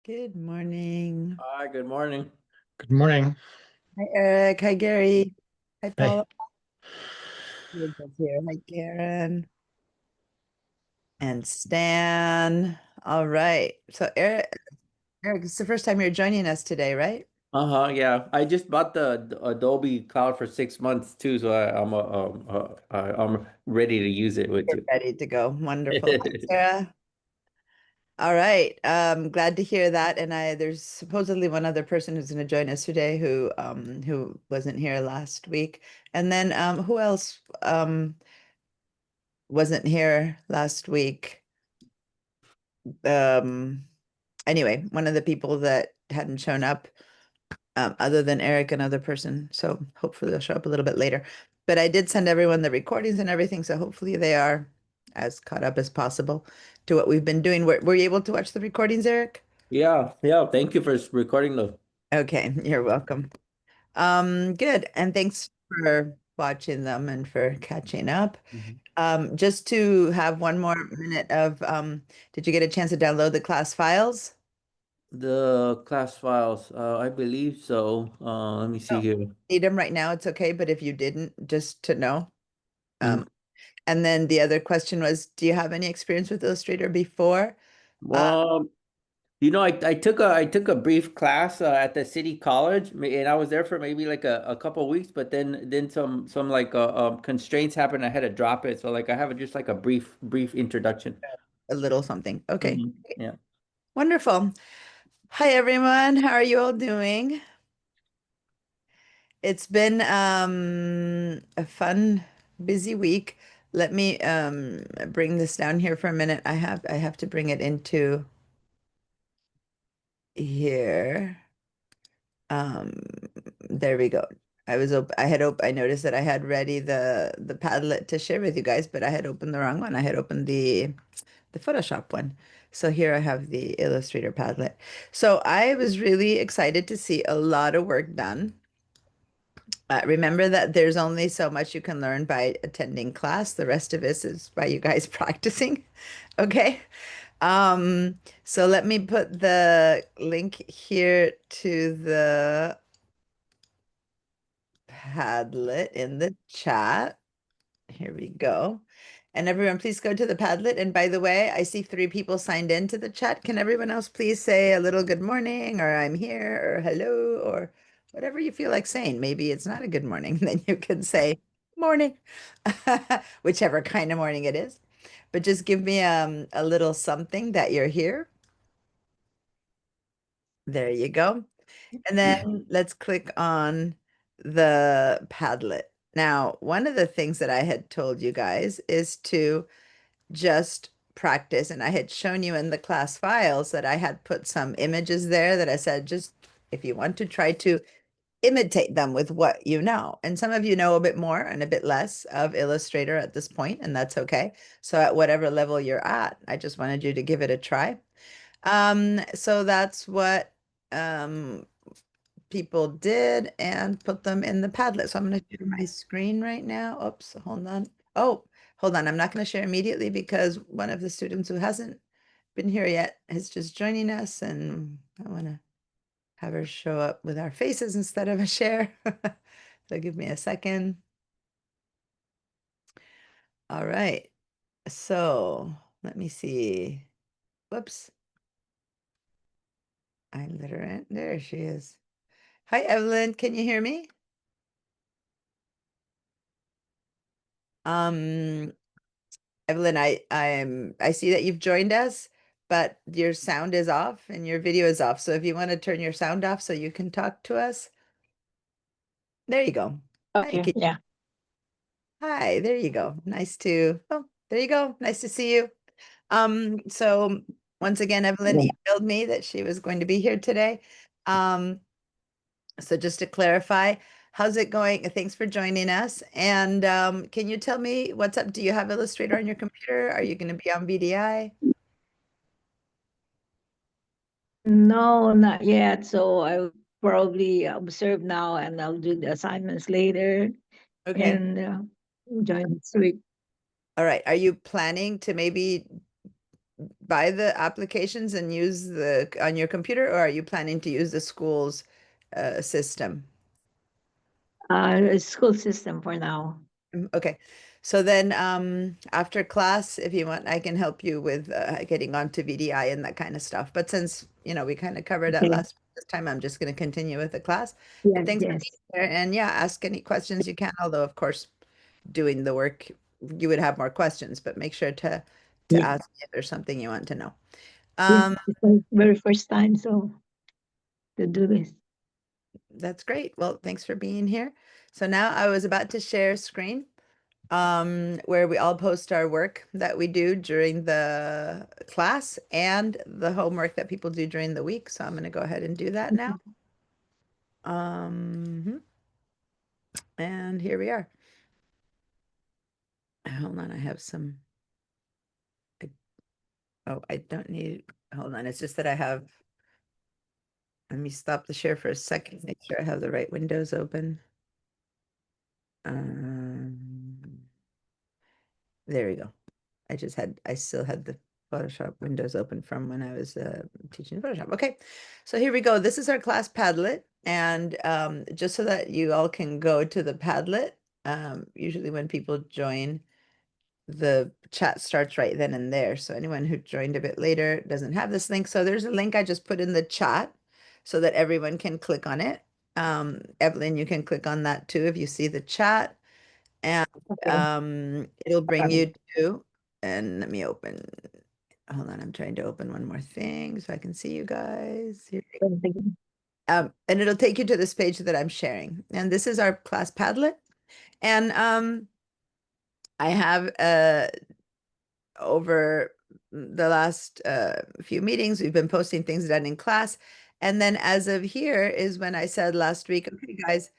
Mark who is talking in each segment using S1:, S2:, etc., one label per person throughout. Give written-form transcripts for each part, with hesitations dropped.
S1: Good morning.
S2: Hi, good morning.
S3: Good morning.
S1: Hi, Eric. Hi, Gary. Hi,
S3: Hey.
S1: Paula. Rachel's here. Hi, Karen. And Stan. All right. So, Eric, it's the first time you're joining us today, right?
S2: Yeah. I just bought the Adobe Cloud for 6 months too, so I'm ready to use it with
S1: You're
S2: you.
S1: ready to go. Wonderful. Hi, Sarah. All right. Glad to hear that. And there's supposedly one other person who's going to join us today who wasn't here last week. And then who else wasn't here last week? Um, anyway, one of the people that hadn't shown up, other than Eric, another person. So hopefully they'll show up a little bit later. But I did send everyone the recordings and everything, so hopefully they are as caught up as possible to what we've been doing. Were you able to watch the recordings, Eric?
S2: Yeah. Thank you for recording those.
S1: Okay, you're welcome. Good. And thanks for watching them and for catching up.
S2: Mhm.
S1: Just to have one more minute of, did you get a chance to download the class files?
S2: The class files, I believe so. Let me see
S1: No.
S2: here.
S1: Need them right now, it's okay, but if you didn't, just to know.
S2: Mhm.
S1: Um, and then the other question was, do you have any experience with Illustrator before? Uh,
S2: Well, I took a brief class at the city college, and I was there for maybe like a couple weeks, but then some like constraints happened. I had to drop it, so like I have just like a brief introduction.
S1: a little something. Okay,
S2: Yeah.
S1: wonderful. Hi, everyone. How are you all doing? It's been a fun, busy week. Let me bring this down here for a minute. I have to bring it into here. Um, there we go. I noticed that I had ready the Padlet to share with you guys, but I had opened the wrong one. I had opened the Photoshop one. So here I have the Illustrator Padlet. So I was really excited to see a lot of work done. Remember that there's only so much you can learn by attending class. The rest of this is by you guys practicing. Okay. So let me put the link here to the Padlet in the chat. Here we go. And everyone, please go to the Padlet. And by the way, I see 3 people signed into the chat. Can everyone else please say a little good morning, or I'm here, or hello, or whatever you feel like saying? Maybe it's not a good morning, then you can say morning, whichever kind of morning it is. But just give me a little something that you're here. There you go. And then let's click on the Padlet. Now, one of the things that I had told you guys is to just practice. And I had shown you in the class files that I had put some images there that I said, just if you want to try to imitate them with what you know. And some of you know a bit more and a bit less of Illustrator at this point, and that's okay. So at whatever level you're at, I just wanted you to give it a try. So that's what um, people did and put them in the Padlet. So I'm going to share my screen right now. Oops, hold on. Oh, hold on. I'm not going to share immediately because one of the students who hasn't been here yet is just joining us, and I want to have her show up with our faces instead of a share. So give me a second. All right. So let me see. Whoops. I let her in. There she is. Hi, Evelyn. Can you hear me? Um, Evelyn, I see that you've joined us, but your sound is off and your video is off. So if you want to turn your sound off so you can talk to us, there you go. Hi,
S4: Okay, yeah.
S1: hi, there you go. There you go. Nice to see you. So once again, Evelyn emailed me that she was going to be here today. Um, so just to clarify, how's it going? Thanks for joining us. And can you tell me what's up? Do you have Illustrator on your computer? Are you going to be on VDI?
S4: No, not yet. So I'll probably observe now and I'll do the assignments later
S1: Okay.
S4: and join next week.
S1: All right. Are you planning to maybe buy the applications and use the on your computer, or are you planning to use the school's system?
S4: School system for now.
S1: Okay. So then after class, if you want, I can help you with getting onto VDI and that kind of stuff. But since, we kind of covered that
S4: Okay.
S1: this time, I'm just going to continue with the class. But
S4: Yes,
S1: thanks for being
S4: yes,
S1: here. And yeah, ask any questions you can, although of course, doing the work, you would have more questions, but make sure to
S4: yes.
S1: ask me if there's something you want to know.
S4: Yes,
S1: Um,
S4: it's my very first time, so to do this.
S1: that's great. Well, thanks for being here. So now I was about to share screen. Where we all post our work that we do during the class and the homework that people do during the week. So I'm going to go ahead and do that now.
S4: Mhm.
S1: And here we are. Hold on, I have some. I- Oh, I don't need. Hold on. It's just that I have. Let me stop the share for a second. Make sure I have the right windows open. Um, there we go. I still had the Photoshop windows open from when I was teaching Photoshop. Okay, so here we go. This is our class Padlet. And just so that you all can go to the Padlet, usually when people join, the chat starts right then and there. So anyone who joined a bit later doesn't have this link. So there's a link I just put in the chat so that everyone can click on it. Evelyn, you can click on that too if you see the chat. And
S4: Okay.
S1: it'll bring
S4: Um,
S1: you to, and let me open, hold on, I'm trying to open one more thing so I can see you guys. Here.
S4: once again.
S1: And it'll take you to this page that I'm sharing. And this is our class Padlet. And I have over the last few meetings, we've been posting things done in class. And then as of here is when I said last week, okay, guys,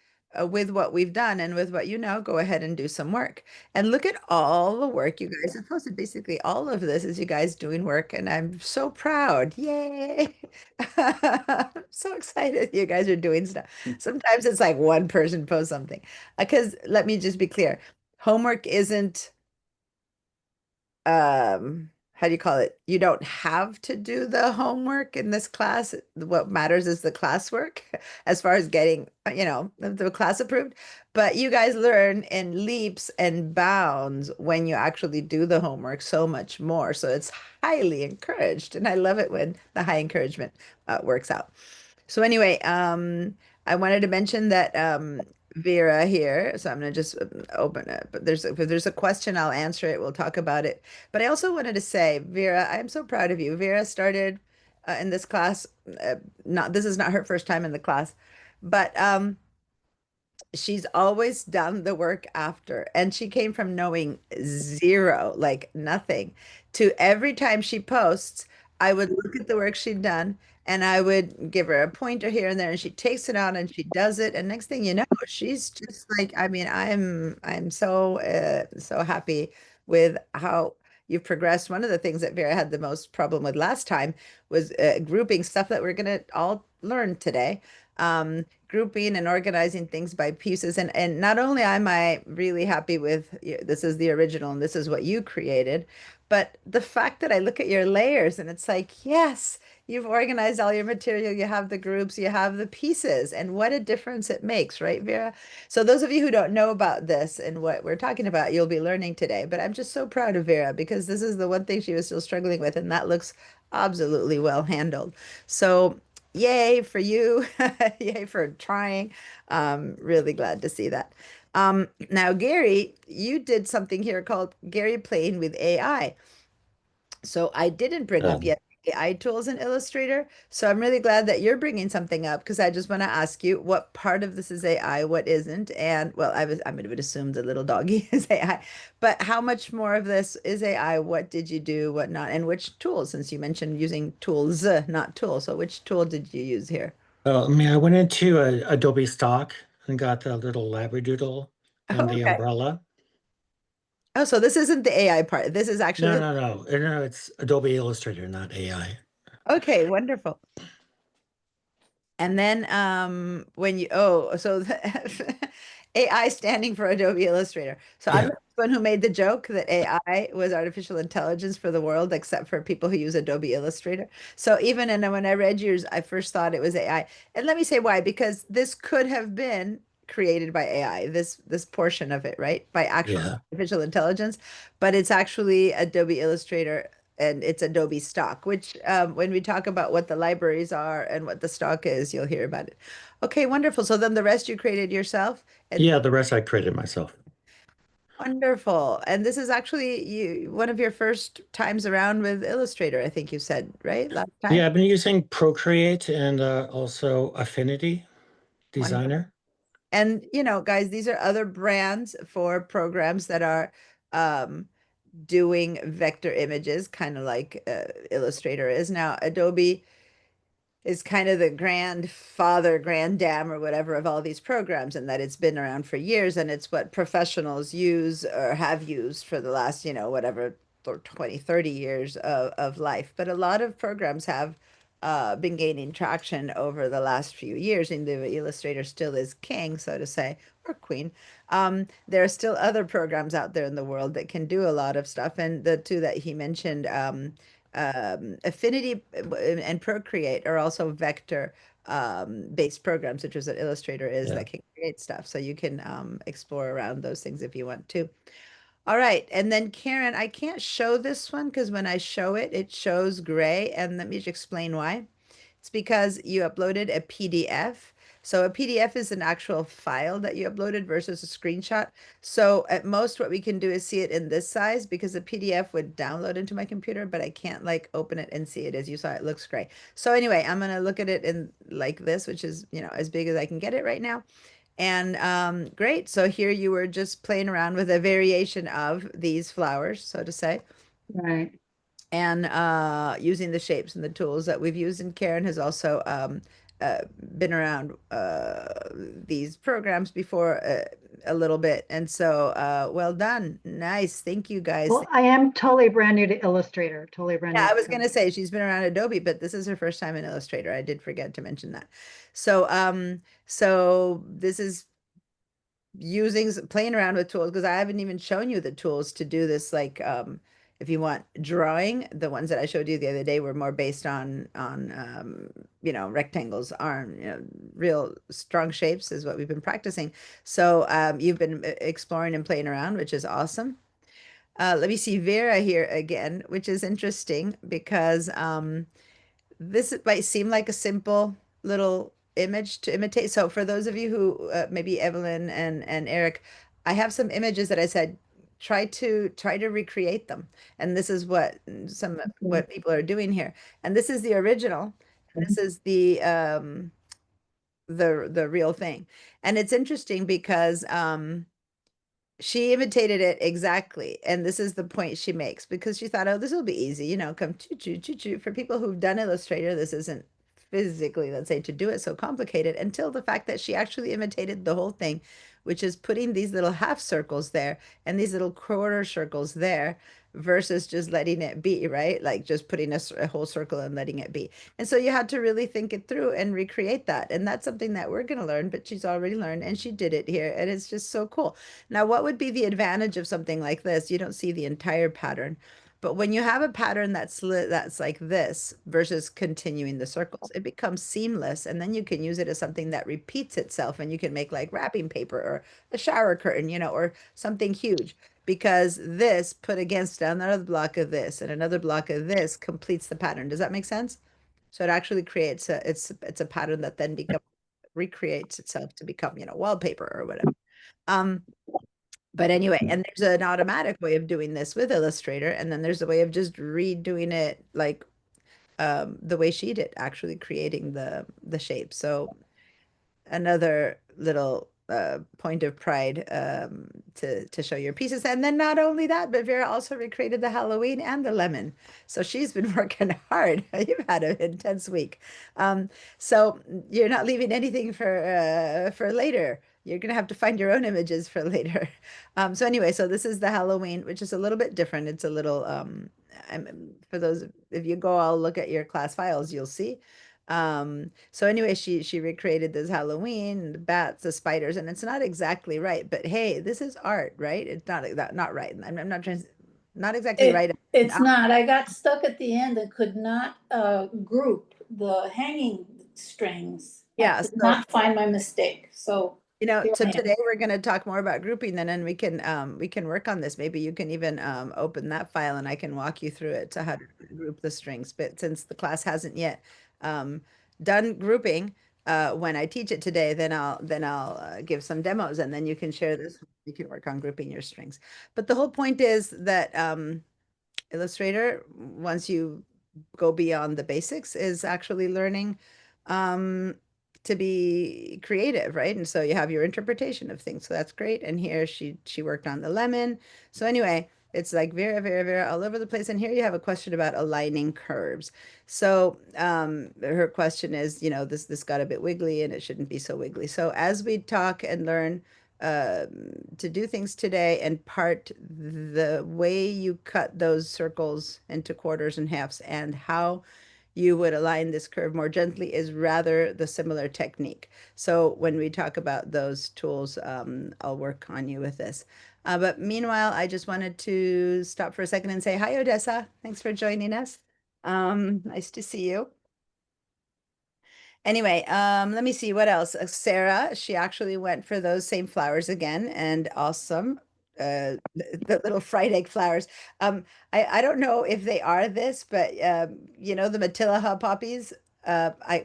S1: with what we've done and with what you know, go ahead and do some work. And look at all the work you guys have posted. Basically, all of this is you guys doing work, and I'm so proud. Yay! I'm so excited you guys are doing stuff. Sometimes it's like one person posts something. Because let me just be clear, homework isn't how do you call it? You don't have to do the homework in this class. What matters is the classwork as far as getting, the class approved. But you guys learn in leaps and bounds when you actually do the homework so much more. So it's highly encouraged. And I love it when the high encouragement works out. So anyway, I wanted to mention that Vera here, so I'm gonna just open it. But if there's a question, I'll answer it. We'll talk about it. But I also wanted to say, Vera, I'm so proud of you. Vera started in this class. Not this is not her first time in the class, but she's always done the work after. And she came from knowing zero, like nothing, to every time she posts, I would look at the work she'd done and I would give her a pointer here and there, and she takes it out and she does it. And next thing you know, she's just like, I mean, I'm so happy with how you've progressed. One of the things that Vera had the most problem with last time was grouping stuff that we're gonna all learn today. Grouping and organizing things by pieces. And not only am I really happy with this is the original and this is what you created, but the fact that I look at your layers and it's like, yes, you've organized all your material, you have the groups, you have the pieces, and what a difference it makes, right, Vera? So those of you who don't know about this and what we're talking about, you'll be learning today. But I'm just so proud of Vera because this is the one thing she was still struggling with, and that looks absolutely well handled. So yay for you. Yay for trying. Really glad to see that. Now, Gary, you did something here called Gary playing with AI. So I didn't bring up
S3: Um,
S1: yet AI tools in Illustrator. So I'm really glad that you're bringing something up because I just want to ask you what part of this is AI, what isn't, and well, I would assume the little doggy is AI, but how much more of this is AI? What did you do, what not, and which tools? Since you mentioned using tools, not tools. So which tool did you use here?
S3: well, I mean, I went into Adobe Stock and got the little Labradoodle and
S1: Oh,
S3: the
S1: okay.
S3: umbrella.
S1: Oh, so this isn't the AI part. This is
S3: No,
S1: actually
S3: no, no, no, it's Adobe Illustrator, not AI.
S1: okay, wonderful. And then when you oh so the AI standing for Adobe Illustrator. So I'm
S3: Yeah.
S1: going to one who made the joke that AI was artificial intelligence for the world, except for people who use Adobe Illustrator. So even when I read yours, I first thought it was AI. And let me say why, because this could have been created by AI, this portion of it, right? By actual
S3: Yeah.
S1: artificial intelligence, but it's actually Adobe Illustrator and it's Adobe stock, which when we talk about what the libraries are and what the stock is, you'll hear about it. Okay, wonderful. So then the rest you created yourself, and
S3: Yeah, the rest I created myself.
S1: wonderful. And this is actually one of your first times around with Illustrator, I think you said, right? Last time.
S3: Yeah, I've been using Procreate and also Affinity
S1: Wonderful.
S3: Designer.
S1: And guys, these are other brands for programs that are um, doing vector images, kind of like Illustrator is. Now, Adobe is kind of the grandfather, granddam, or whatever of all these programs, and that it's been around for years, and it's what professionals use or have used for the last, whatever, 20, 30 years of life. But a lot of programs have been gaining traction over the last few years, and the Illustrator still is king, so to say, or queen. There are still other programs out there in the world that can do a lot of stuff, and the two that he mentioned, Affinity and Procreate are also vector based programs, such as an Illustrator is
S3: Yeah.
S1: that can create stuff. So you can explore around those things if you want to. All right. And then Karen, I can't show this one because when I show it, it shows gray. And let me just explain why. It's because you uploaded a PDF. So a PDF is an actual file that you uploaded versus a screenshot. So at most what we can do is see it in this size because a PDF would download into my computer, but I can't like open it and see it as you saw. It looks gray. So anyway, I'm gonna look at it in like this, which is, as big as I can get it right now. And great. So here you were just playing around with a variation of these flowers, so to say,
S4: Right.
S1: and using the shapes and the tools that we've used. And Karen has also been around these programs before a little bit. And so well done. Nice. Thank you guys.
S5: Well, I am totally brand new to Illustrator, totally brand
S1: Yeah,
S5: new
S1: I
S5: to
S1: was going to
S5: Illustrator.
S1: say she's been around Adobe, but this is her first time in Illustrator. I did forget to mention that. So this is playing around with tools because I haven't even shown you the tools to do this. Like, if you want drawing, the ones that I showed you the other day were more based on rectangles, real strong shapes is what we've been practicing. So you've been exploring and playing around, which is awesome. Let me see Vera here again, which is interesting because this might seem like a simple little image to imitate. So for those of you who maybe Evelyn and Eric, I have some images that I said try to recreate them. And this is
S4: Okay.
S1: what people are doing here. And this is the original. This is the real thing. And it's interesting because she imitated it exactly. And this is the point she makes because she thought, oh, this will be easy, come choo choo choo choo. For people who've done Illustrator, this isn't physically, let's say, to do it so complicated until the fact that she actually imitated the whole thing, which is putting these little half circles there and these little quarter circles there versus just letting it be, right? Like just putting a whole circle and letting it be. And so you had to really think it through and recreate that. And that's something that we're going to learn, but she's already learned and she did it here. And it's just so cool. Now, what would be the advantage of something like this? You don't see the entire pattern. But when you have a pattern that's like this versus continuing the circles, it becomes seamless. And then you can use it as something that repeats itself and you can make like wrapping paper or a shower curtain, or something huge. Because this put against another block of this and another block of this completes the pattern. Does that make sense? So it actually creates it's a pattern that then recreates itself to become, wallpaper or whatever. Um, but anyway, and there's an automatic way of doing this with Illustrator, and then there's a way of just redoing it like the way she did, actually creating the shape. So another little point of pride to show your pieces. And then not only that, but Vera also recreated the Halloween and the lemon. So she's been working hard. You've had an intense week. So you're not leaving anything for later. You're gonna have to find your own images for later. So anyway, so this is the Halloween, which is a little bit different. It's a little for those if you go, I'll look at your class files, you'll see. So anyway, she recreated this Halloween, the bats, the spiders, and it's not exactly right, but hey, this is art, right? It's not right. I'm not trying, not exactly right.
S6: It's not. I got stuck at the end and could not group the hanging strings. I
S1: Yeah,
S6: could
S1: so
S6: not find my mistake. So here
S1: so
S6: I am.
S1: today we're going to talk more about grouping then, and we can work on this. Maybe you can even open that file and I can walk you through it to how to group the strings. But since the class hasn't yet um, done grouping, when I teach it today, then I'll give some demos and then you can share this. You can work on grouping your strings. But the whole point is that Illustrator, once you go beyond the basics, is actually learning um, to be creative, right? And so you have your interpretation of things. So that's great. And here she worked on the lemon. So anyway, it's like very, very, very all over the place. And here you have a question about aligning curves. So her question is, this got a bit wiggly and it shouldn't be so wiggly. So as we talk and learn to do things today and part the way you cut those circles into quarters and halves and how you would align this curve more gently is rather the similar technique. So when we talk about those tools, I'll work on you with this. But meanwhile, I just wanted to stop for a second and say hi, Odessa. Thanks for joining us. Nice to see you. Anyway, let me see what else. Sarah, she actually went for those same flowers again, and awesome. The little fried egg flowers. I don't know if they are this, but the Matilaha poppies,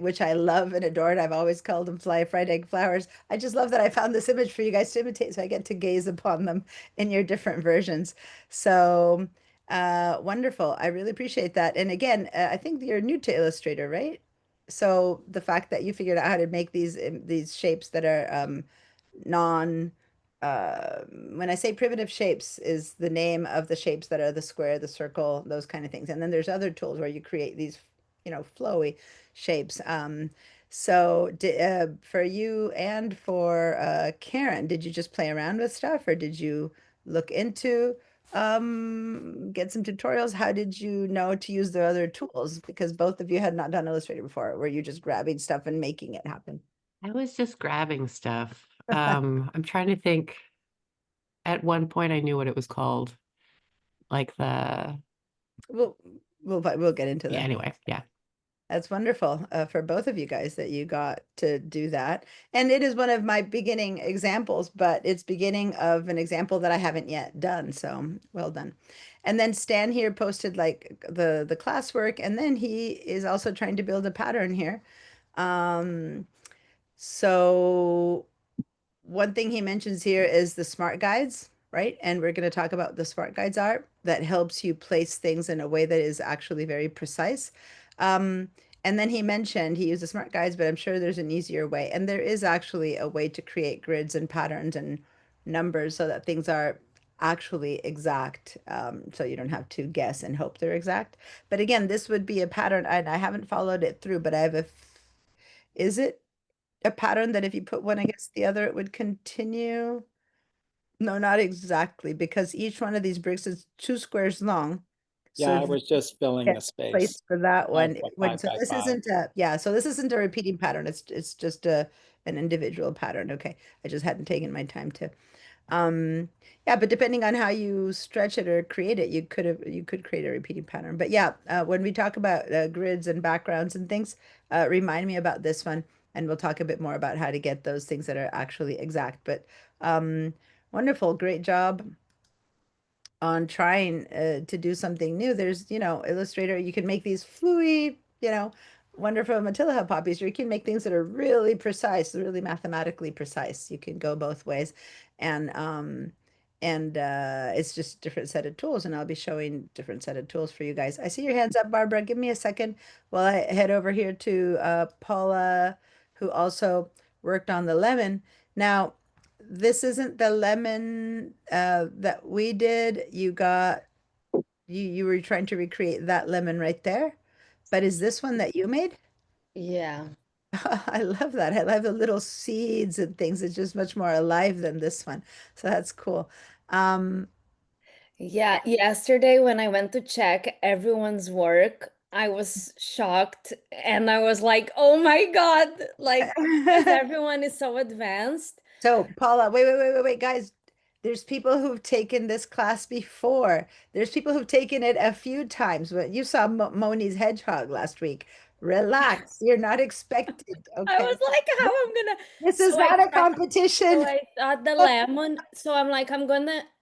S1: which I love and adore, and I've always called them fly fried egg flowers. I just love that I found this image for you guys to imitate, so I get to gaze upon them in your different versions. So wonderful. I really appreciate that. And again, I think you're new to Illustrator, right? So the fact that you figured out how to make these shapes that are non when I say primitive shapes is the name of the shapes that are the square, the circle, those kind of things. And then there's other tools where you create these, flowy shapes. So for you and for Karen, did you just play around with stuff or did you look into get some tutorials? How did you know to use the other tools? Because both of you had not done Illustrator before. Were you just grabbing stuff and making it happen?
S7: I was just grabbing stuff. I'm trying to think. At one point, I knew what it was called, like the
S1: We'll we'll get into
S7: yeah.
S1: that.
S7: Anyway, yeah.
S1: That's wonderful for both of you guys that you got to do that. And it is one of my beginning examples, but it's beginning of an example that I haven't yet done. So well done. And then Stan here posted like the classwork, and then he is also trying to build a pattern here. So one thing he mentions here is the smart guides, right? And we're going to talk about the smart guides art that helps you place things in a way that is actually very precise. And then he mentioned he uses smart guides, but I'm sure there's an easier way. And there is actually a way to create grids and patterns and numbers so that things are actually exact. So you don't have to guess and hope they're exact. But again, this would be a pattern, and I haven't followed it through, but I have is it a pattern that if you put one against the other, it would continue? No, not exactly, because each one of these bricks is 2 squares long.
S8: Yeah,
S1: So
S8: I
S1: if you
S8: was just filling
S1: get
S8: the space
S1: place for that
S8: of
S1: one,
S8: a
S1: it would,
S8: five
S1: so
S8: by
S1: this
S8: five.
S1: isn't so this isn't a repeating pattern. It's just an individual pattern. Okay. I just hadn't taken my time to um, yeah, but depending on how you stretch it or create it, you could create a repeating pattern. But yeah, when we talk about grids and backgrounds and things, remind me about this one, and we'll talk a bit more about how to get those things that are actually exact. But wonderful, great job on trying to do something new. There's, Illustrator, you can make these fluid, wonderful Matilda poppies, or you can make things that are really precise, really mathematically precise. You can go both ways. And it's just a different set of tools, and I'll be showing different set of tools for you guys. I see your hands up, Barbara. Give me a second while I head over here to Paula, who also worked on the lemon. Now, this isn't the lemon that we did. You were trying to recreate that lemon right there. But is this one that you made?
S9: Yeah.
S1: I love that. I love the little seeds and things. It's just much more alive than this one. So that's cool. Um,
S9: Yeah, yesterday when I went to check everyone's work,
S8: I was shocked and I was like, oh my God, like, because everyone is so advanced.
S1: So, Paula, wait, guys. There's people who've taken this class before. There's people who've taken it a few times. But you saw Moni's hedgehog last week. Relax. You're not expected.
S8: I
S1: Okay.
S8: was like, how I'm gonna,
S1: This
S8: so
S1: is
S8: I
S1: not a
S8: tried. So
S1: competition.
S8: I thought the lemon, so I'm like,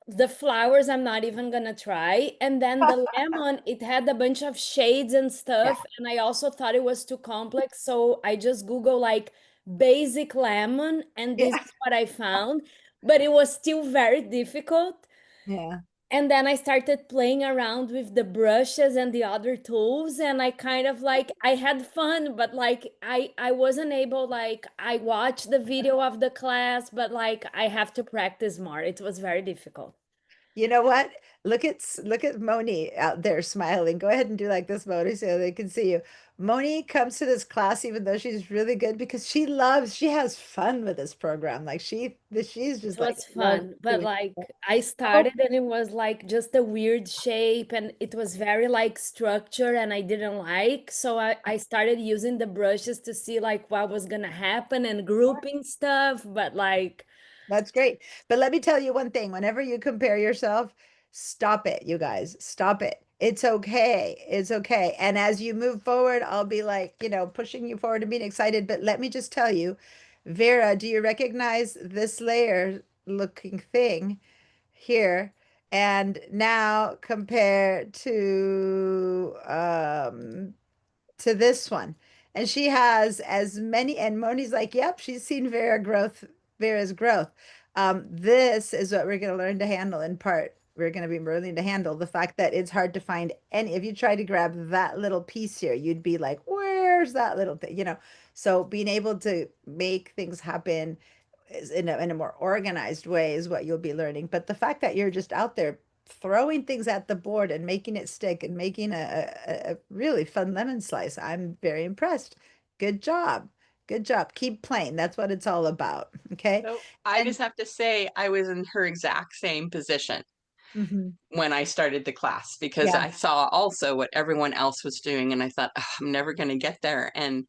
S8: the flowers, I'm not even gonna try. And then the lemon, it had a bunch of shades and
S1: Yeah,
S8: stuff. And I also thought it was too complex. So I just Google like basic lemon, and this
S1: yeah,
S8: is what I found. But it was still very difficult.
S1: yeah.
S8: And then I started playing around with the brushes and the other tools, and I kind of like, I had fun, but like I wasn't able, like, I watched the video of the class, but like I have to practice more. It was very difficult.
S1: You know what? Look at Moni out there smiling. Go ahead and do like this, Moni, so they can see you. Moni comes to this class even though she's really good because she has fun with this program. Like she's
S8: It
S1: just like
S8: was
S1: loves
S8: fun, but
S1: doing
S8: like
S1: it.
S8: I
S1: Oh,
S8: started and it was like just a weird shape, and it was very like structure, and I didn't like. So I started using the brushes to see like what was gonna happen and grouping stuff, but like,
S1: that's great. But let me tell you one thing. Whenever you compare yourself, stop it, you guys. Stop it. It's okay. It's okay. And as you move forward, I'll be like, pushing you forward and being excited. But let me just tell you, Vera, do you recognize this layer looking thing here? And now compare to this one. And she has as many, and Moni's like, yep, she's seen Vera's growth. This is what we're going to learn to handle in part. We're going to be learning to handle the fact that it's hard to find any. If you try to grab that little piece here, you'd be like, where's that little thing? So being able to make things happen is in a more organized way is what you'll be learning. But the fact that you're just out there throwing things at the board and making it stick and making a really fun lemon slice, I'm very impressed. Good job. Good job. Keep playing. That's what it's all about. Okay.
S9: So I
S1: And
S9: just have to say, I was in her exact same position
S1: mhm,
S9: when I started the class because
S1: yeah,
S9: I saw also what everyone else was doing, and I thought, "Ugh, I'm never going to get there." And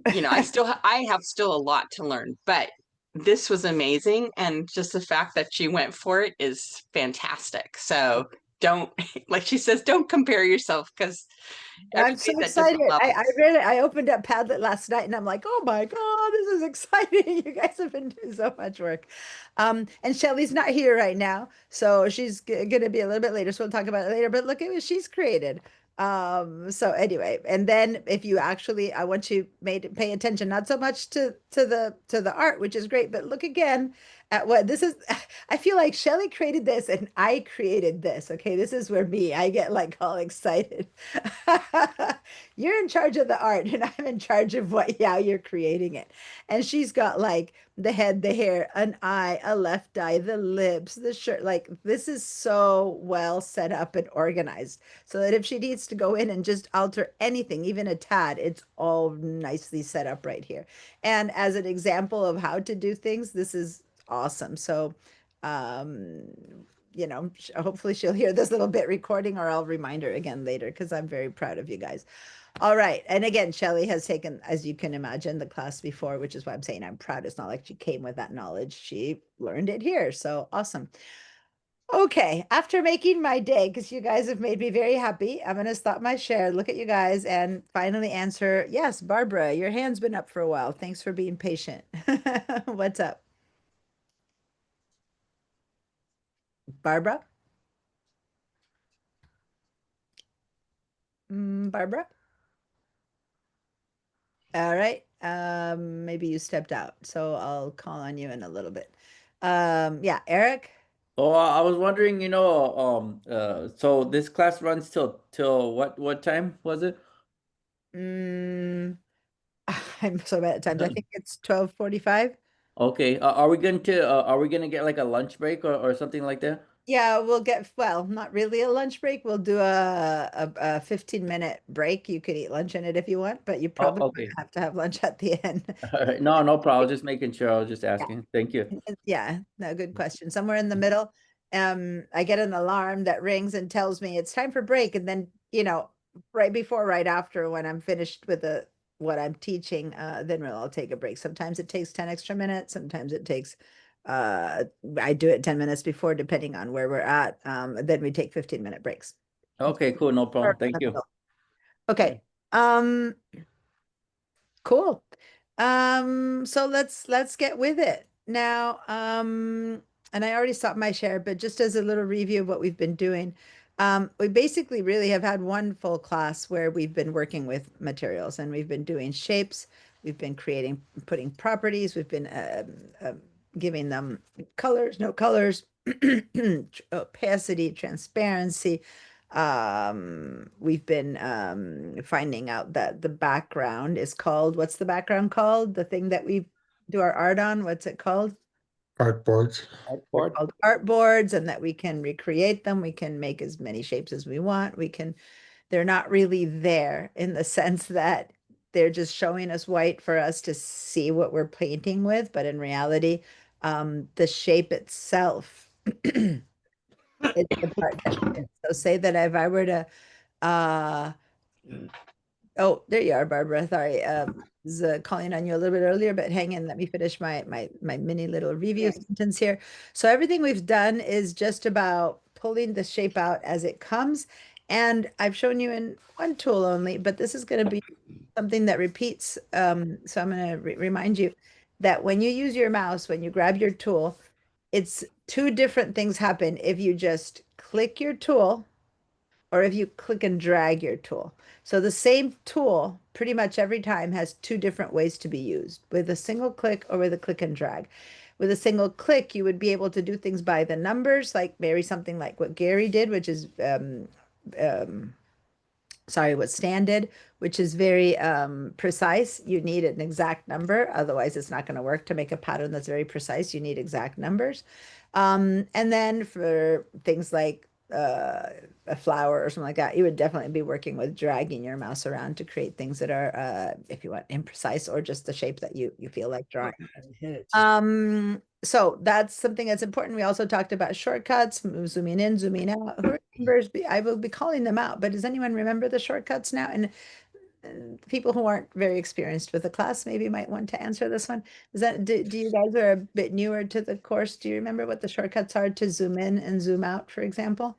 S9: I have still a lot to learn, but this was amazing, and just the fact that she went for it is fantastic. So don't, like she says, don't compare yourself because
S1: I'm so
S9: everybody's at
S1: excited.
S9: different
S1: I
S9: levels.
S1: read it. I opened up Padlet last night and I'm like, oh my God, this is exciting. You guys have been doing so much work. And Shelly's not here right now, so she's going to be a little bit later. So we'll talk about it later. But look at what she's created. So anyway, and then if you actually, I want you made pay attention, not so much to the art, which is great, but look again at what this is. I feel like Shelly created this and I created this. Okay, this is where I get like all excited. You're in charge of the art and I'm in charge of how you're creating it. And she's got like the head, the hair, an eye, a left eye, the lips, the shirt. Like this is so well set up and organized so that if she needs to go in and just alter anything, even a tad, it's all nicely set up right here. And as an example of how to do things, this is awesome. So, um, hopefully she'll hear this little bit recording or I'll remind her again later because I'm very proud of you guys. All right. And again, Shelly has taken, as you can imagine, the class before, which is why I'm saying I'm proud. It's not like she came with that knowledge. She learned it here. So awesome. Okay. After making my day, because you guys have made me very happy, I'm going to stop my share, look at you guys, and finally answer. Yes, Barbara, your hand's been up for a while. Thanks for being patient. What's up? Barbara? Barbara? All right. Maybe you stepped out, so I'll call on you in a little bit. Yeah, Eric.
S2: Oh, I was wondering, so this class runs till what time was it?
S1: Mm, I'm so bad at times. I think it's 12:45.
S2: Okay, are we gonna get like a lunch break or something like that?
S1: Yeah, we'll get, well, not really a lunch break. We'll do a 15-minute break. You could eat lunch in it if you want, but you
S2: Oh,
S1: probably
S2: okay.
S1: have to have lunch at the end.
S2: All right. No, no problem. I was just making sure. I was just
S1: Yeah.
S2: asking. Thank you.
S1: Yeah, no, good question. Somewhere in the middle, I get an alarm that rings and tells me it's time for break. And then, right before, right after, when I'm finished with what I'm teaching, then I'll take a break. Sometimes it takes 10 extra minutes. Sometimes it takes, I do it 10 minutes before, depending on where we're at. Then we take 15-minute breaks.
S2: Okay, cool. No problem. Thank you.
S1: Okay. Cool. So let's get with it. Now, and I already stopped my share, but just as a little review of what we've been doing, we basically really have had one full class where we've been working with materials and we've been doing shapes, we've been putting properties, we've been giving them colors, no colors, opacity, transparency, we've been finding out that the background is called, what's the background called? The thing that we do our art on, what's it called?
S3: Artboards.
S1: They're called artboards, and that we can recreate them. We can make as many shapes as we want. They're not really there in the sense that they're just showing us white for us to see what we're painting with, but in reality, the shape itself is the part that fits. So say that if I were to uh oh, there you are, Barbara. Sorry. Was calling on you a little bit earlier, but hang in, let me finish my mini little review sentence here. So everything we've done is just about pulling the shape out as it comes. And I've shown you in one tool only, but this is going to be something that repeats. So I'm going to remind you that when you use your mouse, when you grab your tool, it's two different things happen if you just click your tool or if you click and drag your tool. So the same tool pretty much every time has two different ways to be used, with a single click or with a click and drag. With a single click, you would be able to do things by the numbers, like maybe something like what Gary did, which is sorry, what Stan did, which is very precise. You need an exact number, otherwise it's not going to work. To make a pattern that's very precise, you need exact numbers. And then for things like a flower or something like that, you would definitely be working with dragging your mouse around to create things that are, if you want, imprecise, or just the shape that you feel like drawing. So that's something that's important. We also talked about shortcuts, zooming in, zooming out. Who remembers? I will be calling them out, but does anyone remember the shortcuts now? And people who aren't very experienced with the class maybe might want to answer this one. Do you guys are a bit newer to the course? Do you remember what the shortcuts are to zoom in and zoom out, for example?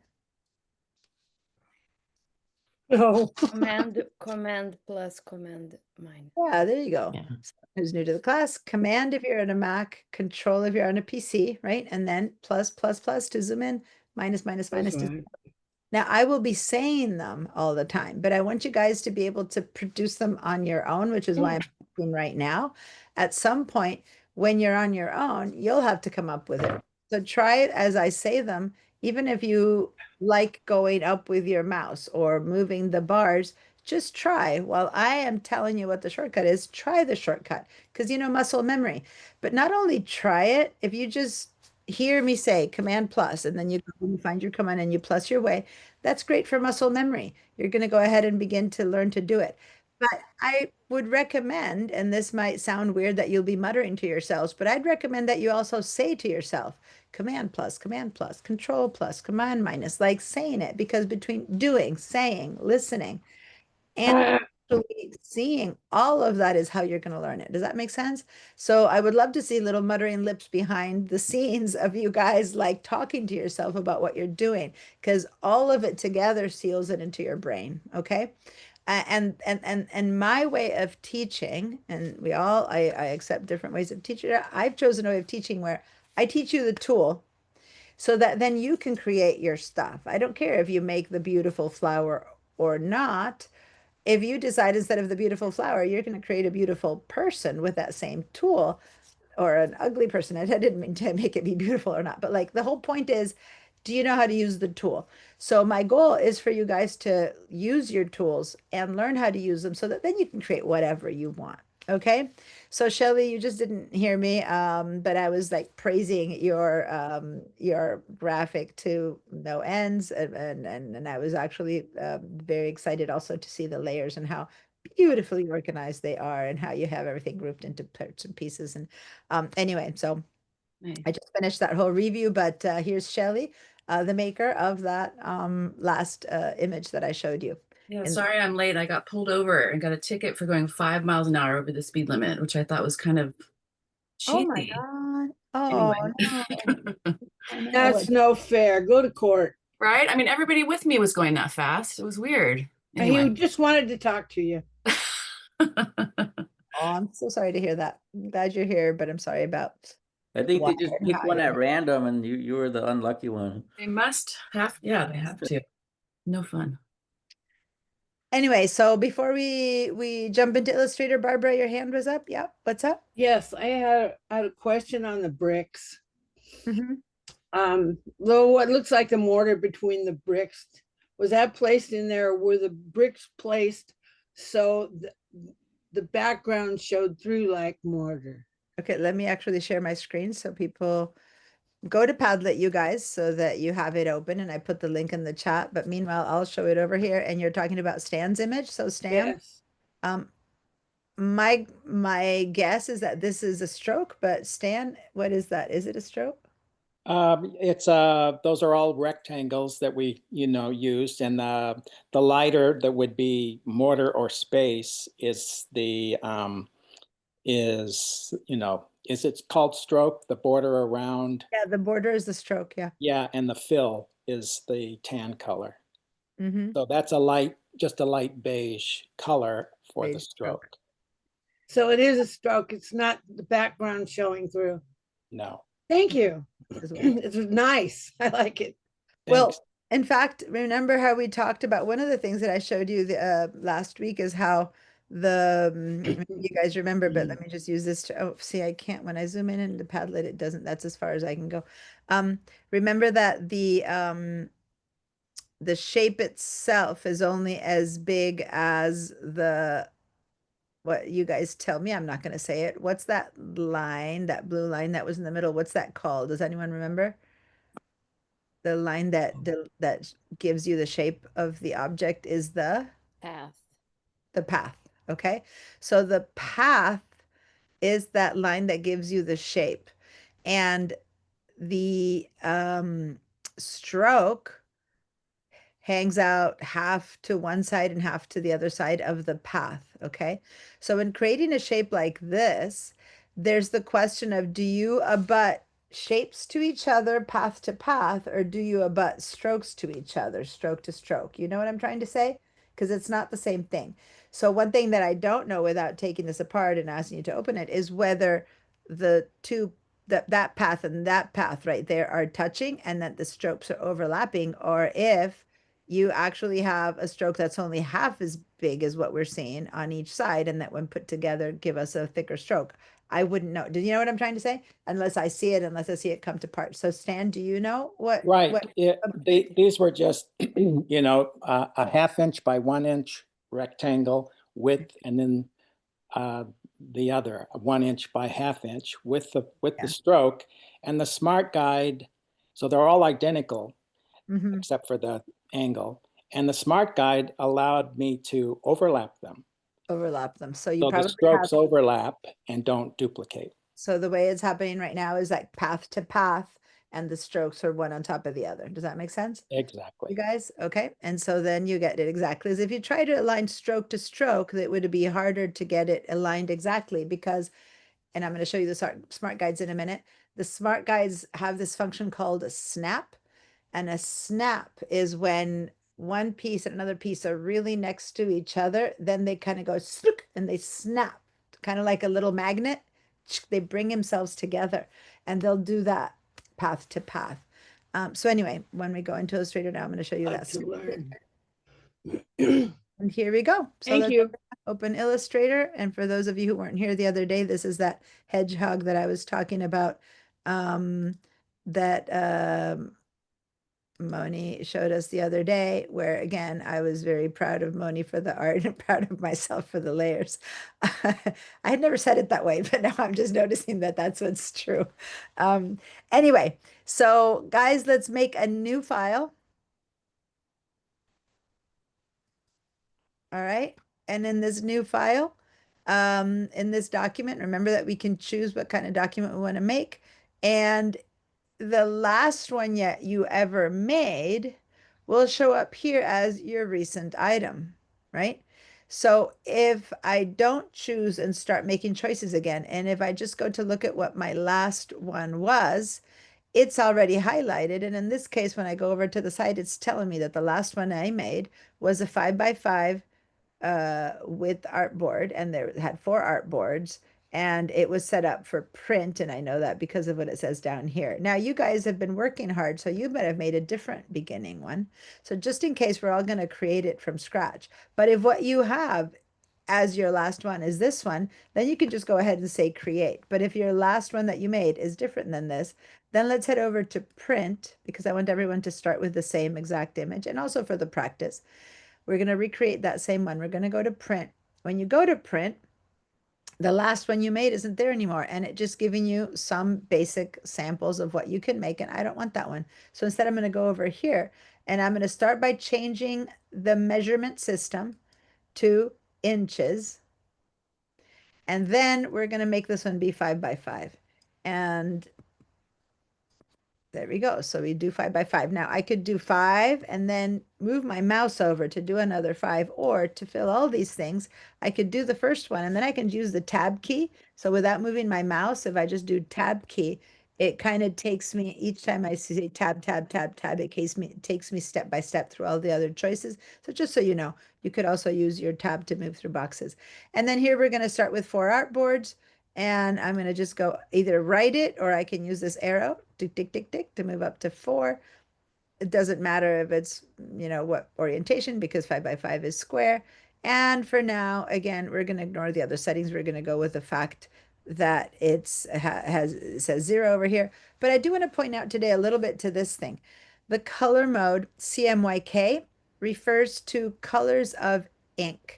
S4: Oh,
S8: Command plus command minus.
S1: Yeah, there you go.
S7: Yeah.
S1: Who's new to the class? Command if you're on a Mac, Control if you're on a PC, right? And then plus to zoom in, minus to zoom out. Now, I will be saying them all the time, but I want you guys to be able to produce them on your own, which is why I'm doing right now. At some point, when you're on your own, you'll have to come up with it. So try it as I say them, even if you like going up with your mouse or moving the bars, just try. While I am telling you what the shortcut is, try the shortcut because muscle memory. But not only try it, if you just hear me say command plus, and then you go and you find your command and you plus your way, that's great for muscle memory. You're going to go ahead and begin to learn to do it. But I would recommend, and this might sound weird that you'll be muttering to yourselves, but I'd recommend that you also say to yourself, command plus, control plus, command minus, like saying it, because between doing, saying, listening, and actually seeing, all of that is how you're going to learn it. Does that make sense? So I would love to see little muttering lips behind the scenes of you guys, like talking to yourself about what you're doing, because all of it together seals it into your brain. Okay. And my way of teaching, and I accept different ways of teaching. I've chosen a way of teaching where I teach you the tool so that then you can create your stuff. I don't care if you make the beautiful flower or not. If you decide instead of the beautiful flower, you're going to create a beautiful person with that same tool, or an ugly person. I didn't mean to make it be beautiful or not, but like the whole point is, do you know how to use the tool? So my goal is for you guys to use your tools and learn how to use them so that then you can create whatever you want. Okay. So Shelly, you just didn't hear me, but I was like praising your graphic to no ends, and I was actually very excited also to see the layers and how beautifully organized they are, and how you have everything grouped into parts and pieces. And anyway, so I just finished that whole review, but here's Shelly, the maker of that last image that I showed you.
S10: Yeah,
S1: And
S10: sorry I'm late. I got pulled over and got a ticket for going 5 miles an hour over the speed limit, which I thought was kind of
S1: oh my
S10: cheesy.
S1: God. Oh
S10: Anyway,
S1: no. Oh no.
S11: That's no fair. Go to court.
S10: right? I mean, everybody with me was going that fast. It was weird.
S11: He
S10: Anyway.
S11: just wanted to talk to you.
S1: Oh, I'm so sorry to hear that. I'm glad you're here, but I'm sorry about
S2: I think
S1: why
S2: they just
S1: and
S2: pick
S1: how
S2: one
S1: you're
S2: at
S1: here.
S2: random and you were the unlucky one.
S10: They must have, yeah, they have to. No fun.
S1: Anyway, so before we jump into Illustrator, Barbara, your hand was up. Yeah, what's up?
S11: Yes, I had a question on the bricks.
S1: Mhm.
S11: Though what looks like the mortar between the bricks, was that placed in there? Were the bricks placed so the background showed through like mortar?
S1: Okay, let me actually share my screen so people go to Padlet, you guys, so that you have it open. And I put the link in the chat. But meanwhile, I'll show it over here. And you're talking about Stan's image. So Stan,
S11: Yes.
S1: um, my guess is that this is a stroke, but Stan, what is that? Is it a stroke?
S12: It's those are all rectangles that we used, and the lighter that would be mortar or space is the is it's called stroke, the border around.
S1: Yeah, the border is the stroke. Yeah.
S12: Yeah, and the fill is the tan color.
S1: Mm-hmm.
S12: So that's just a light beige color for the
S1: Beige stroke.
S12: stroke.
S11: So it is a stroke. It's not the background showing through.
S12: No.
S11: Thank you.
S1: As well.
S11: It's nice. I like it.
S1: Well,
S12: Thanks.
S1: in fact, remember how we talked about one of the things that I showed you last week is how maybe you guys remember, but let me just use this to, oh, see, I can't, when I zoom in into Padlet, it doesn't, that's as far as I can go. Remember that the shape itself is only as big as what you guys tell me. I'm not going to say it. What's that line, that blue line that was in the middle? What's that called? Does anyone remember? The line that gives you the shape of the object is
S8: Path.
S1: the path. Okay. So the path is that line that gives you the shape. And the stroke hangs out half to one side and half to the other side of the path. Okay. So in creating a shape like this, there's the question of, do you abut shapes to each other, path to path, or do you abut strokes to each other, stroke to stroke? You know what I'm trying to say? Because it's not the same thing. So one thing that I don't know without taking this apart and asking you to open it is whether the two that path and that path right there are touching and that the strokes are overlapping, or if you actually have a stroke that's only half as big as what we're seeing on each side, and that when put together give us a thicker stroke. I wouldn't know. Do you know what I'm trying to say? Unless I see it come to part. So Stan, do you know
S12: Right.
S1: what
S12: These were just, a half inch by 1 inch rectangle width, and then the other 1 inch by half inch with the
S1: Yeah.
S12: stroke and the smart guide. So they're all identical
S1: Mhm.
S12: except for the angle. And the smart guide allowed me to overlap them.
S1: Overlap them? So you
S12: So the
S1: probably
S12: strokes
S1: have,
S12: overlap and don't duplicate.
S1: so the way it's happening right now is like path to path, and the strokes are one on top of the other. Does that make sense? You
S12: Exactly.
S1: guys, okay? And so then you get it exactly as if you try to align stroke to stroke, that would be harder to get it aligned exactly because, and I'm going to show you the smart guides in a minute. The smart guides have this function called a snap, and a snap is when one piece and another piece are really next to each other, then they kind of go slook and they snap, kind of like a little magnet. They bring themselves together, and they'll do that path to path. So anyway, when we go into Illustrator now, I'm going to show you
S11: Like
S1: that.
S11: to learn.
S1: And here we go. So
S11: Thank
S1: let's
S11: you.
S1: open Illustrator. And for those of you who weren't here the other day, this is that hedgehog that I was talking about, that Moni showed us the other day, where again, I was very proud of Moni for the art and proud of myself for the layers. I had never said it that way, but now I'm just noticing that that's what's true. Anyway, so guys, let's make a new file. All right. And in this new file, in this document, remember that we can choose what kind of document we want to make. And the last one you ever made will show up here as your recent item. right? So if I don't choose and start making choices again, and if I just go to look at what my last one was, it's already highlighted. And in this case, when I go over to the side, it's telling me that the last one I made was a 5x5 with artboard, and there had 4 artboards, and it was set up for print. And I know that because of what it says down here. Now, you guys have been working hard, so you might have made a different beginning one. So just in case, we're all going to create it from scratch. But if what you have as your last one is this one, then you can just go ahead and say create. But if your last one that you made is different than this, then let's head over to print, because I want everyone to start with the same exact image, and also for the practice. We're going to recreate that same one. We're going to go to print. When you go to print, the last one you made isn't there anymore, and it just giving you some basic samples of what you can make, and I don't want that one. So instead, I'm going to go over here, and I'm going to start by changing the measurement system to inches, and then we're going to make this one be 5x5. And there we go. So we do 5x5. Now I could do 5 and then move my mouse over to do another 5, or to fill all these things, I could do the first one and then I can use the tab key. So without moving my mouse, if I just do tab key, it kind of takes me, each time I say tab, tab, tab, tab, it takes me step by step through all the other choices. So just so you know, you could also use your tab to move through boxes. And then here we're going to start with 4 artboards. And I'm going to just go either write it, or I can use this arrow, tick, tick, tick, tick, to move up to 4. It doesn't matter if it's, what orientation, because 5x5 is square. And for now, again, we're going to ignore the other settings. We're going to go with the fact that it says 0 over here. But I do want to point out today a little bit to this thing. The color mode, CMYK, refers to colors of ink.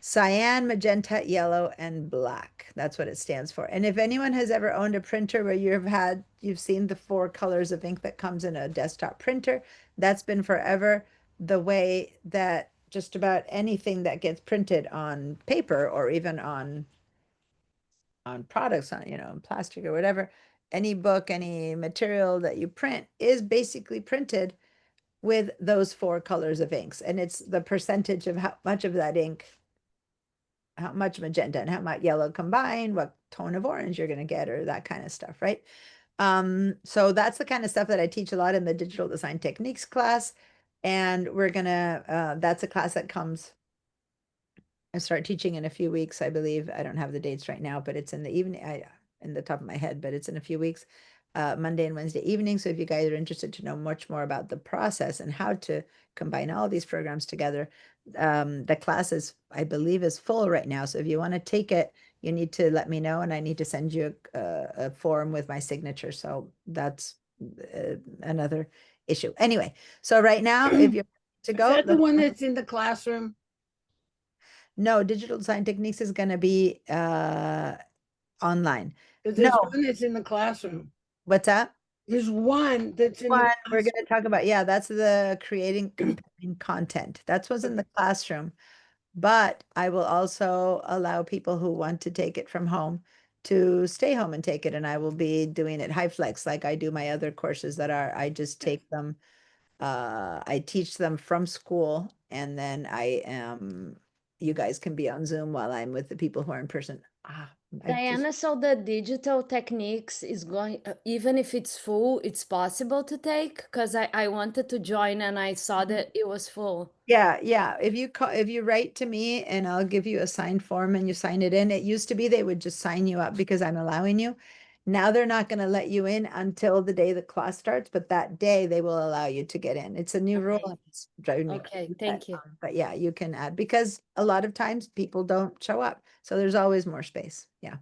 S1: Cyan, magenta, yellow, and black. That's what it stands for. And if anyone has ever owned a printer where you've seen the 4 colors of ink that comes in a desktop printer, that's been forever the way that just about anything that gets printed on paper, or even on products, on plastic or whatever, any book, any material that you print is basically printed with those 4 colors of inks. And it's the percentage of how much of that ink, how much magenta and how much yellow combined, what tone of orange you're going to get, or that kind of stuff, right? So that's the kind of stuff that I teach a lot in the digital design techniques class. And we're going to, that's a class that comes, I start teaching in a few weeks, I believe. I don't have the dates right now, but it's in the evening, in the top of my head, but it's in a few weeks, Monday and Wednesday evening. So if you guys are interested to know much more about the process and how to combine all these programs together, the class is, I believe, is full right now. So if you want to take it, you need to let me know, and I need to send you a form with my signature. So that's another issue. Anyway, so right now, if you're to
S11: Is
S1: go,
S11: that the one that's in the classroom?
S1: no, digital design techniques is going to be online.
S11: Because
S1: No,
S11: there's one that's in the classroom.
S1: what's that?
S11: There's one that's in
S1: One
S11: the
S1: we're going
S11: classroom.
S1: to talk about. Yeah, that's the creating compelling content. That's what's in the classroom. But I will also allow people who want to take it from home to stay home and take it. And I will be doing it high flex, like I do my other courses that are, I just take them, I teach them from school, and then you guys can be on Zoom while I'm with the people who are in person.
S8: Diana, so the digital techniques is going, even if it's full, it's possible to take? Because I wanted to join and I saw that it was full.
S1: Yeah, yeah. If you write to me, and I'll give you a signed form and you sign it in. It used to be they would just sign you up because I'm allowing you. Now they're not going to let you in until the day the class starts, but that day they will allow you to get in. It's a new rule,
S8: Okay.
S1: and it's driving me
S8: Okay,
S1: crazy,
S8: thank you.
S1: but yeah, you can add, because a lot of times people don't show up. So there's always more space. Yeah.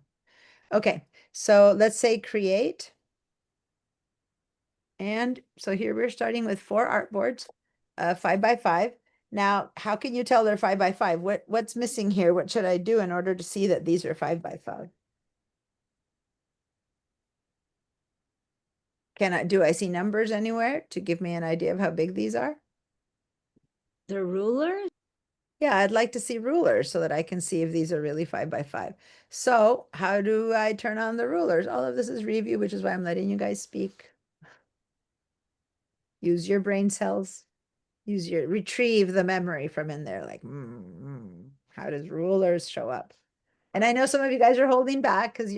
S1: Okay. So let's say create. And so here we're starting with 4 artboards, 5x5. Now, how can you tell they're 5x5? What's missing here? What should I do in order to see that these are 5x5? Do I see numbers anywhere to give me an idea of how big these are?
S4: The ruler?
S1: Yeah, I'd like to see rulers so that I can see if these are really 5x5. So how do I turn on the rulers? All of this is review, which is why I'm letting you guys speak. Use your brain cells. retrieve the memory from in there. Like, how does rulers show up? And I know some of you guys are holding back because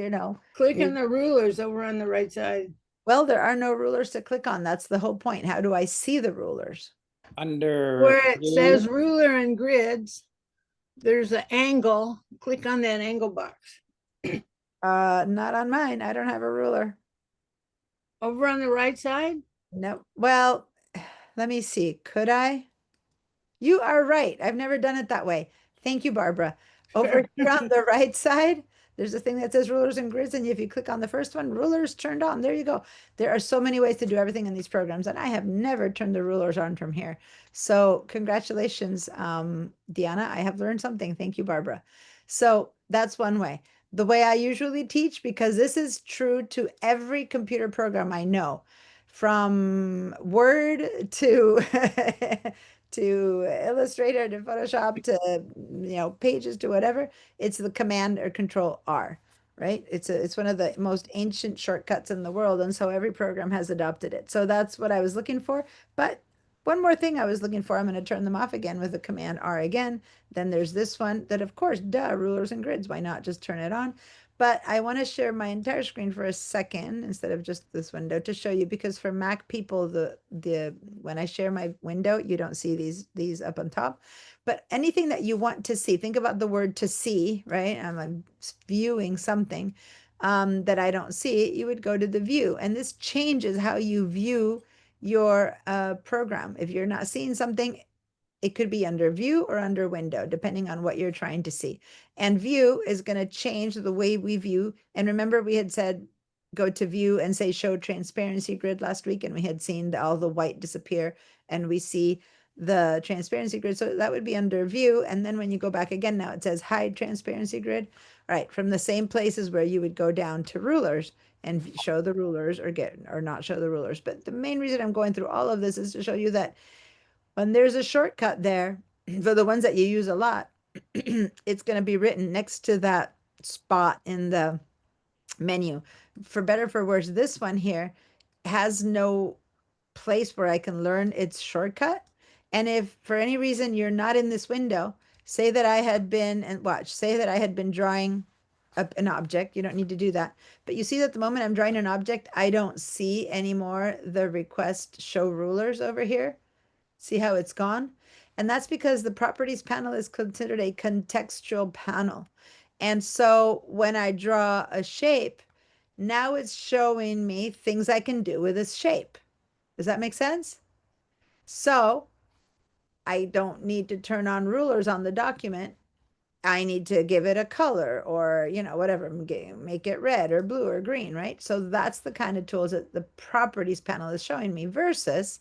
S11: Click on the rulers over on the right side.
S1: well, there are no rulers to click on. That's the whole point. How do I see the rulers?
S12: Under
S11: Where it says ruler and grids, there's an angle. Click on that angle box.
S1: Not on mine. I don't have a ruler.
S11: Over on the right side?
S1: No. Well, let me see. Could I? You are right. I've never done it that way. Thank you, Barbara. Over here on the right side, there's a thing that says rulers and grids. And if you click on the first one, rulers turned on. There you go. There are so many ways to do everything in these programs. And I have never turned the rulers on from here. So congratulations, Deanna. I have learned something. Thank you, Barbara. So that's one way. The way I usually teach, because this is true to every computer program I know, from Word to to Illustrator to Photoshop to Pages to whatever, it's the Command or Control R, right? It's one of the most ancient shortcuts in the world, and so every program has adopted it. So that's what I was looking for. But one more thing I was looking for, I'm going to turn them off again with the Command R again. Then there's this one that, of course, duh, rulers and grids. Why not just turn it on? But I want to share my entire screen for a second instead of just this window to show you, because for Mac people, when I share my window, you don't see these up on top. But anything that you want to see, think about the word to see, right? I'm viewing something that I don't see, you would go to the view. And this changes how you view your program. If you're not seeing something, it could be under view or under window, depending on what you're trying to see. And view is going to change the way we view. And remember, we had said, go to view and say show transparency grid last week, and we had seen all the white disappear and we see the transparency grid. So that would be under view. And then when you go back again, now it says hide transparency grid. All right, from the same places where you would go down to rulers and show the rulers or not show the rulers. But the main reason I'm going through all of this is to show you that when there's a shortcut there, for the ones that you use a lot, it's going to be written next to that spot in the menu. For better or for worse, this one here has no place where I can learn its shortcut. And if for any reason you're not in this window, say that I had been, and watch, say that I had been drawing up an object. You don't need to do that. But you see that the moment I'm drawing an object, I don't see anymore the request show rulers over here. See how it's gone? And that's because the properties panel is considered a contextual panel. And so when I draw a shape, now it's showing me things I can do with this shape. Does that make sense? So I don't need to turn on rulers on the document. I need to give it a color or, whatever, make it red or blue or green, right? So that's the kind of tools that the properties panel is showing me versus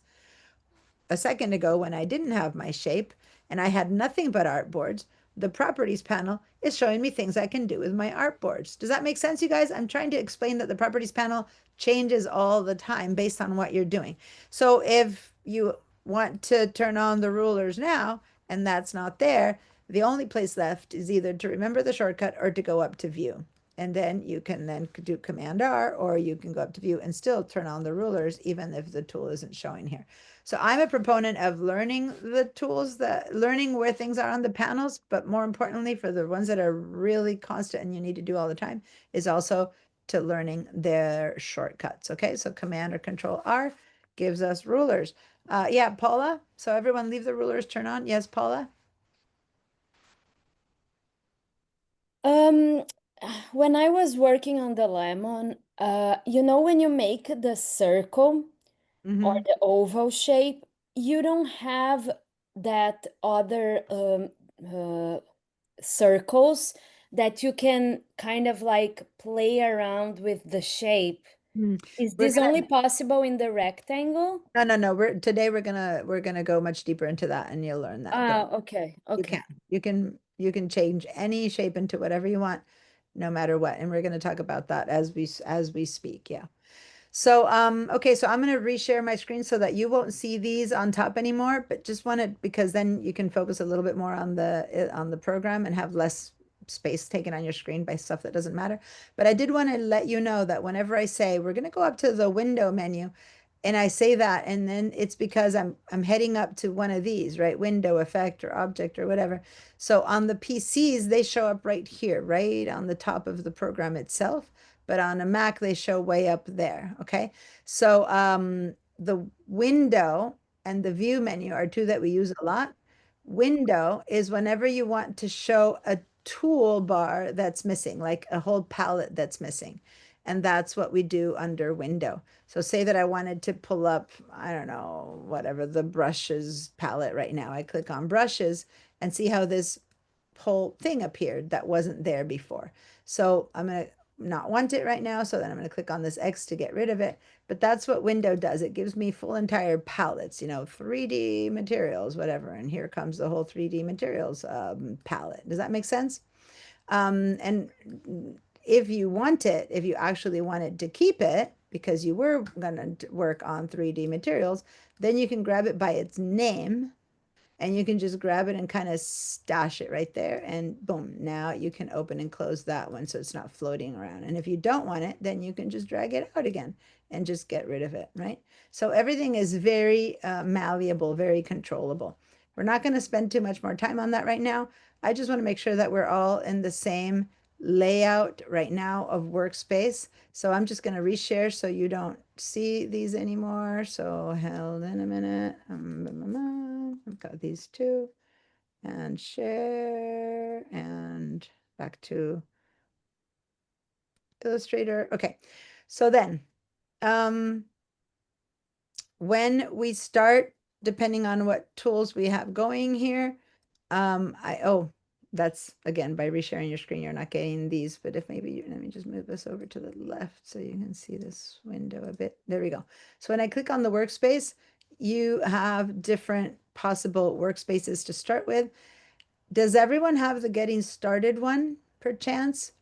S1: a second ago when I didn't have my shape and I had nothing but artboards, the properties panel is showing me things I can do with my artboards. Does that make sense, you guys? I'm trying to explain that the properties panel changes all the time based on what you're doing. So if you want to turn on the rulers now and that's not there, the only place left is either to remember the shortcut or to go up to view. And then you can then do Command R, or you can go up to view and still turn on the rulers even if the tool isn't showing here. So I'm a proponent of learning the tools, learning where things are on the panels, but more importantly, for the ones that are really constant and you need to do all the time, is also to learning their shortcuts. Okay, so Command or Control R gives us rulers. Yeah, Paula. So everyone leave the rulers, turn on. Yes, Paula.
S8: When I was working on the lemon, when you make the circle or the oval shape, you don't have that other circles that you can kind of like play around with the shape. Is this only possible in the rectangle?
S1: No. Today we're gonna go much deeper into that, and you'll learn that.
S8: Okay.
S1: You can change any shape into whatever you want, no matter what. And we're going to talk about that as we speak. Yeah. So, okay, so I'm going to reshare my screen so that you won't see these on top anymore, but just wanted, because then you can focus a little bit more on the program and have less space taken on your screen by stuff that doesn't matter. But I did want to let you know that whenever I say we're going to go up to the window menu, And I say that, and then it's because I'm heading up to one of these, right? Window, effect, or object, or whatever. So on the PCs, they show up right here, right on the top of the program itself. But on a Mac, they show way up there. Okay. So the window and the view menu are two that we use a lot. Window is whenever you want to show a toolbar that's missing, like a whole palette that's missing. And that's what we do under window. So say that I wanted to pull up, I don't know, whatever the brushes palette right now. I click on brushes and see how this whole thing appeared that wasn't there before. So I'm going to not want it right now. So then I'm going to click on this X to get rid of it. But that's what window does. It gives me full entire palettes, 3D materials, whatever. And here comes the whole 3D materials palette. Does that make sense? And if you want it, if you actually wanted to keep it, because you were going to work on 3D materials, then you can grab it by its name and you can just grab it and kind of stash it right there. And boom, now you can open and close that one so it's not floating around. And if you don't want it, then you can just drag it out again and just get rid of it, right? So everything is very malleable, very controllable. We're not going to spend too much more time on that right now. I just want to make sure that we're all in the same layout right now of workspace. So I'm just going to reshare so you don't see these anymore. So hold in a minute. I've got these two and share and back to Illustrator. Okay. So then, when we start, depending on what tools we have going here, that's again by resharing your screen, you're not getting these, but if maybe you, let me just move this over to the left so you can see this window a bit. There we go. So when I click on the workspace, you have different possible workspaces to start with. Does everyone have the getting started one per chance?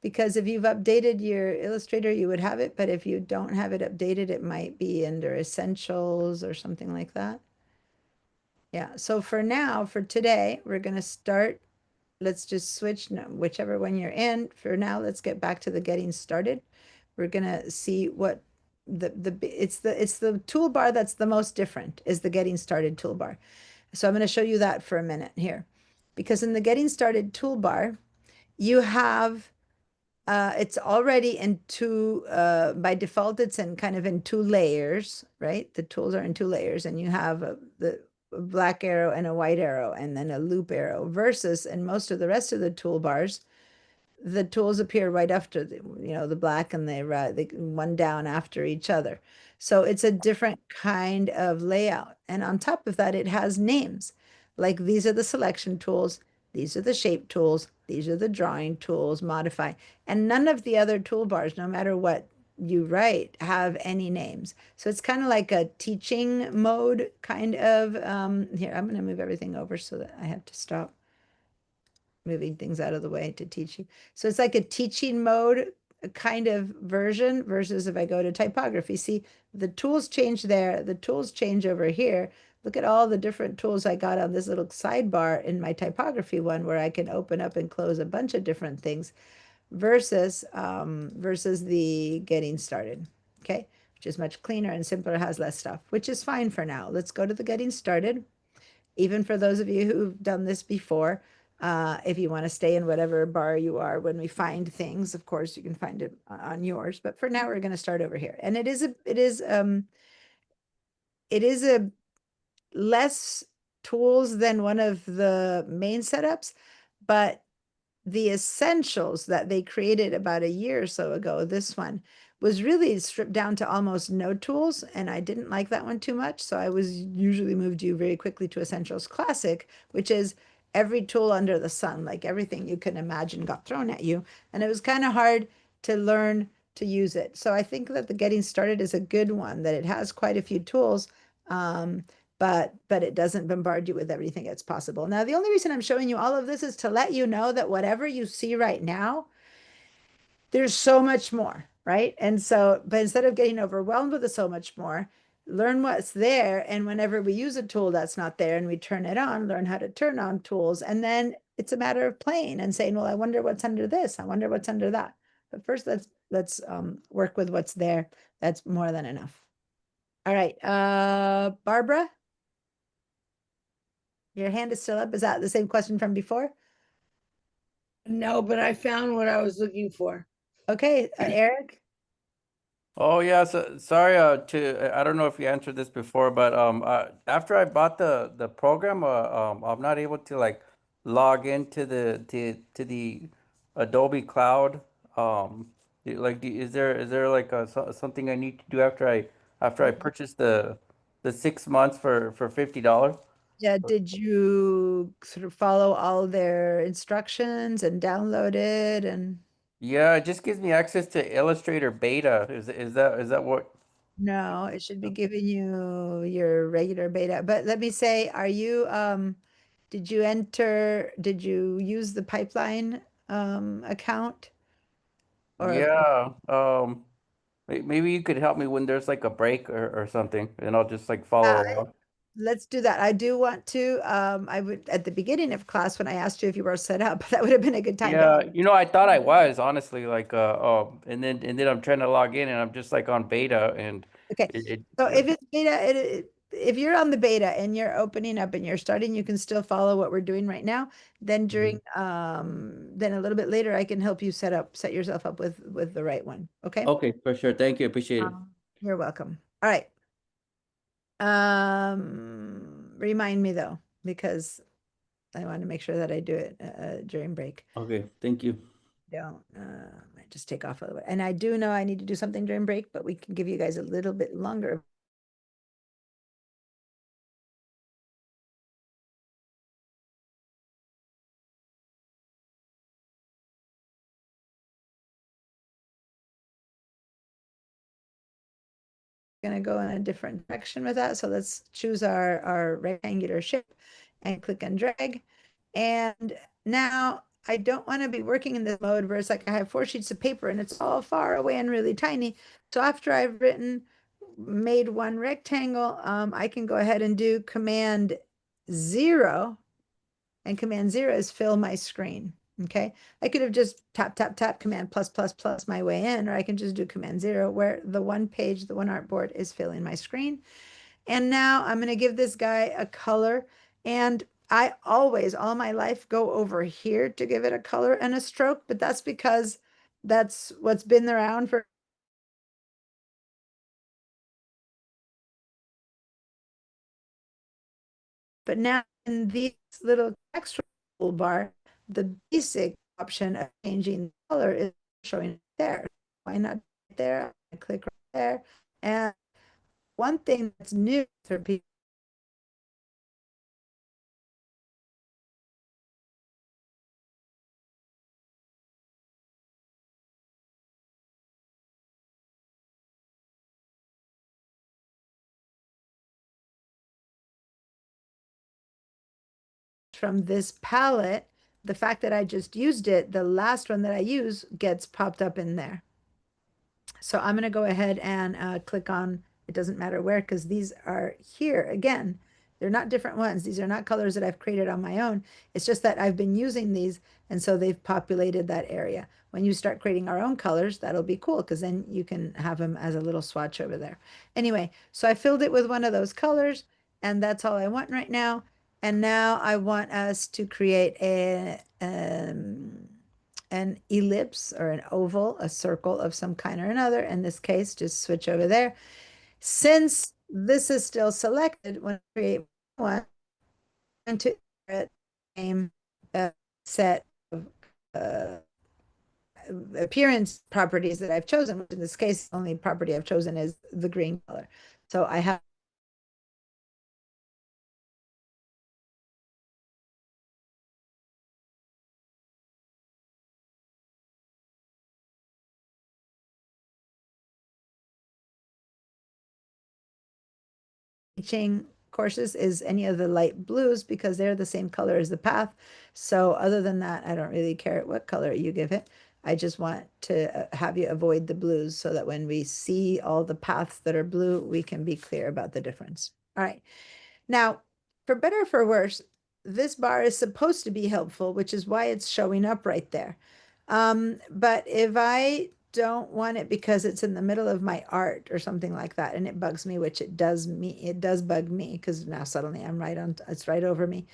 S1: Because if you've updated your Illustrator, you would have it, but if you don't have it updated, it might be under Essentials or something like that. Yeah, so for now, for today, we're going to start. Let's just switch, no, whichever one you're in. For now, let's get back to the getting started. We're going to see what it's the toolbar that's the most different is the getting started toolbar. So I'm going to show you that for a minute here. Because in the getting started toolbar, you have it's already in two, by default, it's in kind of in two layers, right? The tools are in two layers, and you have the black arrow and a white arrow, and then a loop arrow, versus in most of the rest of the toolbars, the tools appear right after the black and the one down after each other. So it's a different kind of layout. And on top of that, it has names. Like these are the selection tools, these are the shape tools, these are the drawing tools, modify. And none of the other toolbars, no matter what you write, have any names. So it's kind of like a teaching mode kind of, here, I'm going to move everything over so that I have to stop moving things out of the way to teach you. So it's like a teaching mode kind of version versus if I go to typography. See, the tools change there, the tools change over here. Look at all the different tools I got on this little sidebar in my typography one where I can open up and close a bunch of different things versus versus the getting started. Okay, which is much cleaner and simpler, has less stuff, which is fine for now. Let's go to the getting started. Even for those of you who've done this before, if you want to stay in whatever bar you are when we find things, of course, you can find it on yours. But for now, we're going to start over here. And it is a less tools than one of the main setups, but the essentials that they created about a year or so ago, this one was really stripped down to almost no tools, and I didn't like that one too much. So I was usually moved you very quickly to Essentials Classic, which is every tool under the sun, like everything you can imagine got thrown at you. And it was kind of hard to learn to use it. So I think that the getting started is a good one, that it has quite a few tools. But it doesn't bombard you with everything that's possible. Now, the only reason I'm showing you all of this is to let you know that whatever you see right now, there's so much more, right? And so, but instead of getting overwhelmed with the so much more, learn what's there. And whenever we use a tool that's not there and we turn it on, learn how to turn on tools. And then it's a matter of playing and saying, well, I wonder what's under this. I wonder what's under that. But first, let's work with what's there. That's more than enough. All right, Barbara? Your hand is still up. Is that the same question from before?
S11: No, but I found what I was looking for.
S1: Okay, Eric?
S2: Oh yeah, so sorry I don't know if you answered this before, but after I bought the program, I'm not able to like log into the Adobe Cloud. Is there like something I need to do after I purchase the 6 months for $50?
S1: Yeah, did you sort of follow all their instructions and download it and
S2: Yeah, it just gives me access to Illustrator Beta. Is that what?
S1: no, it should be giving you your regular beta. But let me say, did you use the pipeline account? Or
S2: Yeah. Maybe you could help me when there's like a break or something, and I'll just like
S1: uh,
S2: follow along.
S1: let's do that. I do want to, I would at the beginning of class when I asked you if you were set up, that would have been a good time. But
S2: Yeah, I thought I was honestly like and then I'm trying to log in and I'm just like on beta and
S1: okay.
S2: it
S1: So if it's beta, if you're on the beta and you're opening up and you're starting, you can still follow what we're doing right now. Then then a little bit later, I can help you set yourself up with the right one. Okay.
S2: okay, for sure. Thank you. Appreciate it.
S1: You're welcome. All right. Remind me though, because I want to make sure that I do it during break.
S2: Okay, thank you.
S1: Don't I just take off a little bit. And I do know I need to do something during break, but we can give you guys a little bit longer. Going to go in a different direction with that. So let's choose our rectangular shape and click and drag. And now I don't want to be working in this mode where it's like I have 4 sheets of paper and it's all far away and really tiny. So after I've made one rectangle, I can go ahead and do Command 0. And Command 0 is fill my screen. Okay, I could have just tap, tap, tap, Command plus, plus, plus my way in, or I can just do Command 0 where the one page, the one artboard is filling my screen. And now I'm going to give this guy a color. And I always, all my life, go over here to give it a color and a stroke, but that's because that's what's been around for. But now in these little extra toolbar, the basic option of changing the color is showing there. Why not right there? I click right there. And one thing that's new for people from this palette, the fact that I just used it, the last one that I use gets popped up in there. So I'm going to go ahead and click on, it doesn't matter where, because these are here again. They're not different ones. These are not colors that I've created on my own. It's just that I've been using these, and so they've populated that area. When you start creating our own colors, that'll be cool, because then you can have them as a little swatch over there. Anyway, so I filled it with one of those colors, and that's all I want right now. And now I want us to create an ellipse or an oval, a circle of some kind or another. In this case, just switch over there. Since this is still selected, when I create one, I'm going to the same set of appearance properties that I've chosen, which in this case, the only property I've chosen is the green color. So I have teaching courses is any of the light blues because they're the same color as the path. So other than that, I don't really care what color you give it. I just want to have you avoid the blues so that when we see all the paths that are blue, we can be clear about the difference. All right. Now, for better or for worse, this bar is supposed to be helpful, which is why it's showing up right there. But if I don't want it because it's in the middle of my art or something like that, and it bugs me, which it does bug me because now suddenly it's right over me.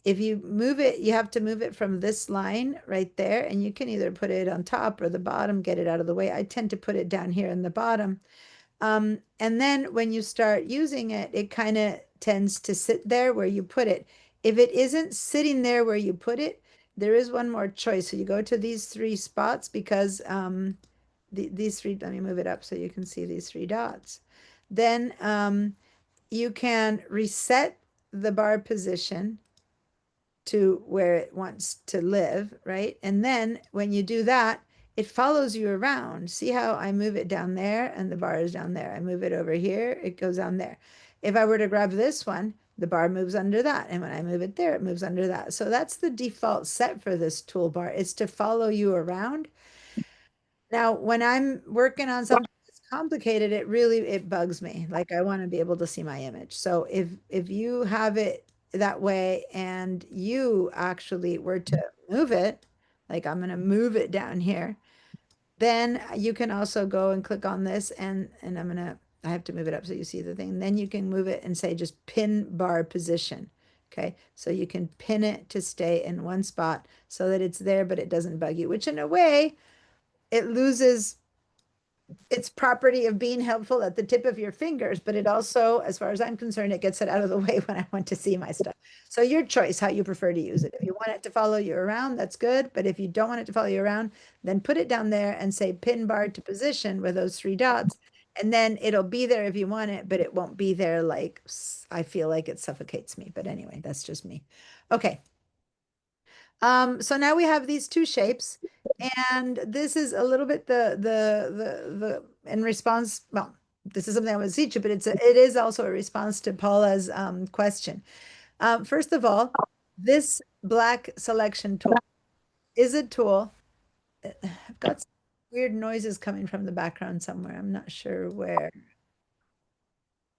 S1: If you move it, you have to move it from this line right there, and you can either put it on top or the bottom, get it out of the way. I tend to put it down here in the bottom. And then when you start using it, it kind of tends to sit there where you put it. If it isn't sitting there where you put it, there is one more choice. So you go to these three spots because these three, let me move it up so you can see these three dots. Then you can reset the bar position to where it wants to live, right? And then when you do that, it follows you around. See how I move it down there and the bar is down there. I move it over here, it goes down there. If I were to grab this one, the bar moves under that. And when I move it there, it moves under that. So that's the default set for this toolbar. It's to follow you around. Now, when I'm working on something that's complicated, it bugs me. Like I want to be able to see my image. So if you have it that way and you actually were to move it, like I'm going to move it down here, then you can also go and click on this and I have to move it up so you see the thing. Then you can move it and say just pin bar position. Okay, so you can pin it to stay in one spot so that it's there, but it doesn't bug you, which in a way, it loses its property of being helpful at the tip of your fingers, but it also, as far as I'm concerned, it gets it out of the way when I want to see my stuff. So your choice, how you prefer to use it. If you want it to follow you around, that's good. But if you don't want it to follow you around, then put it down there and say pin bar to position with those three dots. And then it'll be there if you want it, but it won't be there like I feel like it suffocates me. But anyway, that's just me. Okay. So now we have these two shapes, and this is a little bit the in response. Well, this is something I would teach you, but it is also a response to Paula's question. First of all, this black selection tool is a tool. I've got some weird noises coming from the background somewhere. I'm not sure where.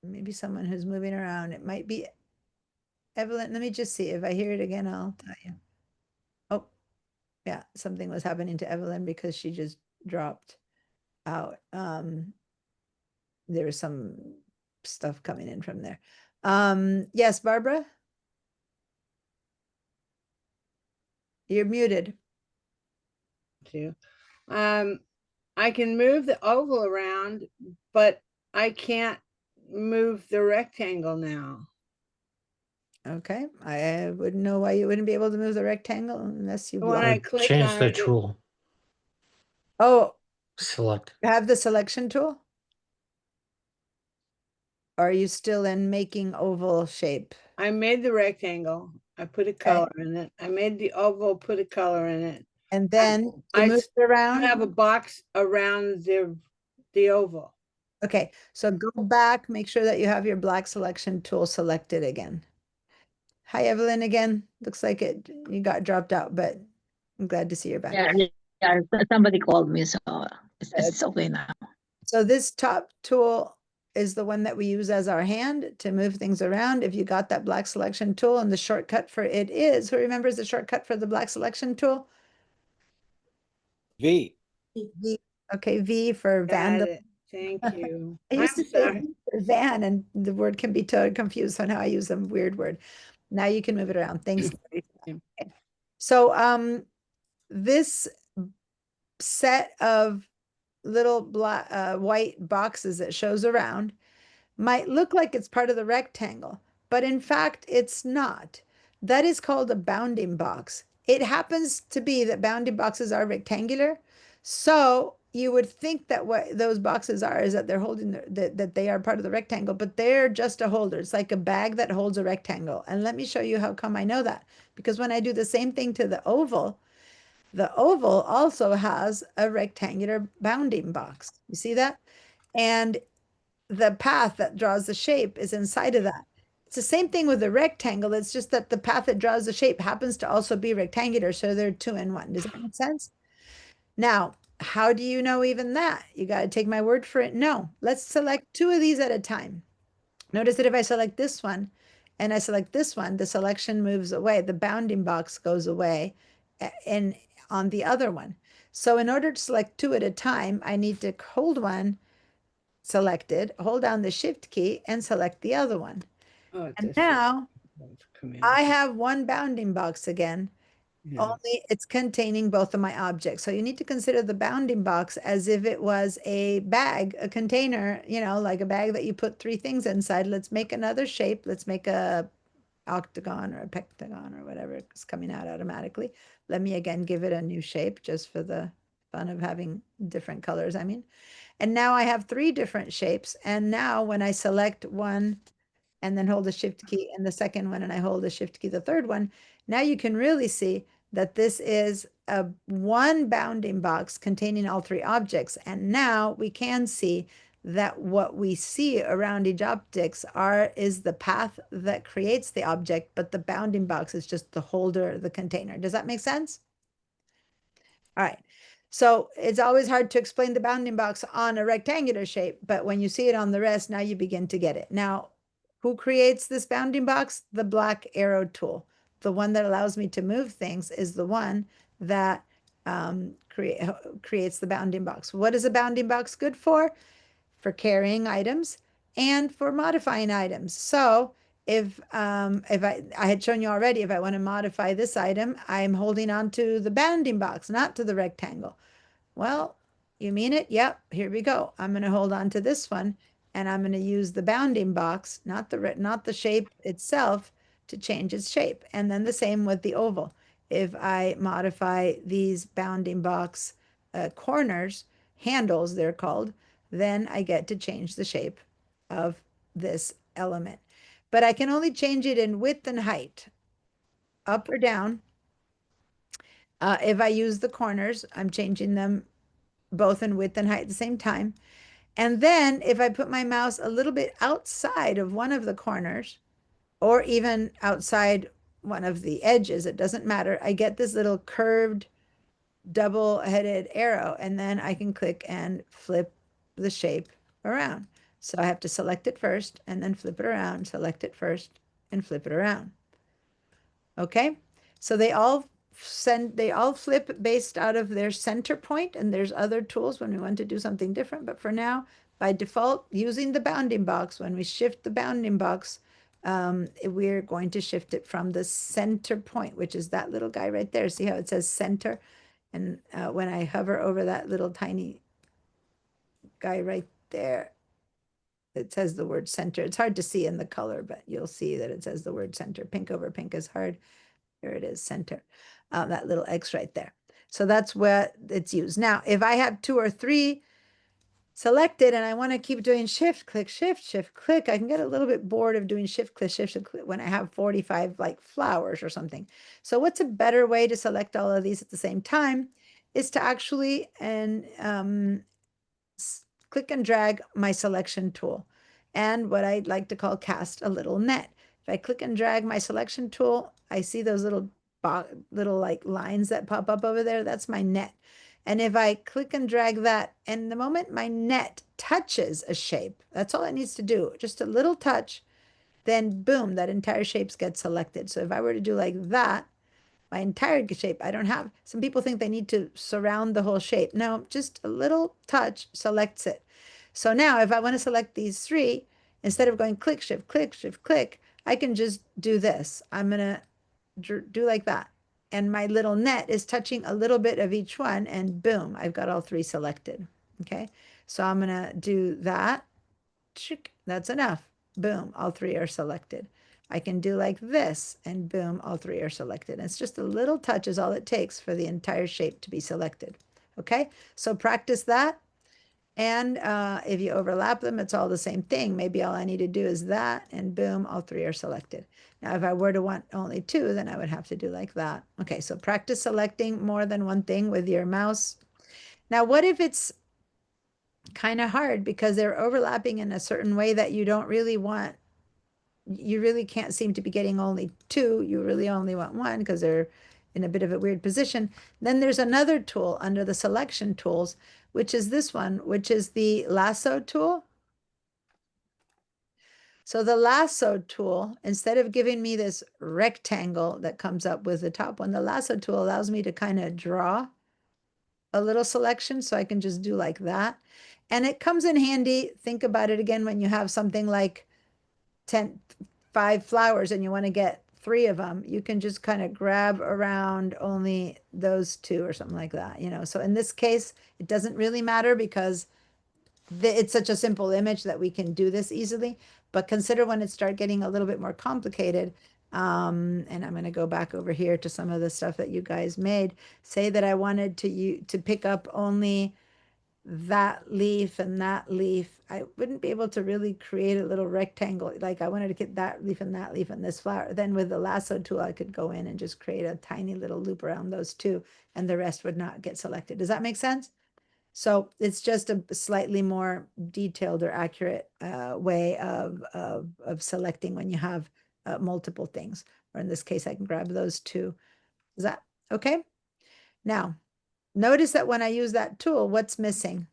S1: Maybe someone who's moving around. It might be Evelyn. Let me just see. If I hear it again, I'll tell you. Oh, yeah, something was happening to Evelyn because she just dropped out. There was some stuff coming in from there. Yes, Barbara? You're muted.
S11: Too. I can move the oval around, but I can't move the rectangle now.
S1: Okay, I wouldn't know why you wouldn't be able to move the rectangle unless you
S11: When
S1: block.
S11: I click
S3: Change
S11: on
S3: the
S11: it,
S3: tool.
S1: Oh,
S3: Select.
S1: you have the selection tool? Or are you still in making oval shape?
S11: I made the rectangle. I put a color in it. I made the oval, put a color in it.
S1: And then to
S11: I
S1: move it around?
S11: have a box around the oval.
S1: Okay, so go back, make sure that you have your black selection tool selected again. Hi, Evelyn again. Looks like you got dropped out, but I'm glad to see you're back.
S4: Yeah, somebody called me, so it's okay now.
S1: So this top tool is the one that we use as our hand to move things around. If you got that black selection tool, and the shortcut for it is, who remembers the shortcut for the black selection tool?
S12: V.
S1: V. Okay, V for
S11: Got
S1: vandal.
S11: it. Thank you.
S1: I used
S11: I'm
S1: to say
S11: sorry.
S1: V for van, and the word can be totally confused, so now I use a weird word. Now you can move it around. Thanks. So this set of little black white boxes that shows around might look like it's part of the rectangle, but in fact it's not. That is called a bounding box. It happens to be that bounding boxes are rectangular, so you would think that what those boxes are is that they're holding that they are part of the rectangle, but they're just a holder. It's like a bag that holds a rectangle. And let me show you how come I know that. Because when I do the same thing to the oval also has a rectangular bounding box. You see that? And the path that draws the shape is inside of that. It's the same thing with the rectangle. It's just that the path that draws the shape happens to also be rectangular. So they're two in one. Does that make sense? Now, how do you know even that? You got to take my word for it. No, let's select two of these at a time. Notice that if I select this one and I select this one, the selection moves away. The bounding box goes away and on the other one. So in order to select two at a time, I need to hold one selected, hold down the shift key and select the other one.
S11: Oh,
S1: And
S11: this is
S1: now
S11: command.
S1: I have one bounding box again,
S11: Yeah.
S1: only it's containing both of my objects. So you need to consider the bounding box as if it was a bag, a container, you know, like a bag that you put three things inside. Let's make another shape. Let's make a octagon or a pentagon or whatever is coming out automatically. Let me again give it a new shape just for the fun of having different colors, I mean. And now I have three different shapes. And now when I select one and then hold the shift key and the second one and I hold the shift key, the third one, now you can really see that this is a one bounding box containing all three objects. And now we can see that what we see around each objects is the path that creates the object, but the bounding box is just the holder, the container. Does that make sense? All right. So it's always hard to explain the bounding box on a rectangular shape, but when you see it on the rest, now you begin to get it. Now, who creates this bounding box? The black arrow tool. The one that allows me to move things is the one that creates the bounding box. What is a bounding box good for? For carrying items and for modifying items. So if I had shown you already, if I want to modify this item, I'm holding on to the bounding box, not to the rectangle. Well, you mean it? Yep, here we go. I'm going to hold on to this one and I'm going to use the bounding box, not the shape itself, to change its shape. And then the same with the oval. If I modify these bounding box corners, handles they're called, then I get to change the shape of this element. But I can only change it in width and height, up or down. If I use the corners, I'm changing them both in width and height at the same time. And then if I put my mouse a little bit outside of one of the corners, or even outside one of the edges, it doesn't matter. I get this little curved double-headed arrow, and then I can click and flip the shape around. So I have to select it first and then flip it around, select it first and flip it around. Okay, so they all flip based out of their center point, and there's other tools when we want to do something different. But for now, by default, using the bounding box, when we shift the bounding box, we're going to shift it from the center point, which is that little guy right there. See how it says center? And when I hover over that little tiny guy right there, it says the word center. It's hard to see in the color, but you'll see that it says the word center. Pink over pink is hard. There it is, center. That little X right there. So that's where it's used. Now, if I have two or three selected and I want to keep doing shift, click, shift, click, I can get a little bit bored of doing shift, click when I have 45 like flowers or something. So what's a better way to select all of these at the same time is to actually click and drag my selection tool and what I'd like to call cast a little net. If I click and drag my selection tool, I see those little like lines that pop up over there. That's my net. And if I click and drag that, and the moment my net touches a shape, that's all it needs to do, just a little touch, then boom, that entire shape gets selected. So if I were to do like that, my entire shape, I don't have, some people think they need to surround the whole shape. No, just a little touch selects it. So now if I want to select these three, instead of going click, shift, click, I can just do this. I'm going to do like that. And my little net is touching a little bit of each one and boom, I've got all three selected. Okay. So I'm going to do that. That's enough. Boom, all three are selected. I can do like this and boom, all three are selected. And it's just a little touch is all it takes for the entire shape to be selected. Okay, so practice that. And if you overlap them, it's all the same thing. Maybe all I need to do is that and boom, all three are selected. Now, if I were to want only two, then I would have to do like that. Okay, so practice selecting more than one thing with your mouse. Now, what if it's kind of hard because they're overlapping in a certain way that you don't really want? You really can't seem to be getting only two. You really only want one because they're in a bit of a weird position. Then there's another tool under the selection tools, which is this one, which is the lasso tool. So the lasso tool, instead of giving me this rectangle that comes up with the top one, the lasso tool allows me to kind of draw a little selection, so I can just do like that. And it comes in handy. Think about it again when you have something like 5 flowers and you want to get 3 of them, you can just kind of grab around only those 2 or something like that, you know. So in this case, it doesn't really matter because it's such a simple image that we can do this easily. But consider when it starts getting a little bit more complicated. And I'm going to go back over here to some of the stuff that you guys made. Say that I wanted to pick up only that leaf and that leaf. I wouldn't be able to really create a little rectangle. Like I wanted to get that leaf and this flower. Then with the lasso tool, I could go in and just create a tiny little loop around those 2, and the rest would not get selected. Does that make sense? So it's just a slightly more detailed or accurate way of selecting when you have multiple things. Or in this case, I can grab those 2. Is that okay? Now, notice that when I use that tool, what's missing?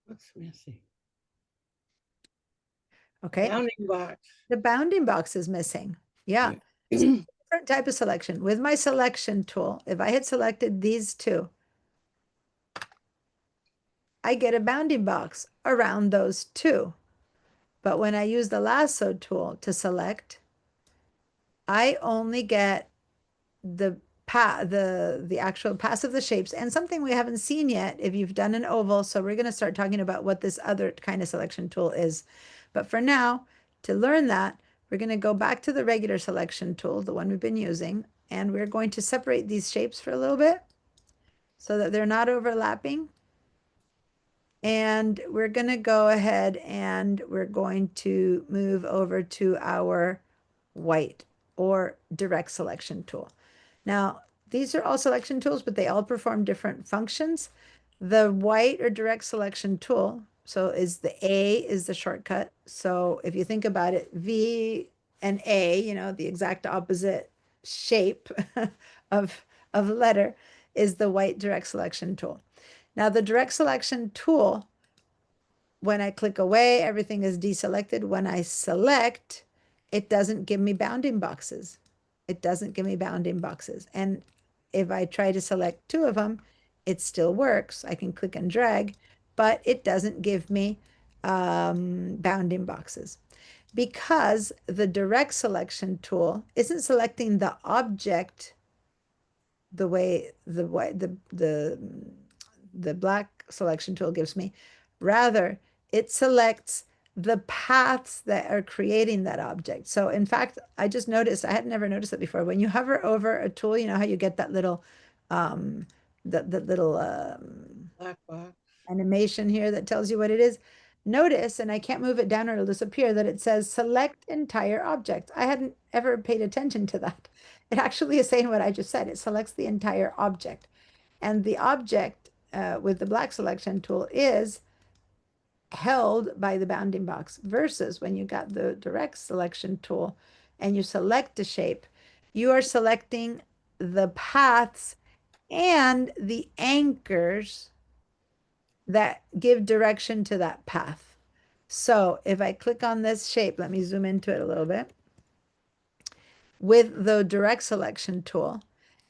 S11: What's missing?
S1: Okay.
S11: Bounding box.
S1: The bounding box is missing. Yeah. Different type of selection. With my selection tool, if I had selected these 2, I get a bounding box around those 2. But when I use the lasso tool to select, I only get the actual paths of the shapes, and something we haven't seen yet if you've done an oval. So we're going to start talking about what this other kind of selection tool is. But for now, to learn that, we're going to go back to the regular selection tool, the one we've been using, and we're going to separate these shapes for a little bit so that they're not overlapping. And we're going to go ahead and we're going to move over to our white or direct selection tool. Now, these are all selection tools, but they all perform different functions. The white or direct selection tool, so the A is the shortcut. So if you think about it, V and A, you know, the exact opposite shape of letter, is the white direct selection tool. Now, the direct selection tool, when I click away, everything is deselected. When I select, it doesn't give me bounding boxes. It doesn't give me bounding boxes. And if I try to select 2 of them, it still works. I can click and drag, but it doesn't give me bounding boxes because the direct selection tool isn't selecting the object the way the black selection tool gives me. Rather, it selects the paths that are creating that object. So in fact, I just noticed, I had never noticed it before. When you hover over a tool, you know how you get that little
S11: Black box.
S1: animation here that tells you what it is. Notice, and I can't move it down or it'll disappear, that it says select entire object. I hadn't ever paid attention to that. It actually is saying what I just said. It selects the entire object. And the object with the black selection tool is held by the bounding box versus when you got the direct selection tool and you select the shape, you are selecting the paths and the anchors that give direction to that path. So if I click on this shape, let me zoom into it a little bit. With the direct selection tool,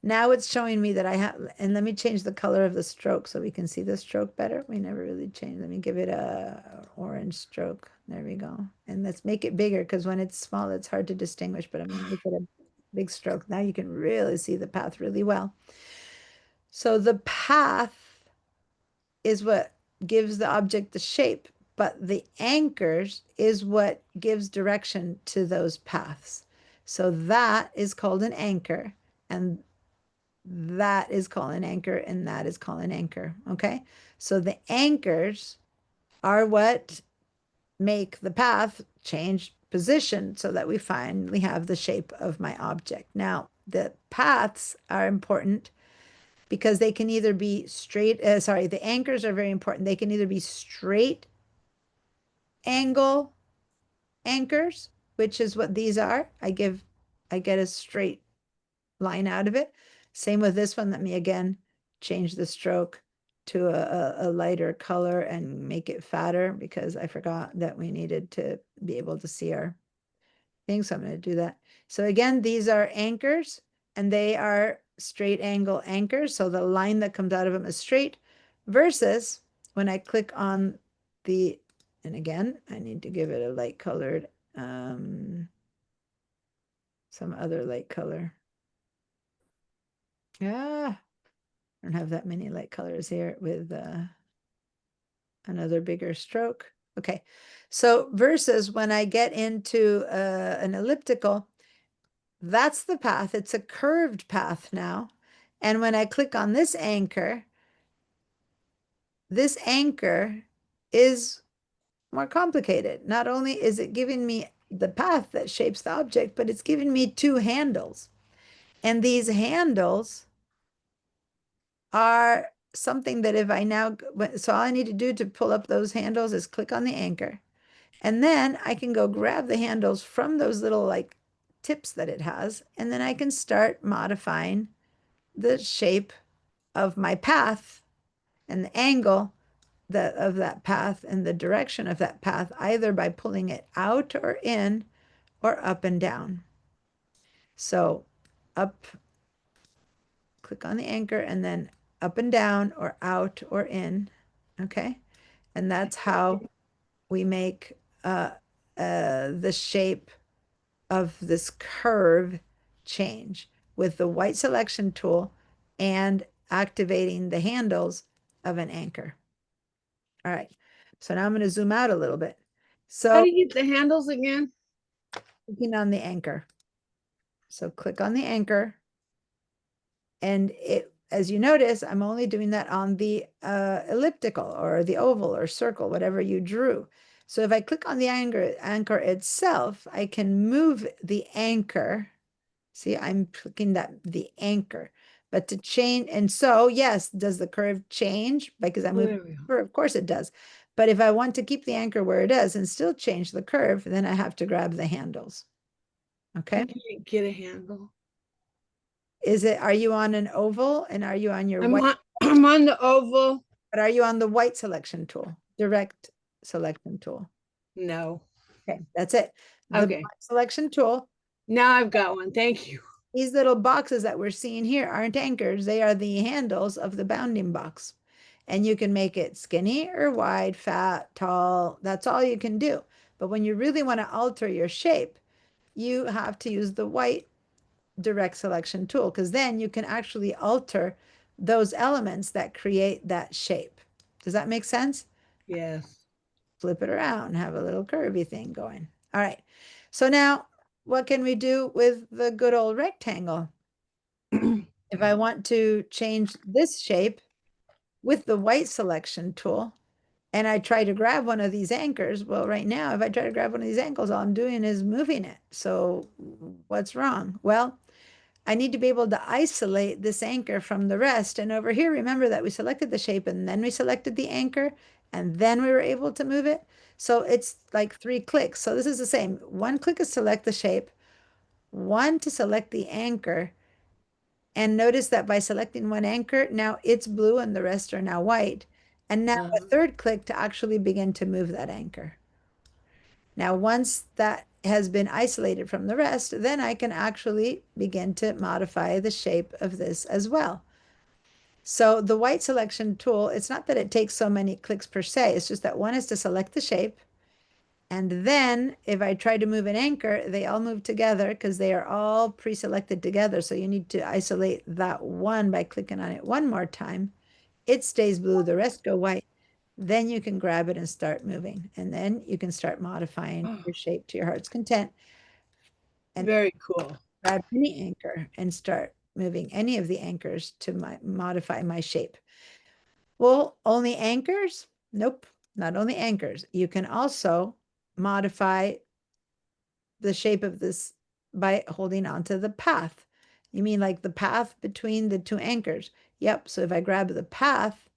S1: now it's showing me that I have, and let me change the color of the stroke so we can see the stroke better. We never really changed. Let me give it a orange stroke. There we go. And let's make it bigger because when it's small, it's hard to distinguish, but I'm going to make it a big stroke. Now you can really see the path really well. So the path is what gives the object the shape, but the anchors is what gives direction to those paths. So that is called an anchor, and that is called an anchor, and that is called an anchor. Okay. So the anchors are what make the path change position so that we finally have the shape of my object. Now, the paths are important because they can either be straight, the anchors are very important. They can either be straight angle anchors, which is what these are. I get a straight line out of it. Same with this one. Let me again change the stroke to a lighter color and make it fatter because I forgot that we needed to be able to see our thing. So I'm going to do that. So again, these are anchors and they are straight angle anchors. So the line that comes out of them is straight, versus when I click on the, and again, I need to give it a light colored, some other light color. Yeah, I don't have that many light colors here with another bigger stroke. Okay, so versus when I get into an elliptical, that's the path. It's a curved path now. And when I click on this anchor is more complicated. Not only is it giving me the path that shapes the object, but it's giving me two handles. And these handles are something that if I now, so all I need to do to pull up those handles is click on the anchor. And then I can go grab the handles from those little like tips that it has. And then I can start modifying the shape of my path and the angle of that path and the direction of that path, either by pulling it out or in or up and down. So up, click on the anchor, and then up and down or out or in. Okay. And that's how we make the shape of this curve change with the white selection tool and activating the handles of an anchor. All right. So now I'm going to zoom out a little bit.
S11: How
S1: So
S11: do you get the handles again?
S1: clicking on the anchor. So click on the anchor. And it, as you notice, I'm only doing that on the elliptical or the oval or circle, whatever you drew. So if I click on the anchor itself, I can move the anchor. See, I'm clicking the anchor. But to change, and so yes, does the curve change because I'm moving the curve? Of course it does. But if I want to keep the anchor where it is and still change the curve, then I have to grab the handles. Okay.
S11: I can't get a handle.
S1: Are you on an oval and are you on your
S11: I'm
S1: white?
S11: I'm on the oval.
S1: But are you on the white selection tool? Direct selection tool.
S11: No.
S1: Okay, that's it. The
S11: Okay.
S1: white selection tool.
S11: Now I've got one. Thank you.
S1: These little boxes that we're seeing here aren't anchors. They are the handles of the bounding box. And you can make it skinny or wide, fat, tall. That's all you can do. But when you really want to alter your shape, you have to use the white direct selection tool, because then you can actually alter those elements that create that shape. Does that make sense?
S11: Yes.
S1: Flip it around, have a little curvy thing going. All right. So now what can we do with the good old rectangle? If I want to change this shape with the white selection tool, and I try to grab one of these anchors, well, right now, if I try to grab one of these ankles, all I'm doing is moving it. So what's wrong? Well, I need to be able to isolate this anchor from the rest. And over here, remember that we selected the shape and then we selected the anchor and then we were able to move it. So it's like 3 clicks. So this is the same. 1 click is select the shape, 1 to select the anchor. And notice that by selecting 1 anchor, now it's blue and the rest are now white. And now a 3rd click to actually begin to move that anchor. Now, once that has been isolated from the rest, then I can actually begin to modify the shape of this as well. So the white selection tool, it's not that it takes so many clicks per se, it's just that one is to select the shape. And then if I try to move an anchor, they all move together because they are all pre-selected together. So you need to isolate that one by clicking on it one more time. It stays blue, the rest go white. Then you can grab it and start moving. And then you can start modifying your shape to your heart's content. And
S11: very cool.
S1: Grab any anchor and start moving any of the anchors to modify my shape. Well, only anchors? Nope, not only anchors. You can also modify the shape of this by holding onto the path. You mean like the path between the 2 anchors? Yep, so if I grab the path,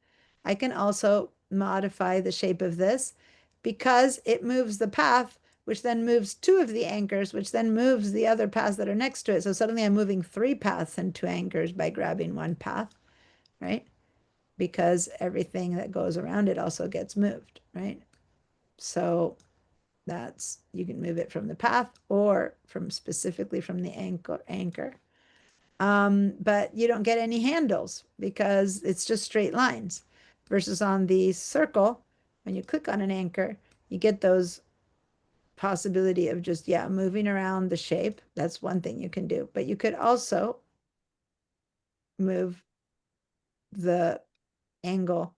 S1: I can also modify the shape of this because it moves the path, which then moves 2 of the anchors, which then moves the other paths that are next to it. So suddenly I'm moving 3 paths and 2 anchors by grabbing 1 path, right? Because everything that goes around it also gets moved, right? So you can move it from the path or from specifically from the anchor. but you don't get any handles because it's just straight lines. Versus on the circle, when you click on an anchor, you get those possibility of just, yeah, moving around the shape. That's one thing you can do. But you could also move the angle.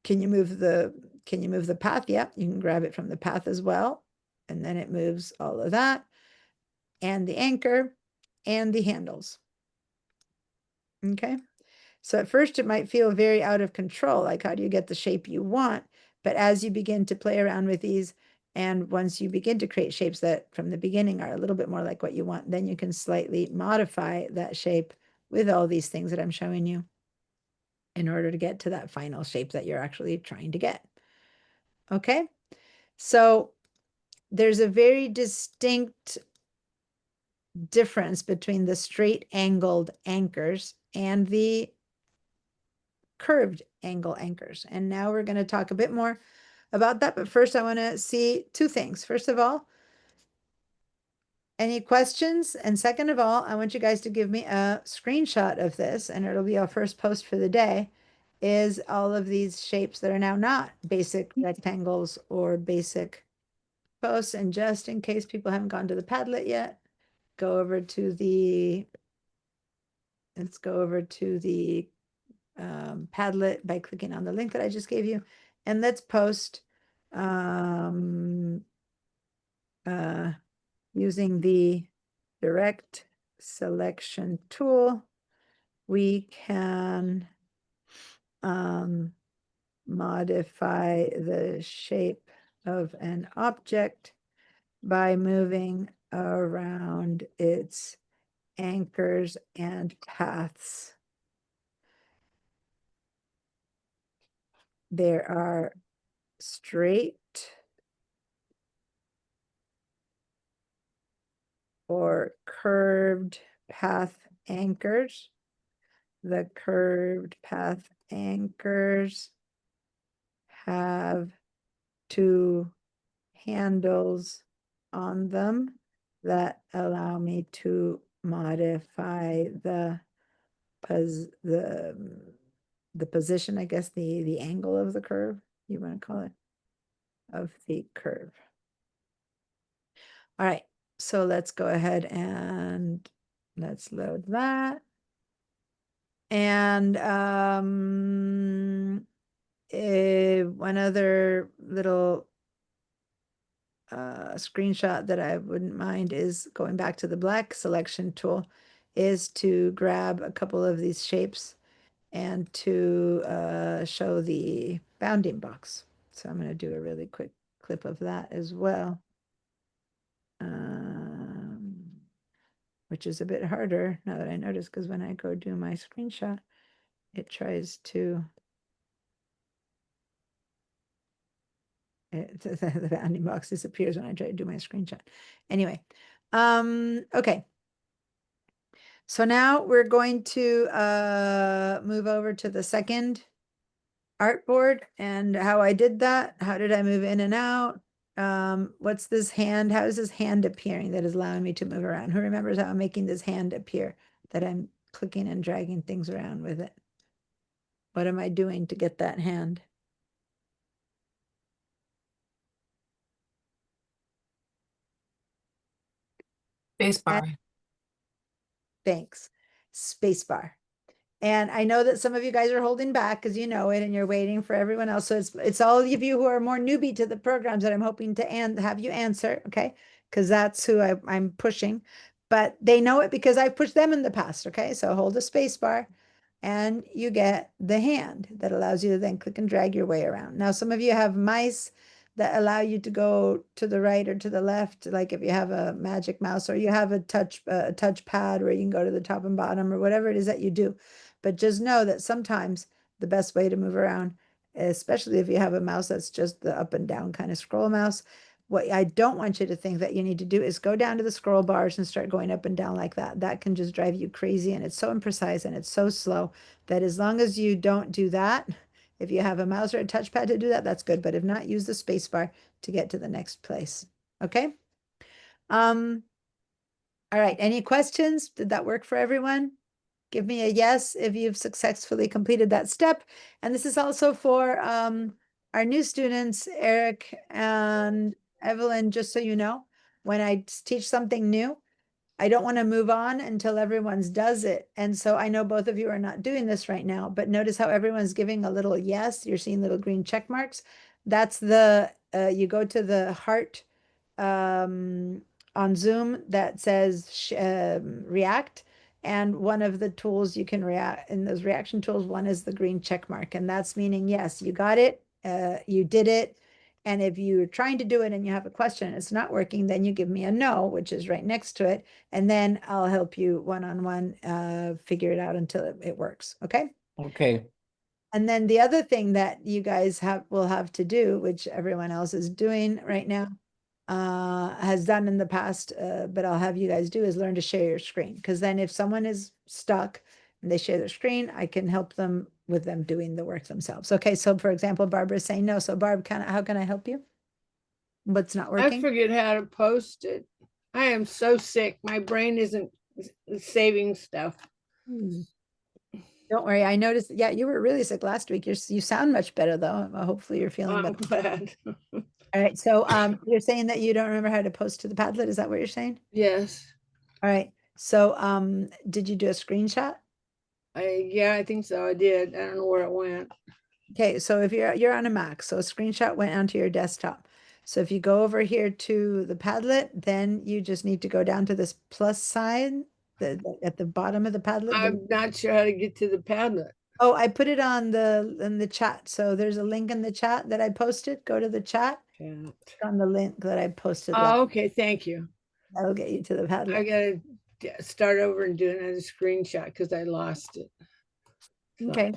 S1: Can you move the path? Yeah, you can grab it from the path as well. And then it moves all of that and the anchor and the handles. Okay. So at first it might feel very out of control, like how do you get the shape you want? But as you begin to play around with these, and once you begin to create shapes that from the beginning are a little bit more like what you want, then you can slightly modify that shape with all these things that I'm showing you in order to get to that final shape that you're actually trying to get. Okay, so there's a very distinct difference between the straight angled anchors and the curved angle anchors. And now we're going to talk a bit more about that. But first, I want to see two things. First of all, any questions? And second of all, I want you guys to give me a screenshot of this, and it'll be our first post for the day, is all of these shapes that are now not basic rectangles or basic posts. And just in case people haven't gone to the Padlet yet, go over to the, let's go over to the Padlet by clicking on the link that I just gave you. And let's post using the direct selection tool. We can modify the shape of an object by moving around its anchors and paths. There are straight or curved path anchors. The curved path anchors have two handles on them that allow me to modify the position, I guess, the angle of the curve, you want to call it, of the curve. All right, so let's go ahead and let's load that. And one other little screenshot that I wouldn't mind is going back to the black selection tool, is to grab a couple of these shapes and to show the bounding box. So I'm going to do a really quick clip of that as well, which is a bit harder now that I notice, because when I go do my screenshot, it tries to, the bounding box disappears when I try to do my screenshot. Anyway, okay. So now we're going to move over to the second artboard, and how I did that. How did I move in and out? What's this hand? How is this hand appearing that is allowing me to move around? Who remembers how I'm making this hand appear, that I'm clicking and dragging things around with it? What am I doing to get that hand?
S10: Spacebar.
S1: Thanks. Spacebar. And I know that some of you guys are holding back because you know it and you're waiting for everyone else. So it's all of you who are more newbie to the programs that I'm hoping to have you answer, okay? Because that's who I'm pushing. But they know it because I've pushed them in the past, okay? So hold a space bar and you get the hand that allows you to then click and drag your way around. Now, some of you have mice that allow you to go to the right or to the left, like if you have a magic mouse, or you have a touch pad where you can go to the top and bottom, or whatever it is that you do. But just know that sometimes the best way to move around, especially if you have a mouse that's just the up and down kind of scroll mouse, what I don't want you to think that you need to do is go down to the scroll bars and start going up and down like that. That can just drive you crazy, and it's so imprecise and it's so slow that as long as you don't do that, if you have a mouse or a touchpad to do that, that's good. But if not, use the space bar to get to the next place. Okay. All All right, any questions? Did that work for everyone? Give me a yes if you've successfully completed that step. And this is also for our new students, Eric and Evelyn, just so you know, when I teach something new, I don't want to move on until everyone's does it. And so I know both of you are not doing this right now, but notice how everyone's giving a little yes. You're seeing little green check marks. That's you go to the heart on Zoom that says react. And one of the tools you can react in those reaction tools, one is the green check mark. And that's meaning, yes, you got it, you did it. And if you're trying to do it and you have a question and it's not working, then you give me a no, which is right next to it. And then I'll help you one-on-one figure it out until it works. Okay.
S2: Okay.
S1: And then the other thing that you guys will have to do, which everyone else is doing right now, has done in the past, but I'll have you guys do is learn to share your screen. Because then if someone is stuck and they share their screen, I can help them with them doing the work themselves. Okay, so for example, Barbara's saying no. So Barb, how can I help you? What's not
S11: I
S1: working?
S11: forget how to post it. I am so sick. My brain isn't saving stuff.
S1: Don't worry. I noticed, yeah, you were really sick last week. You sound much better though. Hopefully you're feeling
S11: I'm
S1: better.
S11: glad.
S1: All right. So you're saying that you don't remember how to post to the Padlet. Is that what you're saying?
S11: Yes.
S1: All right. So did you do a screenshot?
S11: Yeah, I think so. I did. I don't know where it went.
S1: Okay, so if you're on a Mac, so a screenshot went onto your desktop. So if you go over here to the Padlet, then you just need to go down to this plus sign at the bottom of the Padlet.
S11: I'm not sure how to get to the Padlet.
S1: Oh, I put it on in the chat. So there's a link in the chat that I posted. Go to the chat. Click on the link that I posted.
S11: Oh, okay. Thank you.
S1: That'll get you to the Padlet.
S11: I gotta start over and do another screenshot because I lost it. So
S1: Okay.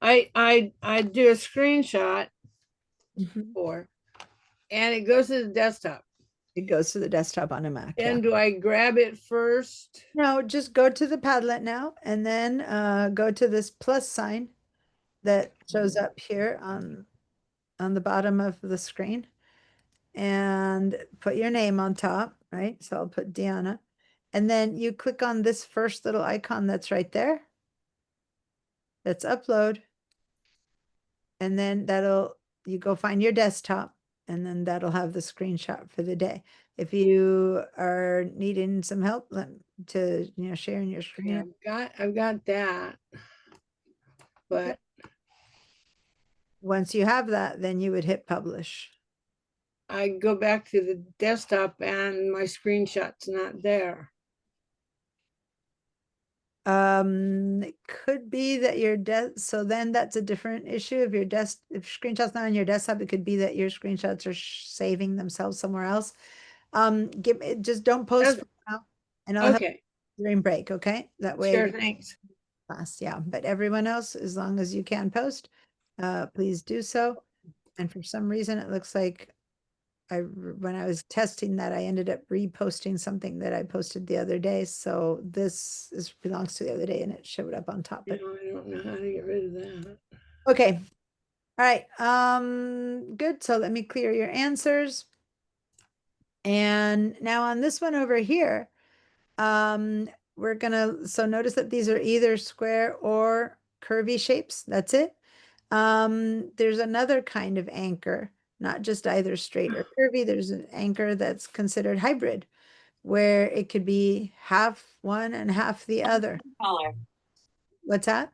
S11: I do a screenshot
S1: Mhm.
S11: and it goes to the desktop.
S1: It goes to the desktop on a Mac. Yeah.
S11: And do I grab it first?
S1: No, just go to the Padlet now and then go to this plus sign that shows up here on the bottom of the screen and put your name on top, right? So I'll put Deanna. And then you click on this first little icon that's right there. That's upload. And then you go find your desktop and then that'll have the screenshot for the day. If you are needing some help to, sharing your screen.
S11: Yeah, I've got that. But
S1: once you have that, then you would hit publish.
S11: I go back to the desktop and my screenshot's not there.
S1: It could be that so then that's a different issue. If if screenshot's not on your desktop, it could be that your screenshots are saving themselves somewhere else. Just don't post for now, and I'll help during break. Okay, that way.
S11: Sure, thanks.
S1: Class, yeah. But everyone else, as long as you can post, please do so. And for some reason, it looks like when I was testing that, I ended up reposting something that I posted the other day. So this belongs to the other day and it showed up on top. But
S11: I don't know how to get rid of that.
S1: okay. All right. Good. So let me clear your answers. And now on this one over here, so notice that these are either square or curvy shapes. That's it. There's another kind of anchor, not just either straight or curvy. There's an anchor that's considered hybrid, where it could be half one and half the other. What's that?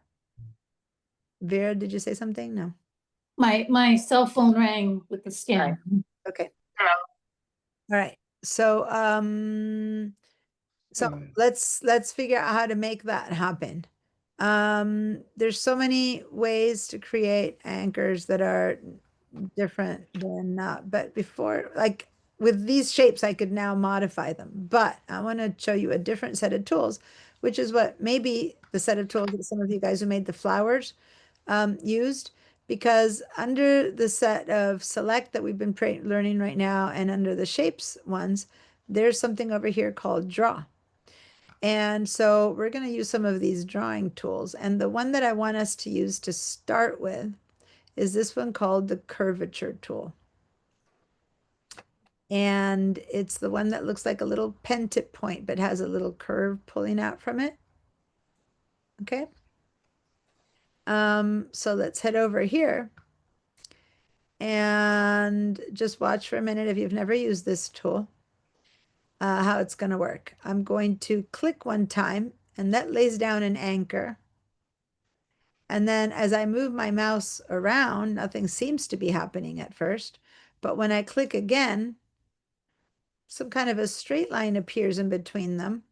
S1: Vera, did you say something? No.
S6: My cell phone rang with the scan.
S1: Okay. All right. So let's figure out how to make that happen. There's so many ways to create anchors that are different than but before, like with these shapes, I could now modify them, but I want to show you a different set of tools, which is what maybe the set of tools that some of you guys who made the flowers used, because under the set of select that we've been learning right now and under the shapes ones, there's something over here called draw. And so we're going to use some of these drawing tools. And the one that I want us to use to start with is this one called the curvature tool. And it's the one that looks like a little pen tip point, but has a little curve pulling out from it. Okay. So let's head over here and just watch for a minute if you've never used this tool, how it's going to work. I'm going to click one time, and that lays down an anchor. And then as I move my mouse around, nothing seems to be happening at first. But when I click again, some kind of a straight line appears in between them.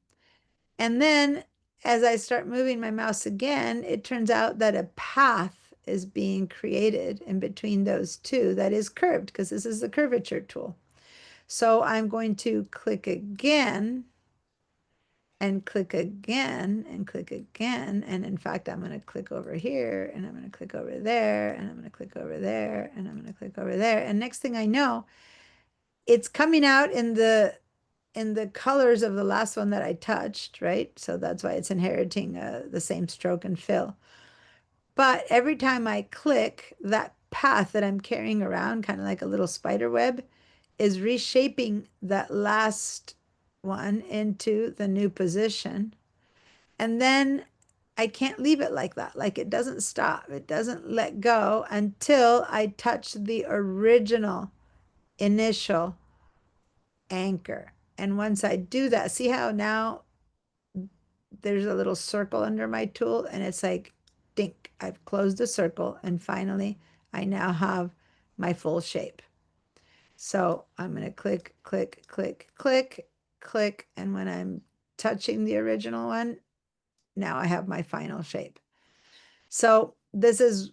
S1: And then as I start moving my mouse again, it turns out that a path is being created in between those two that is curved, because this is the curvature tool. So I'm going to click again and click again and click again. And in fact, I'm going to click over here, and I'm going to click over there, and I'm going to click over there, and I'm going to click over there. And next thing I know, it's coming out in the colors of the last one that I touched, right? So that's why it's inheriting the same stroke and fill. But every time I click, that path that I'm carrying around, kind of like a little spider web, is reshaping that last one into the new position. And then I can't leave it like that. Like, it doesn't stop. It doesn't let go until I touch the original initial anchor. And once I do that, see how now there's a little circle under my tool, and it's like, dink, I've closed the circle, and finally I now have my full shape. So I'm going to click, click, click, click, click, and when I'm touching the original one, now I have my final shape. So this is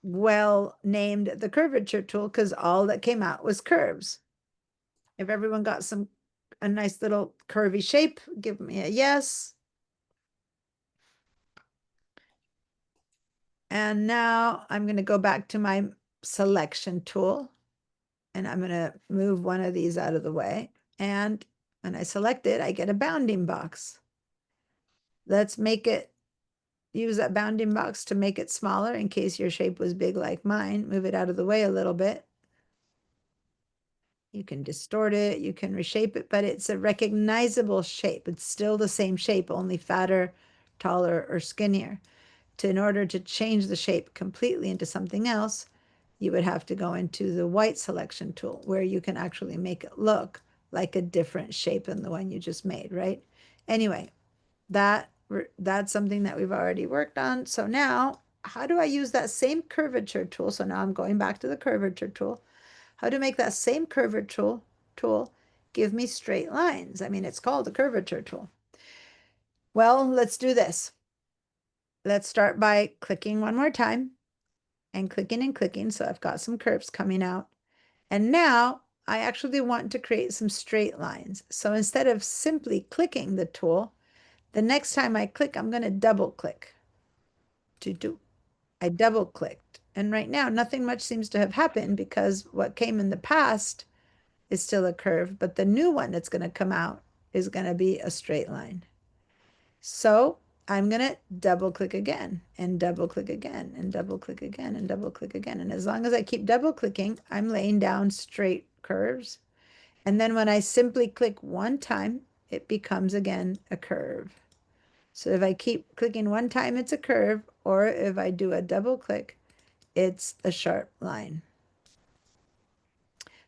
S1: well named the curvature tool because all that came out was curves. If everyone got a nice little curvy shape, give me a yes. And now I'm going to go back to my selection tool, and I'm going to move one of these out of the way. And when I select it, I get a bounding box. Let's use that bounding box to make it smaller in case your shape was big like mine. Move it out of the way a little bit. You can distort it, you can reshape it, but it's a recognizable shape. It's still the same shape, only fatter, taller, or skinnier. In order to change the shape completely into something else, you would have to go into the white selection tool, where you can actually make it look like a different shape than the one you just made, right? Anyway, that's something that we've already worked on. So now, how do I use that same curvature tool? So now I'm going back to the curvature tool. How to make that same curvature tool give me straight lines? I mean, it's called the curvature tool. Well, let's do this. Let's start by clicking one more time and clicking and clicking. So I've got some curves coming out. And now I actually want to create some straight lines. So instead of simply clicking the tool, the next time I click, I'm going to double click. I double clicked. And right now, nothing much seems to have happened because what came in the past is still a curve, but the new one that's going to come out is going to be a straight line. So I'm going to double click again and double click again and double click again and double click again. And as long as I keep double clicking, I'm laying down straight curves. And then when I simply click one time, it becomes again a curve. So if I keep clicking one time, it's a curve, or if I do a double click, it's a sharp line.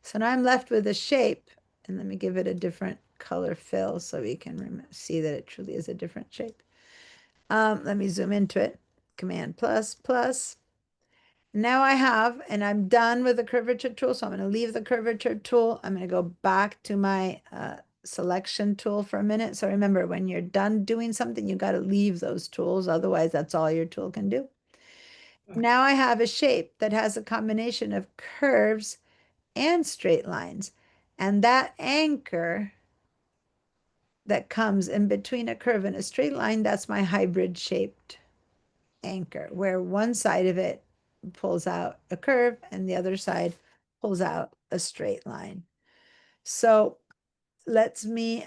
S1: So now I'm left with a shape, and let me give it a different color fill so we can see that it truly is a different shape. Let me zoom into it. Command plus, plus. Now I have, and I'm done with the curvature tool, so I'm going to leave the curvature tool. I'm going to go back to my selection tool for a minute. So remember, when you're done doing something, you got to leave those tools. Otherwise, that's all your tool can do. Now I have a shape that has a combination of curves and straight lines. And that anchor that comes in between a curve and a straight line, that's my hybrid shaped anchor, where one side of it pulls out a curve and the other side pulls out a straight line. So let me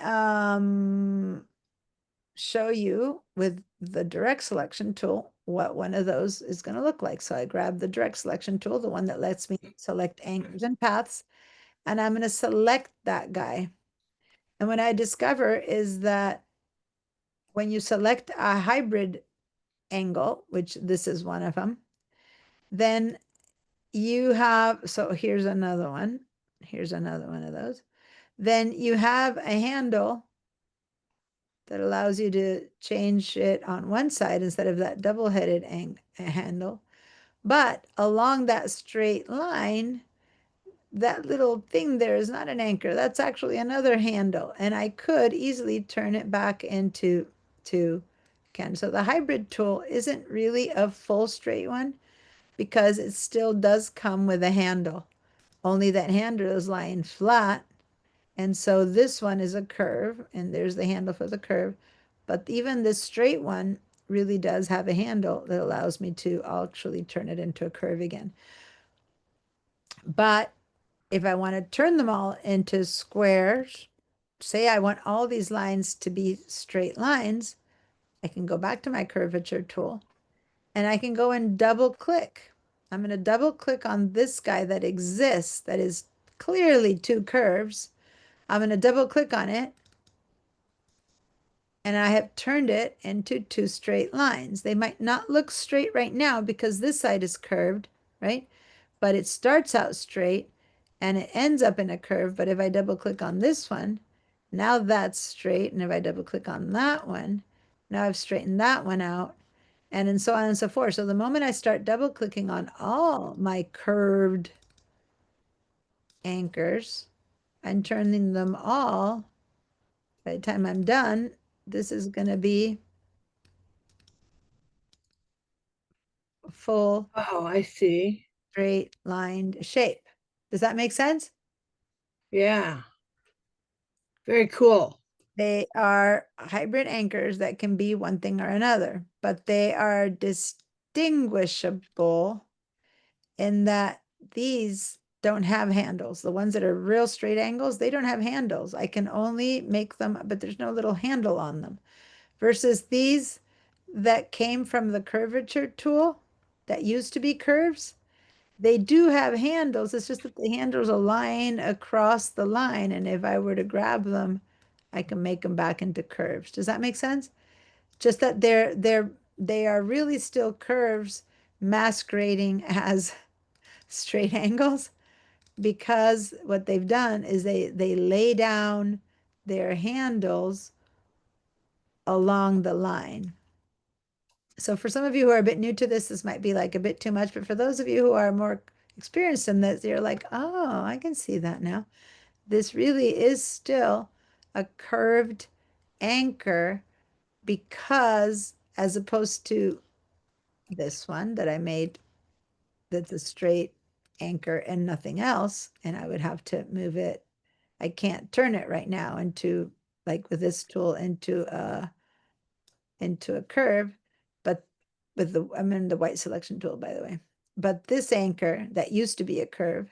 S1: show you with the direct selection tool what one of those is going to look like. So I grab the direct selection tool, the one that lets me select anchors and paths, and I'm going to select that guy. And what I discover is that when you select a hybrid angle, which this is one of them, then you have, so here's another one. Here's another one of those. Then you have a handle that allows you to change it on one side instead of that double-headed handle. But along that straight line, that little thing there is not an anchor. That's actually another handle. And I could easily turn it back into Ken. So the hybrid tool isn't really a full straight one because it still does come with a handle. Only that handle is lying flat. And so this one is a curve, and there's the handle for the curve. But even this straight one really does have a handle that allows me to actually turn it into a curve again. But if I want to turn them all into squares, say I want all these lines to be straight lines, I can go back to my curvature tool and I can go and double click. I'm going to double click on this guy that exists, that is clearly two curves. I'm going to double click on it, and I have turned it into two straight lines. They might not look straight right now because this side is curved, right? But it starts out straight and it ends up in a curve. But if I double click on this one, now that's straight. And if I double click on that one, now I've straightened that one out, and so on and so forth. So the moment I start double clicking on all my curved anchors and turning them all, by the time I'm done, this is going to be full
S11: Oh, I see.
S1: straight lined shape. Does that make sense?
S11: Yeah. Very cool.
S1: They are hybrid anchors that can be one thing or another, but they are distinguishable in that these don't have handles. The ones that are real straight angles, they don't have handles. I can only make them, but there's no little handle on them. Versus these that came from the curvature tool that used to be curves, they do have handles. It's just that the handles are lying across the line. And if I were to grab them, I can make them back into curves. Does that make sense? Just that they are really still curves masquerading as straight angles, because what they've done is they lay down their handles along the line. So for some of you who are a bit new to this, this might be like a bit too much, but for those of you who are more experienced in this, you're like, oh, I can see that now. This really is still a curved anchor, because as opposed to this one that I made, that's a straight anchor and nothing else, and I would have to move it. I can't turn it right now into, like with this tool, into a curve, but with the, I'm in the white selection tool, by the way. But this anchor that used to be a curve,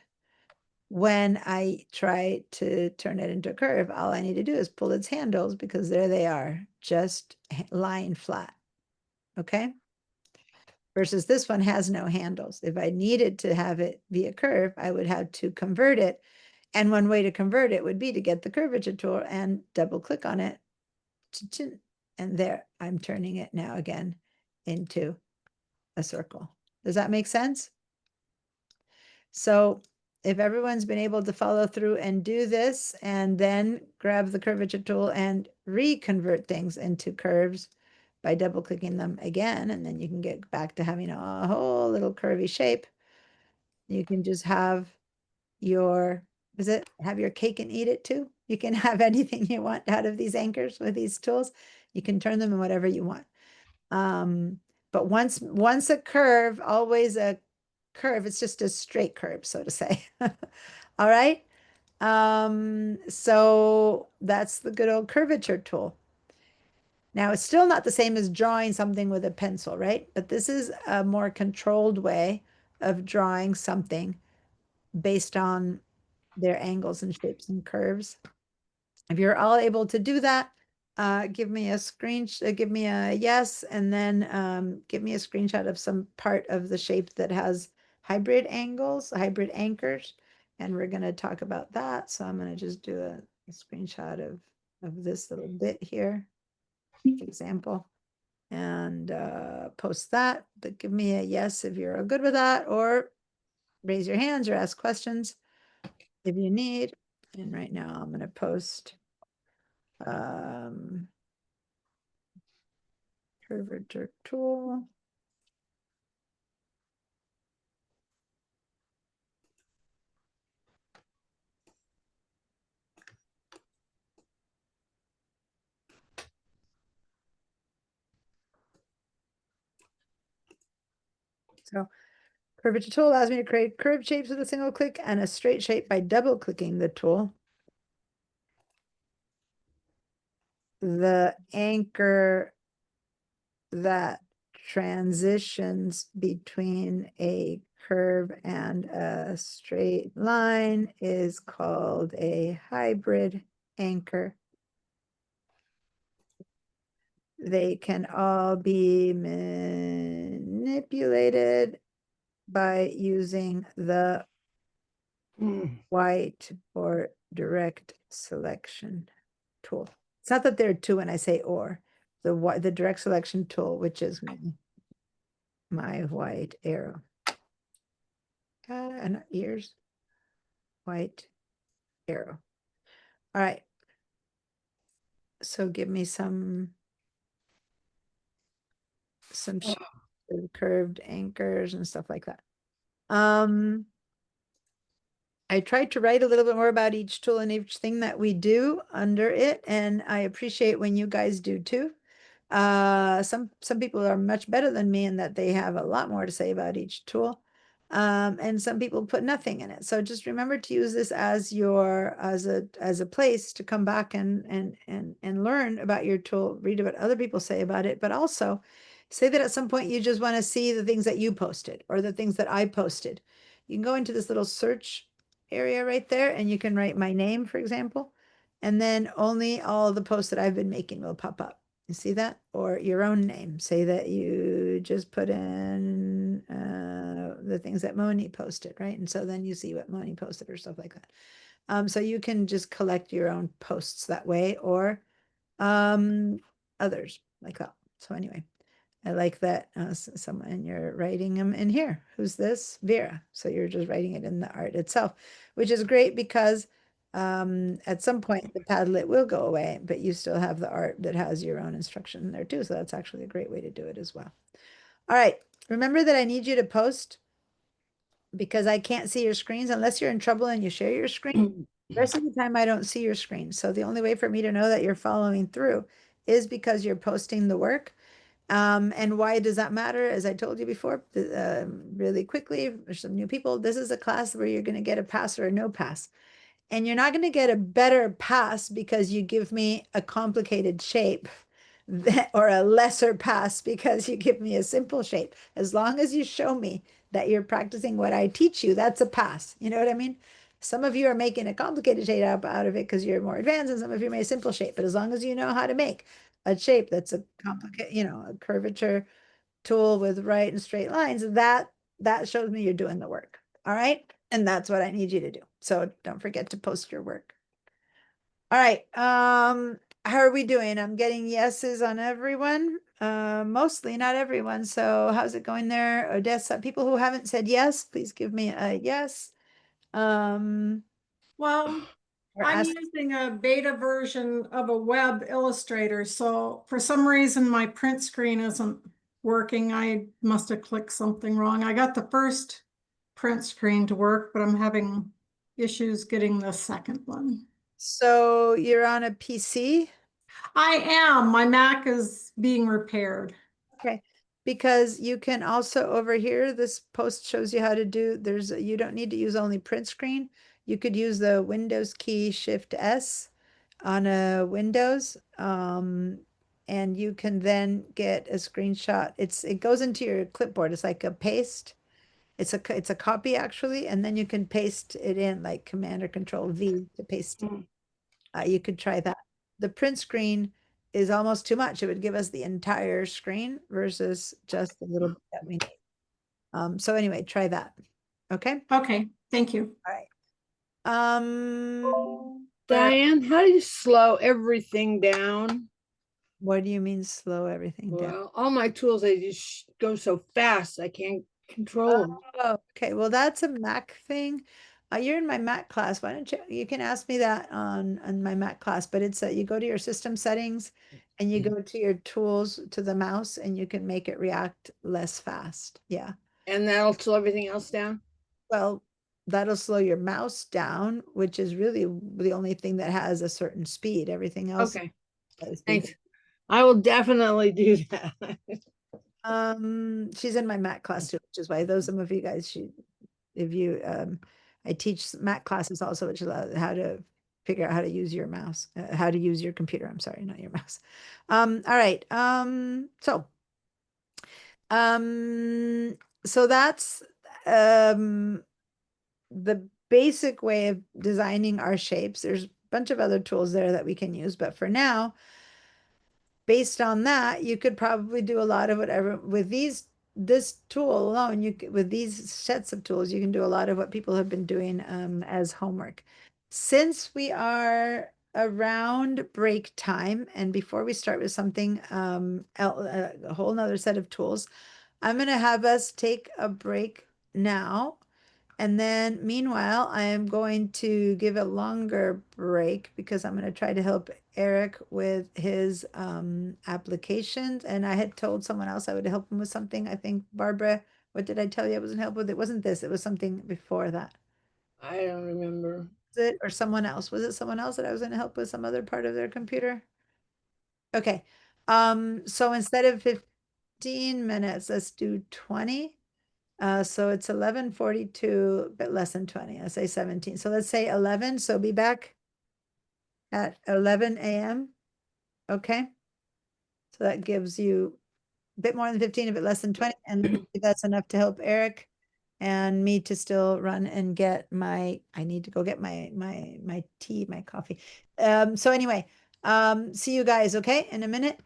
S1: when I try to turn it into a curve, all I need to do is pull its handles, because there they are, just lying flat. Okay? Versus this one has no handles. If I needed to have it be a curve, I would have to convert it. And one way to convert it would be to get the curvature tool and double click on it. And there, I'm turning it now again into a circle. Does that make sense? So if everyone's been able to follow through and do this, and then grab the curvature tool and reconvert things into curves by double clicking them again, and then you can get back to having a whole little curvy shape. You can just have your, have your cake and eat it too. You can have anything you want out of these anchors with these tools. You can turn them in whatever you want. But once a curve, always a curve. It's just a straight curve, so to say. All right. So that's the good old curvature tool. Now, it's still not the same as drawing something with a pencil, right? But this is a more controlled way of drawing something based on their angles and shapes and curves. If you're all able to do that, give me a give me a yes, and then give me a screenshot of some part of the shape that has hybrid angles, hybrid anchors, and we're going to talk about that. So I'm going to just do a screenshot of this little bit here, example, and post that. But give me a yes if you're good with that, or raise your hands or ask questions if you need. And right now I'm going to post curvature tool. So curvature tool allows me to create curved shapes with a single click and a straight shape by double clicking the tool. The anchor that transitions between a curve and a straight line is called a hybrid anchor. They can all be manipulated by using the white or direct selection tool. It's not that there are two when I say or. The direct selection tool, which is my white arrow. And ears, white arrow. All right. So give me some curved anchors and stuff like that. I tried to write a little bit more about each tool and each thing that we do under it, and I appreciate when you guys do too. Some people are much better than me in that they have a lot more to say about each tool. And some people put nothing in it. So just remember to use this as your as a place to come back and learn about your tool, read what other people say about it, but also say that at some point you just want to see the things that you posted or the things that I posted. You can go into this little search area right there and you can write my name, for example, and then only all the posts that I've been making will pop up. You see that? Or your own name. Say that you just put in the things that Moni posted, right? And so then you see what Moni posted or stuff like that. So you can just collect your own posts that way, or others like that. So anyway, I like that someone you're writing them in here. Who's this? Vera. So you're just writing it in the art itself, which is great because at some point the Padlet will go away, but you still have the art that has your own instruction in there too. So that's actually a great way to do it as well. All right. Remember that I need you to post because I can't see your screens unless you're in trouble and you share your screen. The rest of the time I don't see your screen. So the only way for me to know that you're following through is because you're posting the work. And why does that matter? As I told you before, really quickly, for some new people, this is a class where you're going to get a pass or a no pass. And you're not going to get a better pass because you give me a complicated shape or a lesser pass because you give me a simple shape. As long as you show me that you're practicing what I teach you, that's a pass. You know what I mean? Some of you are making a complicated shape out of it because you're more advanced, and some of you made a simple shape. But as long as you know how to make a shape that's a complicated, a curvature tool with right and straight lines, that shows me you're doing the work. All right. And that's what I need you to do. So don't forget to post your work. All right. How are we doing? I'm getting yeses on everyone. Mostly, not everyone. So how's it going there? Odessa, people who haven't said yes, please give me a yes.
S13: Well, I'm using a beta version of a web illustrator. So for some reason, my print screen isn't working. I must have clicked something wrong. I got the first print screen to work, but I'm having issues getting the second one.
S1: So you're on a PC?
S13: I am. My Mac is being repaired.
S1: Okay. Because you can also over here, this post shows you how to do, you don't need to use only print screen. You could use the Windows key Shift S on a Windows. And you can then get a screenshot. It goes into your clipboard. It's like a paste. It's a copy actually, and then you can paste it in like Command or Control V to paste it. You could try that. The print screen is almost too much. It would give us the entire screen versus just a little bit that we need. So anyway, try that. Okay.
S13: Okay. Thank you.
S1: All right.
S11: Diane, how do you slow everything down?
S1: What do you mean slow everything down?
S11: Well, all my tools, they just go so fast, I can't control them.
S1: Oh, okay. Well, that's a Mac thing. You're in my Mac class. Why don't you can ask me that on my Mac class, but it's you go to your system settings and you go to your tools to the mouse and you can make it react less fast. Yeah.
S11: And that'll slow everything else down?
S1: Well, that'll slow your mouse down, which is really the only thing that has a certain speed. Everything else.
S11: Okay, thanks. I will definitely do that.
S1: She's in my Mac class too, which is why those some of you guys if you I teach Mac classes also, which is how to figure out how to use your mouse, how to use your computer. I'm sorry, not your mouse. All right. So that's the basic way of designing our shapes. There's a bunch of other tools there that we can use, but for now, based on that, you could probably do a lot of whatever with this tool alone. With these sets of tools, you can do a lot of what people have been doing as homework. Since we are around break time, and before we start with something a whole nother set of tools, I'm going to have us take a break now. And then meanwhile, I am going to give a longer break because I'm going to try to help Eric with his applications. And I had told someone else I would help him with something. I think, Barbara, what did I tell you I wasn't help with? It wasn't this. It was something before that.
S11: I don't remember.
S1: Was it or someone else? Was it someone else that I was going to help with some other part of their computer? Okay. So instead of 15 minutes, let's do 20. So it's 11:42, a bit less than 20. I say 17. So let's say 11. So be back at 11 a.m. Okay. So that gives you a bit more than 15, a bit less than 20. And then that's enough to help Eric and me to still run and get I need to go get my tea, my coffee. So anyway, see you guys, okay, in a minute.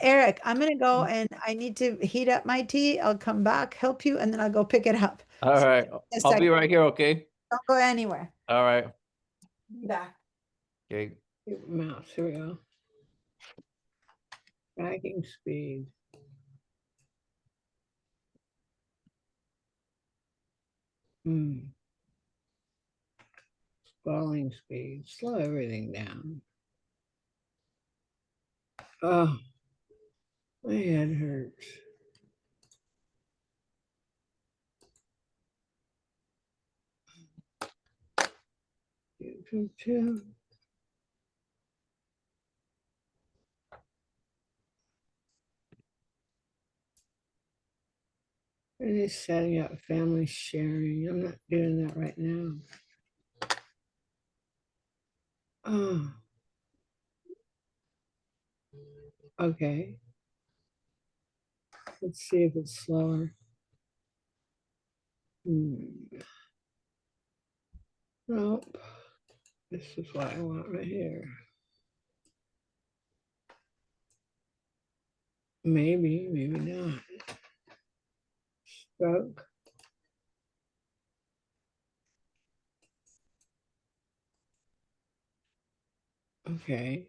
S1: Eric, I'm gonna go and I need to heat up my tea. I'll come back, help you, and then I'll go pick it up.
S2: All right.
S1: A
S2: I'll be
S1: second.
S2: right here, okay?
S1: Don't go anywhere.
S2: All right.
S1: Be back.
S2: Okay.
S11: Mouse, here we go. Tracking speed. Scrolling speed. Slow everything down. Oh, my head hurts. It is setting up family sharing. I'm not doing that right now. Oh. Okay. Let's see if it's slower. Nope. This is what I want right here. Maybe, maybe not. Stroke. Okay.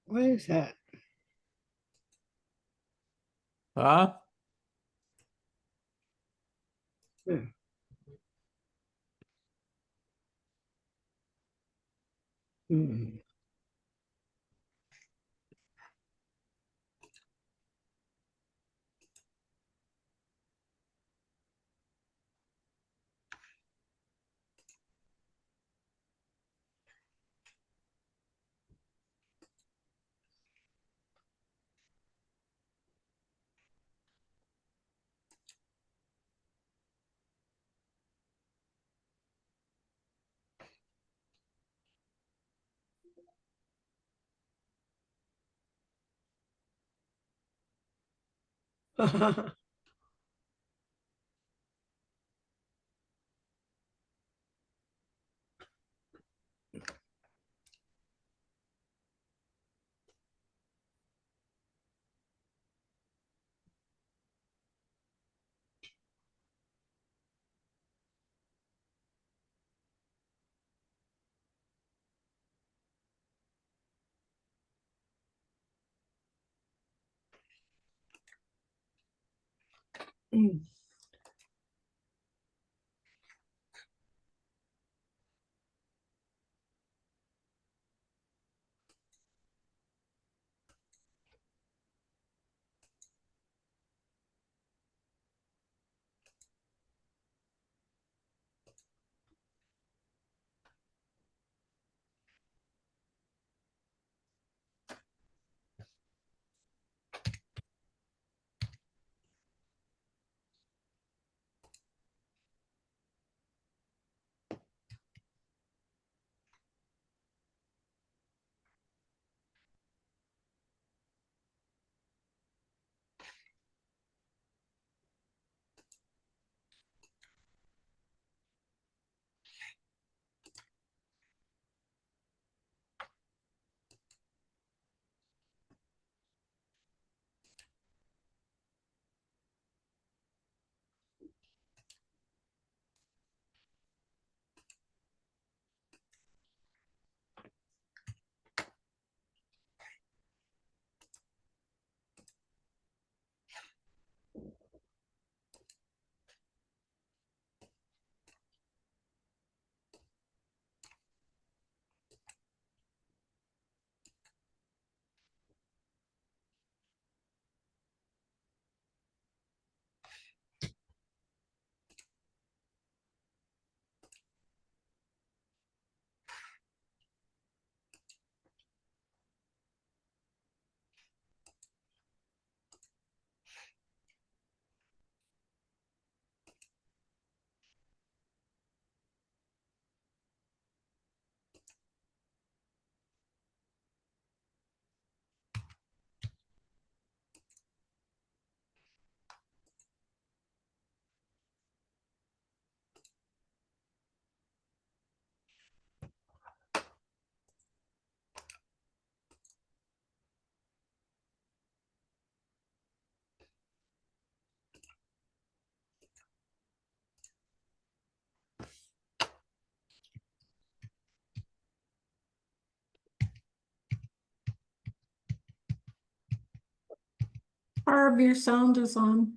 S11: What is that?
S2: Huh?
S11: Hmm. Hmm.
S13: Barb, your sound is on.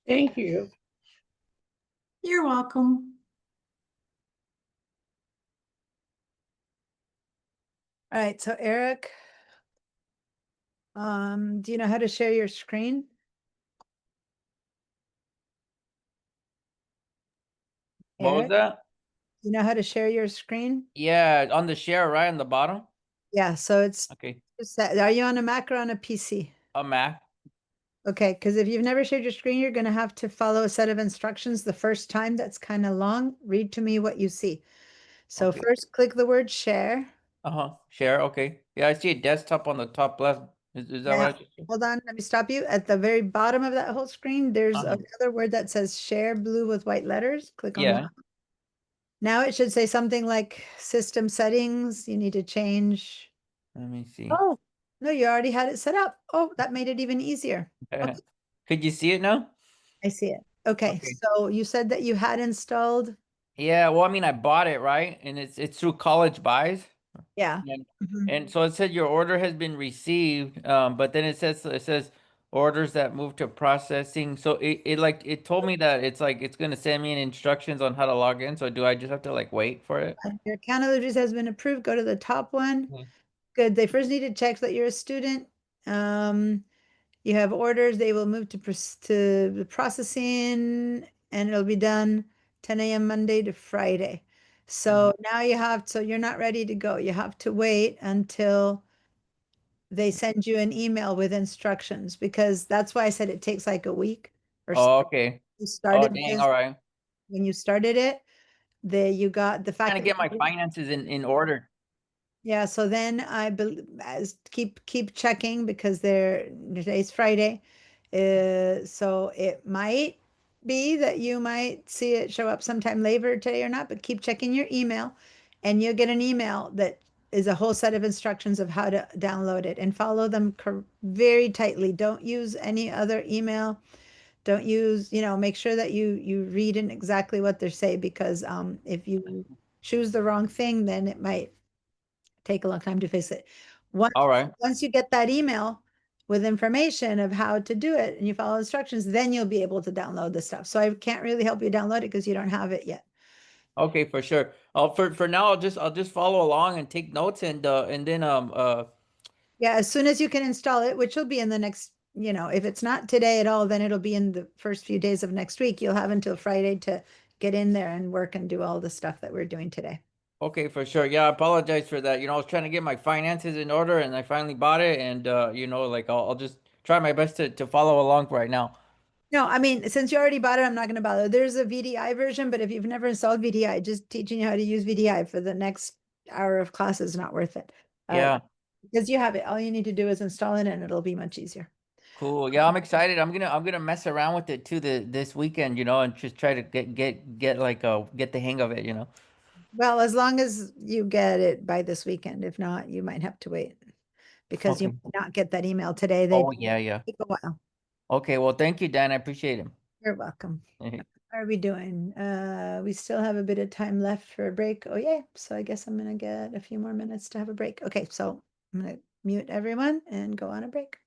S11: Thank you.
S13: You're welcome.
S1: All right, so Eric, do you know how to share your screen?
S2: What was
S1: Eric,
S2: that?
S1: do you know how to share your screen?
S2: Yeah, on the share, right on the bottom.
S1: Yeah, so it's
S2: Okay,
S1: are you on a Mac or on a PC?
S2: a Mac.
S1: Okay, because if you've never shared your screen, you're going to have to follow a set of instructions the first time. That's kind of long. Read to me what you see. So
S2: Okay.
S1: first, click the word share.
S2: Share. Okay. Yeah, I see a desktop on the top left. Is that
S1: Now,
S2: what I just see?
S1: hold on, let me stop you. At the very bottom of that whole screen, there's
S2: Uh-huh.
S1: another word that says share, blue with white letters. Click on that.
S2: Yeah.
S1: Now it should say something like system settings. You need to change.
S2: Let me see.
S1: Oh, no, you already had it set up. Oh, that made it even easier. Okay,
S2: Could you see it now?
S1: I see it. Okay,
S2: Okay.
S1: so you said that you had installed.
S2: Yeah, well, I mean, I bought it, right? And it's through College Buys.
S1: Yeah.
S2: And,
S1: Mhm.
S2: and so it said your order has been received, but then it says orders that move to processing. So it like it told me that it's like it's gonna send me an instructions on how to log in. So do I just have to like wait for it?
S1: Your account allergies has been approved. Go to the top one.
S2: Mhm.
S1: Good. They first need to check that you're a student. You have orders. They will move to the processing, and it'll be done 10 a.m. Monday to Friday. So now so you're not ready to go. You have to wait until they send you an email with instructions, because that's why I said it takes like a week or so.
S2: Oh, okay.
S1: You
S2: Oh,
S1: started
S2: dang.
S1: this
S2: All right.
S1: when you started it. You got the fact
S2: Trying to get my
S1: that
S2: finances in order.
S1: yeah, so then as keep checking, because today's Friday. So it might be that you might see it show up sometime later today or not, but keep checking your email, and you'll get an email that is a whole set of instructions of how to download it, and follow them very tightly. Don't use any other email. Don't use, make sure that you read in exactly what they say, because if you choose the wrong thing, then it might take a long time to fix it. Once
S2: All right.
S1: once you get that email with information of how to do it and you follow instructions, then you'll be able to download the stuff. So I can't really help you download it because you don't have it yet.
S2: Okay, for sure. For now, I'll just follow along and take notes, and then
S1: Yeah, as soon as you can install it, which will be in the next, if it's not today at all, then it'll be in the first few days of next week. You'll have until Friday to get in there and work and do all the stuff that we're doing today.
S2: Okay, for sure. Yeah, I apologize for that. I was trying to get my finances in order, and I finally bought it, and like I'll just try my best to follow along right now.
S1: No, I mean, since you already bought it, I'm not going to bother. There's a VDI version, but if you've never installed VDI, just teaching you how to use VDI for the next hour of class is not worth it.
S2: Yeah,
S1: Because you have it. All you need to do is install it and it'll be much easier.
S2: cool. Yeah, I'm excited. I'm gonna mess around with it too this weekend, and just try to get like get the hang of it.
S1: Well, as long as you get it by this weekend. If not, you might have to wait because you
S2: Okay.
S1: might not get that email today. They
S2: Oh yeah, yeah.
S1: take a while.
S2: Okay, well, thank you, Dan. I appreciate it.
S1: You're welcome. How are we doing? We still have a bit of time left for a break. Oh, yeah. So I guess I'm going to get a few more minutes to have a break. Okay, so I'm going to mute everyone and go on a break.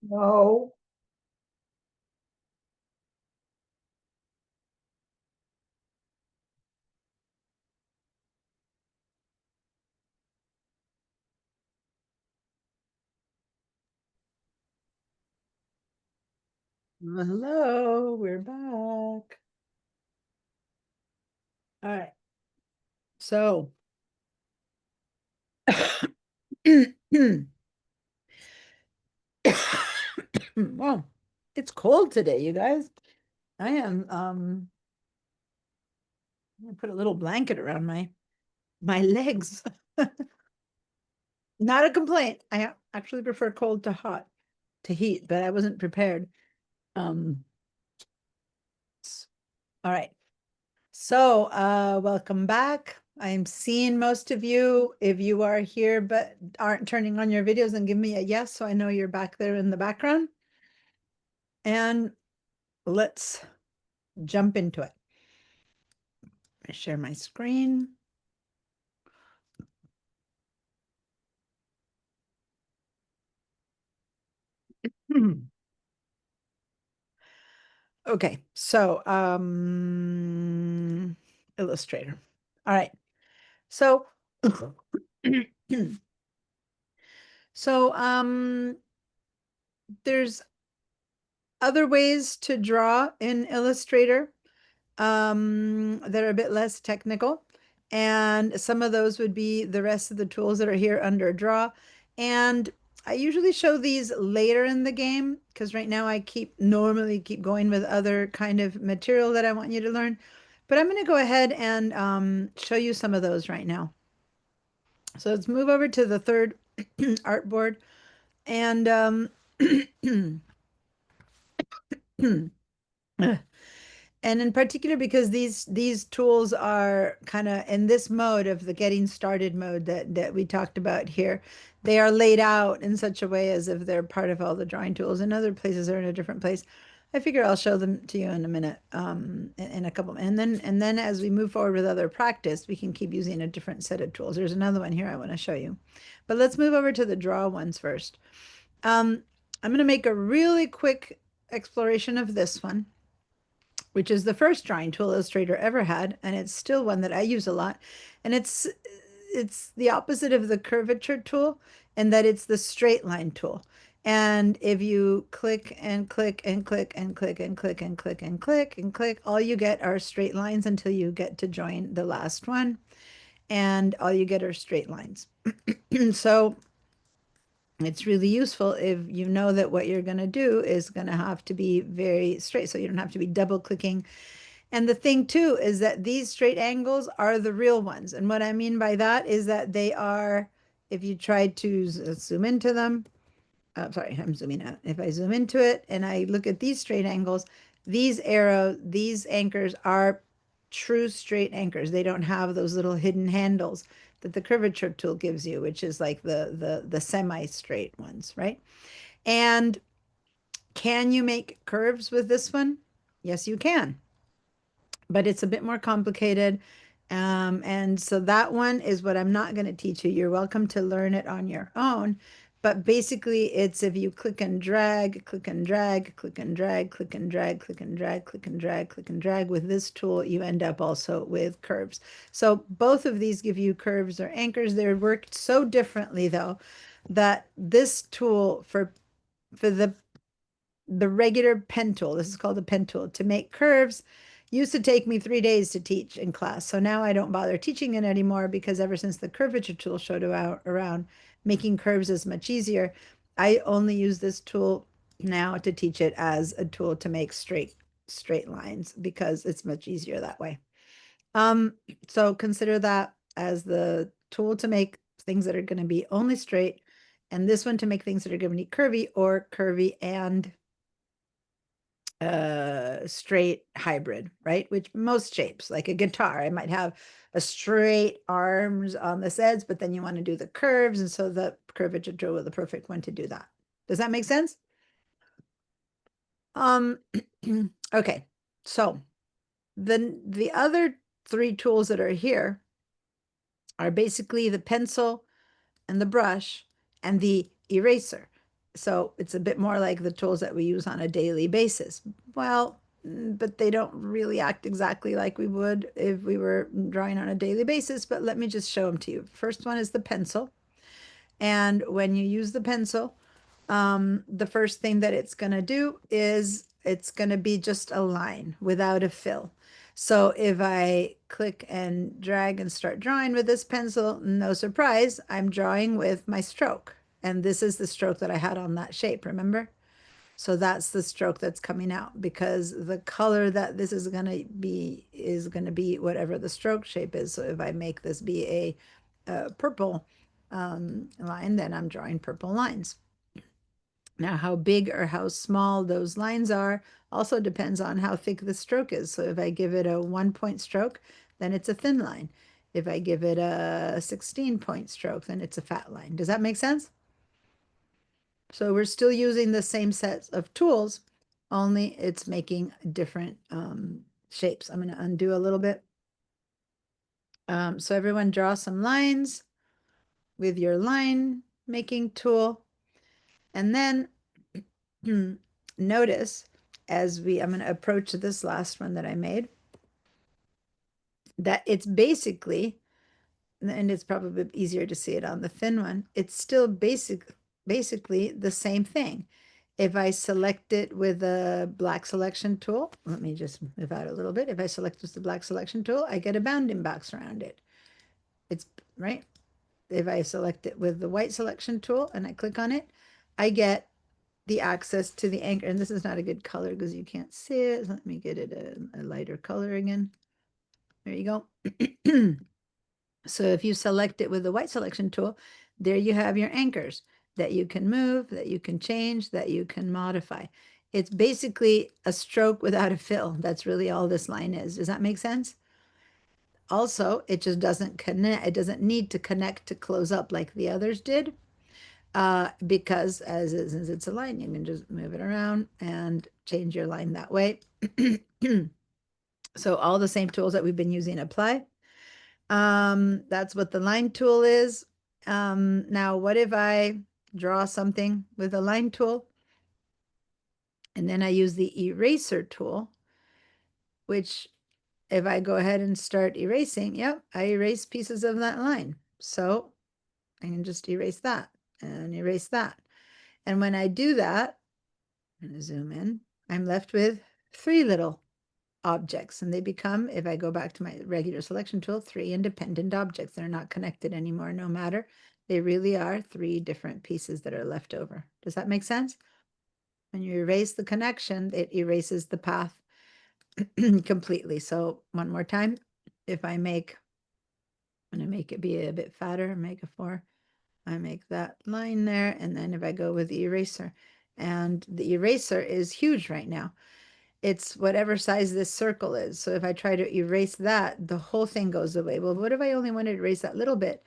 S4: No.
S1: Hello, we're back. All right. So, well, it's cold today, you guys. I am I'm gonna put a little blanket around my legs. Not a complaint. I actually prefer cold to heat, but I wasn't prepared. Um, all right. So, welcome back. I'm seeing most of you. If you are here but aren't turning on your videos, then give me a yes so I know you're back there in the background. And let's jump into it. I share my screen. Okay, so Illustrator. All right. So so there's other ways to draw in Illustrator that are a bit less technical. And some of those would be the rest of the tools that are here under draw. And I usually show these later in the game because right now I normally keep going with other kind of material that I want you to learn. But I'm going to go ahead and show you some of those right now. So let's move over to the third artboard. And and in particular, because these tools are kind of in this mode of the getting started mode that we talked about here, they are laid out in such a way as if they're part of all the drawing tools. In other places are in a different place. I figure I'll show them to you in a minute, in a couple, and then as we move forward with other practice, we can keep using a different set of tools. There's another one here I want to show you, but let's move over to the draw ones first. I'm going to make a really quick exploration of this one, which is the first drawing tool Illustrator ever had, and it's still one that I use a lot. And it's the opposite of the curvature tool in that it's the straight line tool. And if you click and click and click and click and click and click and click and click, all you get are straight lines until you get to join the last one. And all you get are straight lines. So it's really useful if you know that what you're going to do is going to have to be very straight. So you don't have to be double clicking. And the thing too is that these straight angles are the real ones. And what I mean by that is that they are, if you try to zoom into them, sorry, I'm zooming out. If I zoom into it and I look at these straight angles, these anchors are true straight anchors. They don't have those little hidden handles that the curvature tool gives you, which is like the semi-straight ones, right? And can you make curves with this one? Yes, you can, but it's a bit more complicated. And so that one is what I'm not going to teach you. You're welcome to learn it on your own. But basically, it's if you click and drag, click and drag, click and drag, click and drag, click and drag, click and drag, click and drag with this tool, you end up also with curves. So both of these give you curves or anchors. They're worked so differently, though, that this tool for the regular pen tool, this is called a pen tool, to make curves used to take me 3 days to teach in class. So now I don't bother teaching it anymore because ever since the curvature tool showed around, making curves is much easier. I only use this tool now to teach it as a tool to make straight lines because it's much easier that way. So consider that as the tool to make things that are going to be only straight, and this one to make things that are going to be curvy or curvy and straight hybrid, right? Which most shapes, like a guitar, I might have a straight arms on this edge, but then you want to do the curves, and so the curvature tool was the perfect one to do that. Does that make sense? Okay, so the other three tools that are here are basically the pencil and the brush and the eraser. So it's a bit more like the tools that we use on a daily basis. Well, but they don't really act exactly like we would if we were drawing on a daily basis, but let me just show them to you. First one is the pencil. And when you use the pencil, the first thing that it's going to do is it's going to be just a line without a fill. So if I click and drag and start drawing with this pencil, no surprise, I'm drawing with my stroke. And this is the stroke that I had on that shape, remember? So that's the stroke that's coming out because the color that this is going to be whatever the stroke shape is. So if I make this be a purple line, then I'm drawing purple lines. Now, how big or how small those lines are also depends on how thick the stroke is. So if I give it a 1-point stroke, then it's a thin line. If I give it a 16-point stroke, then it's a fat line. Does that make sense? So we're still using the same sets of tools, only it's making different shapes. I'm going to undo a little bit. So everyone draw some lines with your line making tool. And then notice as I'm going to approach this last one that I made, that it's basically, and it's probably easier to see it on the thin one, it's still basically the same thing. If I select it with a black selection tool, let me just move out a little bit. If I select just the black selection tool, I get a bounding box around it. It's right. If I select it with the white selection tool and I click on it, I get the access to the anchor. And this is not a good color because you can't see it. Let me get it a lighter color again. There you go. So if you select it with the white selection tool, there you have your anchors that you can move, that you can change, that you can modify. It's basically a stroke without a fill. That's really all this line is. Does that make sense? Also, it just doesn't connect. It doesn't need to connect to close up like the others did. Because as it's a line, you can just move it around and change your line that way. So all the same tools that we've been using apply. That's what the line tool is. Now what if I draw something with a line tool and then I use the eraser tool, which if I go ahead and start erasing, yep, I erase pieces of that line. So I can just erase that and erase that. And when I do that, I'm going to zoom in, I'm left with 3 little objects, and they become, if I go back to my regular selection tool, 3 independent objects. They're not connected anymore, no matter. They really are 3 different pieces that are left over. Does that make sense? When you erase the connection, it erases the path completely. So one more time, if I'm going to make it be a bit fatter, make a 4. I make that line there, and then if I go with the eraser, and the eraser is huge right now. It's whatever size this circle is. So if I try to erase that, the whole thing goes away. Well, what if I only want to erase that little bit?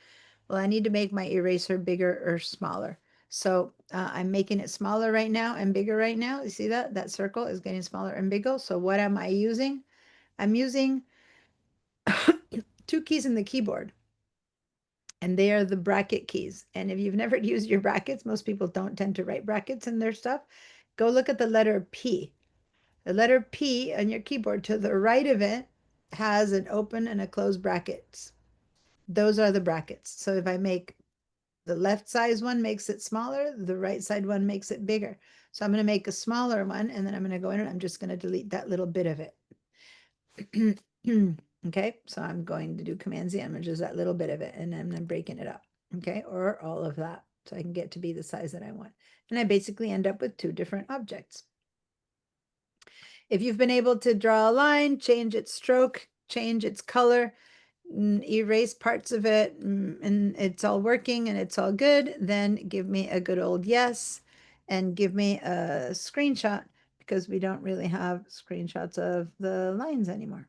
S1: Well, I need to make my eraser bigger or smaller. So I'm making it smaller right now and bigger right now. You see that? That circle is getting smaller and bigger. So what am I using? I'm using 2 keys in the keyboard. And they are the bracket keys. And if you've never used your brackets, most people don't tend to write brackets in their stuff. Go look at the letter P. The letter P on your keyboard to the right of it has an open and a closed brackets. Those are the brackets. So if I make the left side one makes it smaller, the right side one makes it bigger. So I'm going to make a smaller one, and then I'm going to go in and I'm just going to delete that little bit of it. Okay, so I'm going to do Command Z, which is that little bit of it, and then I'm breaking it up. Okay, or all of that, so I can get to be the size that I want. And I basically end up with 2 different objects. If you've been able to draw a line, change its stroke, change its color, erase parts of it, and it's all working and it's all good, then give me a good old yes and give me a screenshot, because we don't really have screenshots of the lines anymore,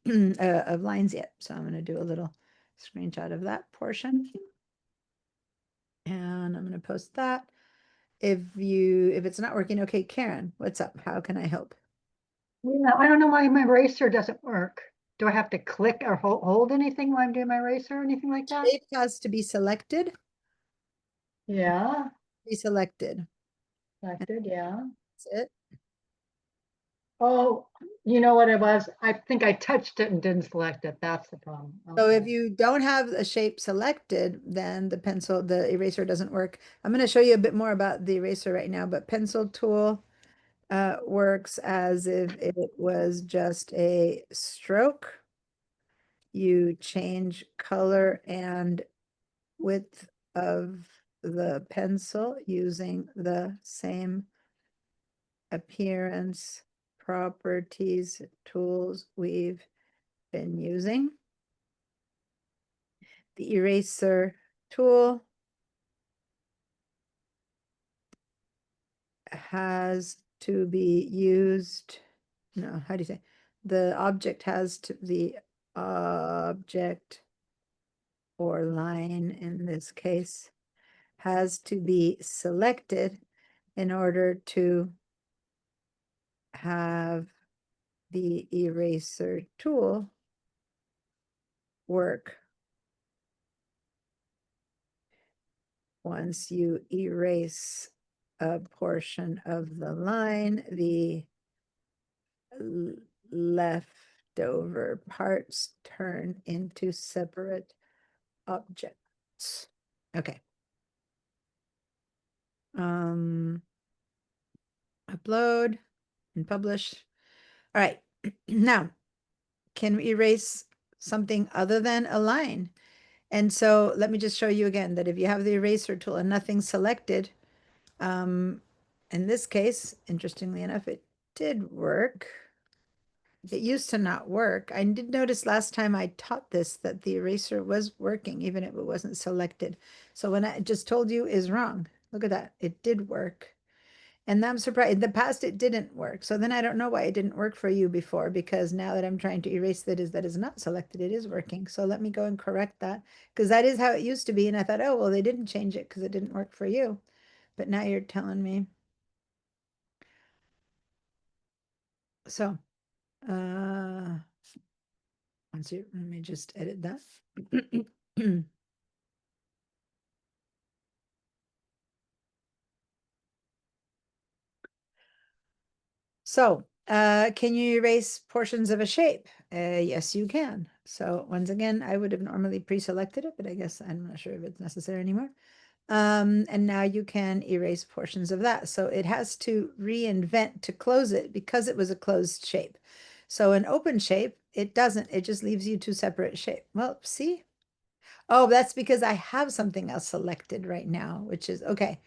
S1: of lines yet. So I'm going to do a little screenshot of that portion. And I'm going to post that. if it's not working. Okay, Karen, what's up? How can I help?
S5: Yeah, I don't know why my eraser doesn't work. Do I have to click or hold anything while I'm doing my eraser or anything like that?
S1: Shape has to be selected.
S5: Yeah,
S1: Be selected.
S5: selected, yeah.
S1: That's it.
S5: Oh, you know what it was? I think I touched it and didn't select it. That's the problem.
S1: So if
S5: Okay.
S1: you don't have a shape selected, then the eraser doesn't work. I'm going to show you a bit more about the eraser right now, but pencil tool works as if it was just a stroke. You change color and width of the pencil using the same appearance properties tools we've been using. The eraser tool has to be used, no, how do you say? The object or line in this case has to be selected in order to have the eraser tool work. Once you erase a portion of the line, the leftover parts turn into separate objects. Okay. Upload and publish. All right. Now, can we erase something other than a line? And so let me just show you again that if you have the eraser tool and nothing selected, in this case, interestingly enough, it did work. It used to not work. I did notice last time I taught this that the eraser was working, even if it wasn't selected. So when I just told you is wrong, look at that. It did work. And I'm surprised. In the past, it didn't work. So then I don't know why it didn't work for you before, because now that I'm trying to erase that is not selected, it is working. So let me go and correct that, because that is how it used to be. And I thought, oh, well, they didn't change it because it didn't work for you. But now you're telling me. So, let me just edit that. So, can you erase portions of a shape? Yes, you can. So once again, I would have normally pre-selected it, but I guess I'm not sure if it's necessary anymore. And now you can erase portions of that. So it has to reinvent to close it because it was a closed shape. So an open shape, it doesn't, it just leaves you two separate shape. Well, see? Oh, that's because I have something else selected right now, which is, okay,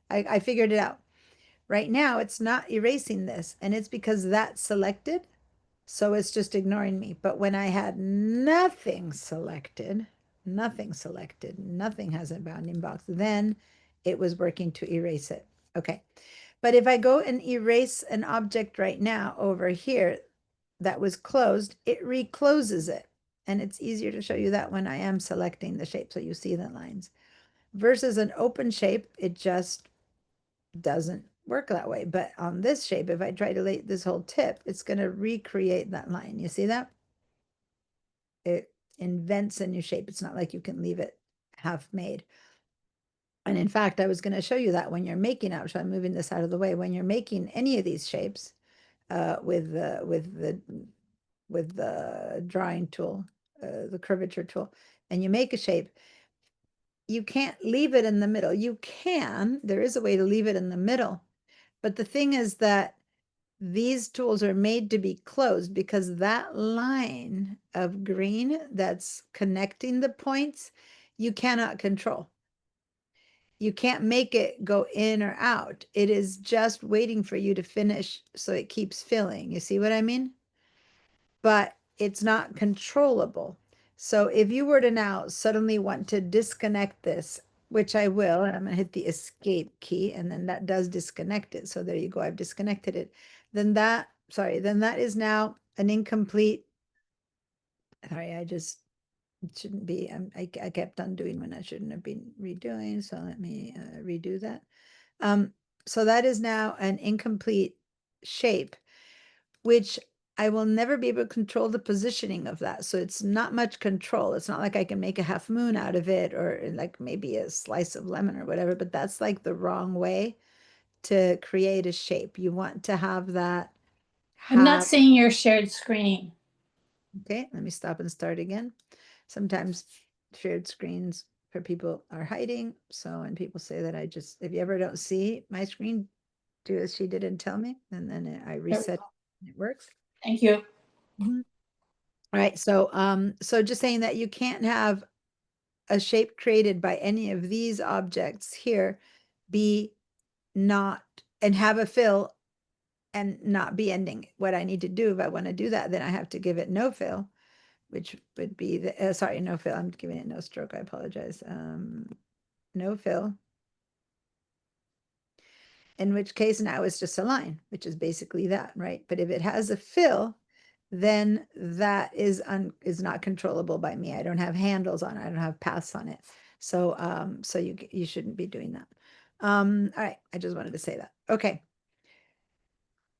S1: I figured it out. Right now, it's not erasing this, and it's because that's selected, so it's just ignoring me. But when I had nothing selected, nothing has a bounding box, then it was working to erase it. Okay. But if I go and erase an object right now over here that was closed, it recloses it. And it's easier to show you that when I am selecting the shape so you see the lines. Versus an open shape, it just doesn't work that way. But on this shape, if I try to lay this whole tip, it's going to recreate that line. You see that? It invents a new shape. It's not like you can leave it half made. And in fact, I was going to show you that when you're making out, so I'm moving this out of the way. When you're making any of these shapes with the drawing tool, the curvature tool, and you make a shape, you can't leave it in the middle. You can, there is a way to leave it in the middle. But the thing is that these tools are made to be closed because that line of green that's connecting the points, you cannot control. You can't make it go in or out. It is just waiting for you to finish so it keeps filling. You see what I mean? But it's not controllable. So if you were to now suddenly want to disconnect this, which I will, and I'm going to hit the escape key, and then that does disconnect it. So there you go, I've disconnected it. Then that is now an incomplete, sorry, I just shouldn't be, I kept on doing when I shouldn't have been redoing. So let me redo that. So that is now an incomplete shape, which I will never be able to control the positioning of that. So it's not much control. It's not like I can make a half moon out of it or like maybe a slice of lemon or whatever, but that's like the wrong way to create a shape. You want to have that
S6: I'm not
S1: have,
S6: seeing your shared screen.
S1: okay, let me stop and start again. Sometimes shared screens for people are hiding. So when people say that if you ever don't see my screen, do as she did and tell me, and then I reset and it works.
S6: Thank you.
S1: Mhm. All right, so just saying that you can't have a shape created by any of these objects here be not and have a fill and not be ending. What I need to do if I want to do that, then I have to give it no fill, which would be the sorry, no fill. I'm giving it no stroke. I apologize. No fill. In which case now it's just a line, which is basically that, right? But if it has a fill, then that is not controllable by me. I don't have handles on it. I don't have paths on it. So so you shouldn't be doing that. All right, I just wanted to say that. Okay.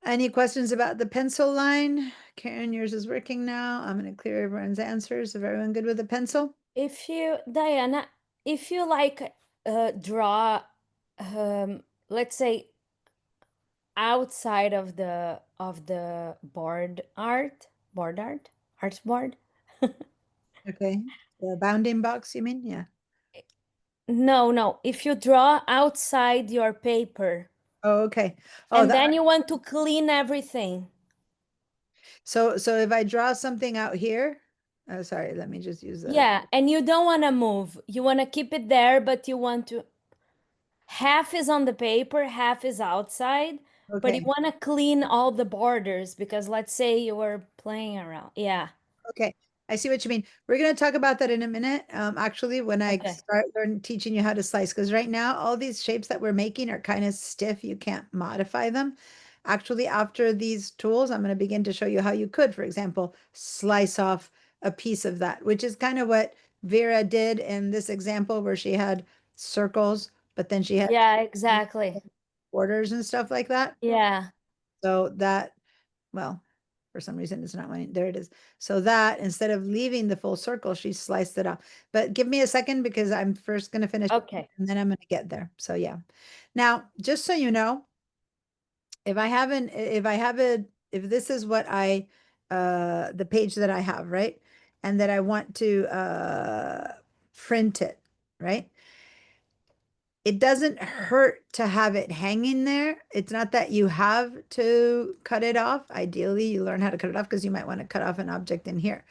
S1: Any questions about the pencil line? Karen, yours is working now. I'm going to clear everyone's answers. Is everyone good with the pencil?
S8: If you, Diana, if you like draw, let's say outside of the board art, arts board.
S1: Okay. The bounding box, you mean? Yeah.
S8: No. If you draw outside your paper
S1: Oh, okay. Oh,
S8: and
S1: that
S8: then you want to clean everything.
S1: so if I draw something out here, oh, sorry, let me just use the
S8: Yeah, and you don't want to move. You want to keep it there, but you want to half is on the paper, half is outside, but you
S1: okay.
S8: want to clean all the borders because let's say you were playing around. Yeah.
S1: Okay, I see what you mean. We're going to talk about that in a minute. Actually, when I
S8: Okay.
S1: start teaching you how to slice, because right now all these shapes that we're making are kind of stiff. You can't modify them. Actually, after these tools, I'm going to begin to show you how you could, for example, slice off a piece of that, which is kind of what Vera did in this example where she had circles, but then she had
S8: Yeah, exactly.
S1: borders and stuff like that.
S8: Yeah.
S1: So that, well, for some reason it's not wanting, there it is. So that instead of leaving the full circle, she sliced it off. But give me a second because I'm first going to finish
S8: Okay.
S1: and then I'm going to get there. So yeah. Now, just so you know, if I haven't, if this is what the page that I have, right? And that I want to print it, right? It doesn't hurt to have it hanging there. It's not that you have to cut it off. Ideally, you learn how to cut it off because you might want to cut off an object in here.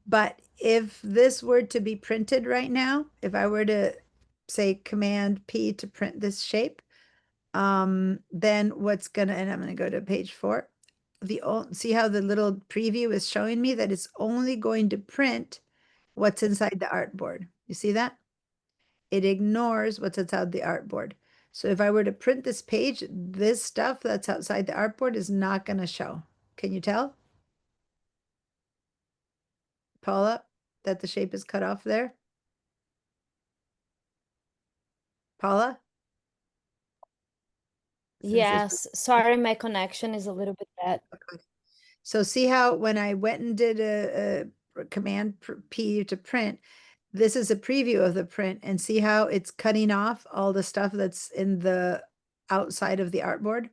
S1: But if this were to be printed right now, if I were to say Command P to print this shape, then what's gonna, and I'm gonna go to page 4. See how the little preview is showing me that it's only going to print what's inside the artboard. You see that? It ignores what's outside the artboard. So if I were to print this page, this stuff that's outside the artboard is not going to show. Can you tell, Paula, that the shape is cut off there? Paula?
S8: Yes. Sorry, my connection is a little bit bad.
S1: Okay. So see how when I went and did a Command P to print, this is a preview of the print, and see how it's cutting off all the stuff that's in the outside of the artboard.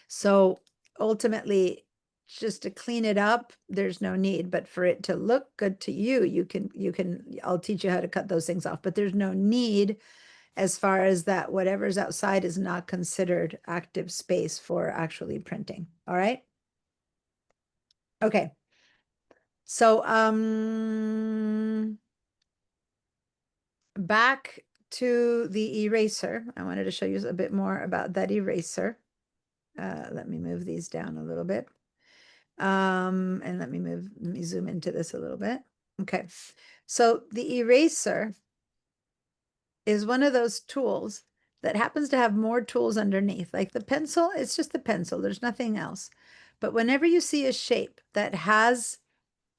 S1: So ultimately, just to clean it up, there's no need, but for it to look good to you, I'll teach you how to cut those things off, but there's no need as far as that whatever's outside is not considered active space for actually printing. All right. Okay. So, back to the eraser. I wanted to show you a bit more about that eraser. Let me move these down a little bit. And let me zoom into this a little bit. Okay. So the eraser is one of those tools that happens to have more tools underneath. Like the pencil, it's just the pencil. There's nothing else. But whenever you see a shape that has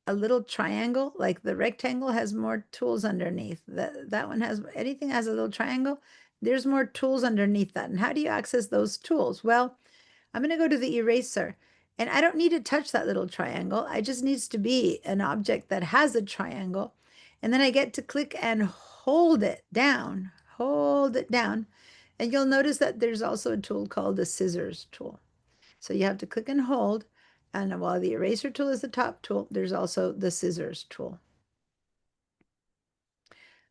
S1: a little triangle, like the rectangle has more tools underneath. That one has, anything has a little triangle, there's more tools underneath that. And how do you access those tools? Well, I'm going to go to the eraser, and I don't need to touch that little triangle. I just needs to be an object that has a triangle. And then I get to click and hold it down, And you'll notice that there's also a tool called the scissors tool. So you have to click and hold. And while the eraser tool is the top tool, there's also the scissors tool.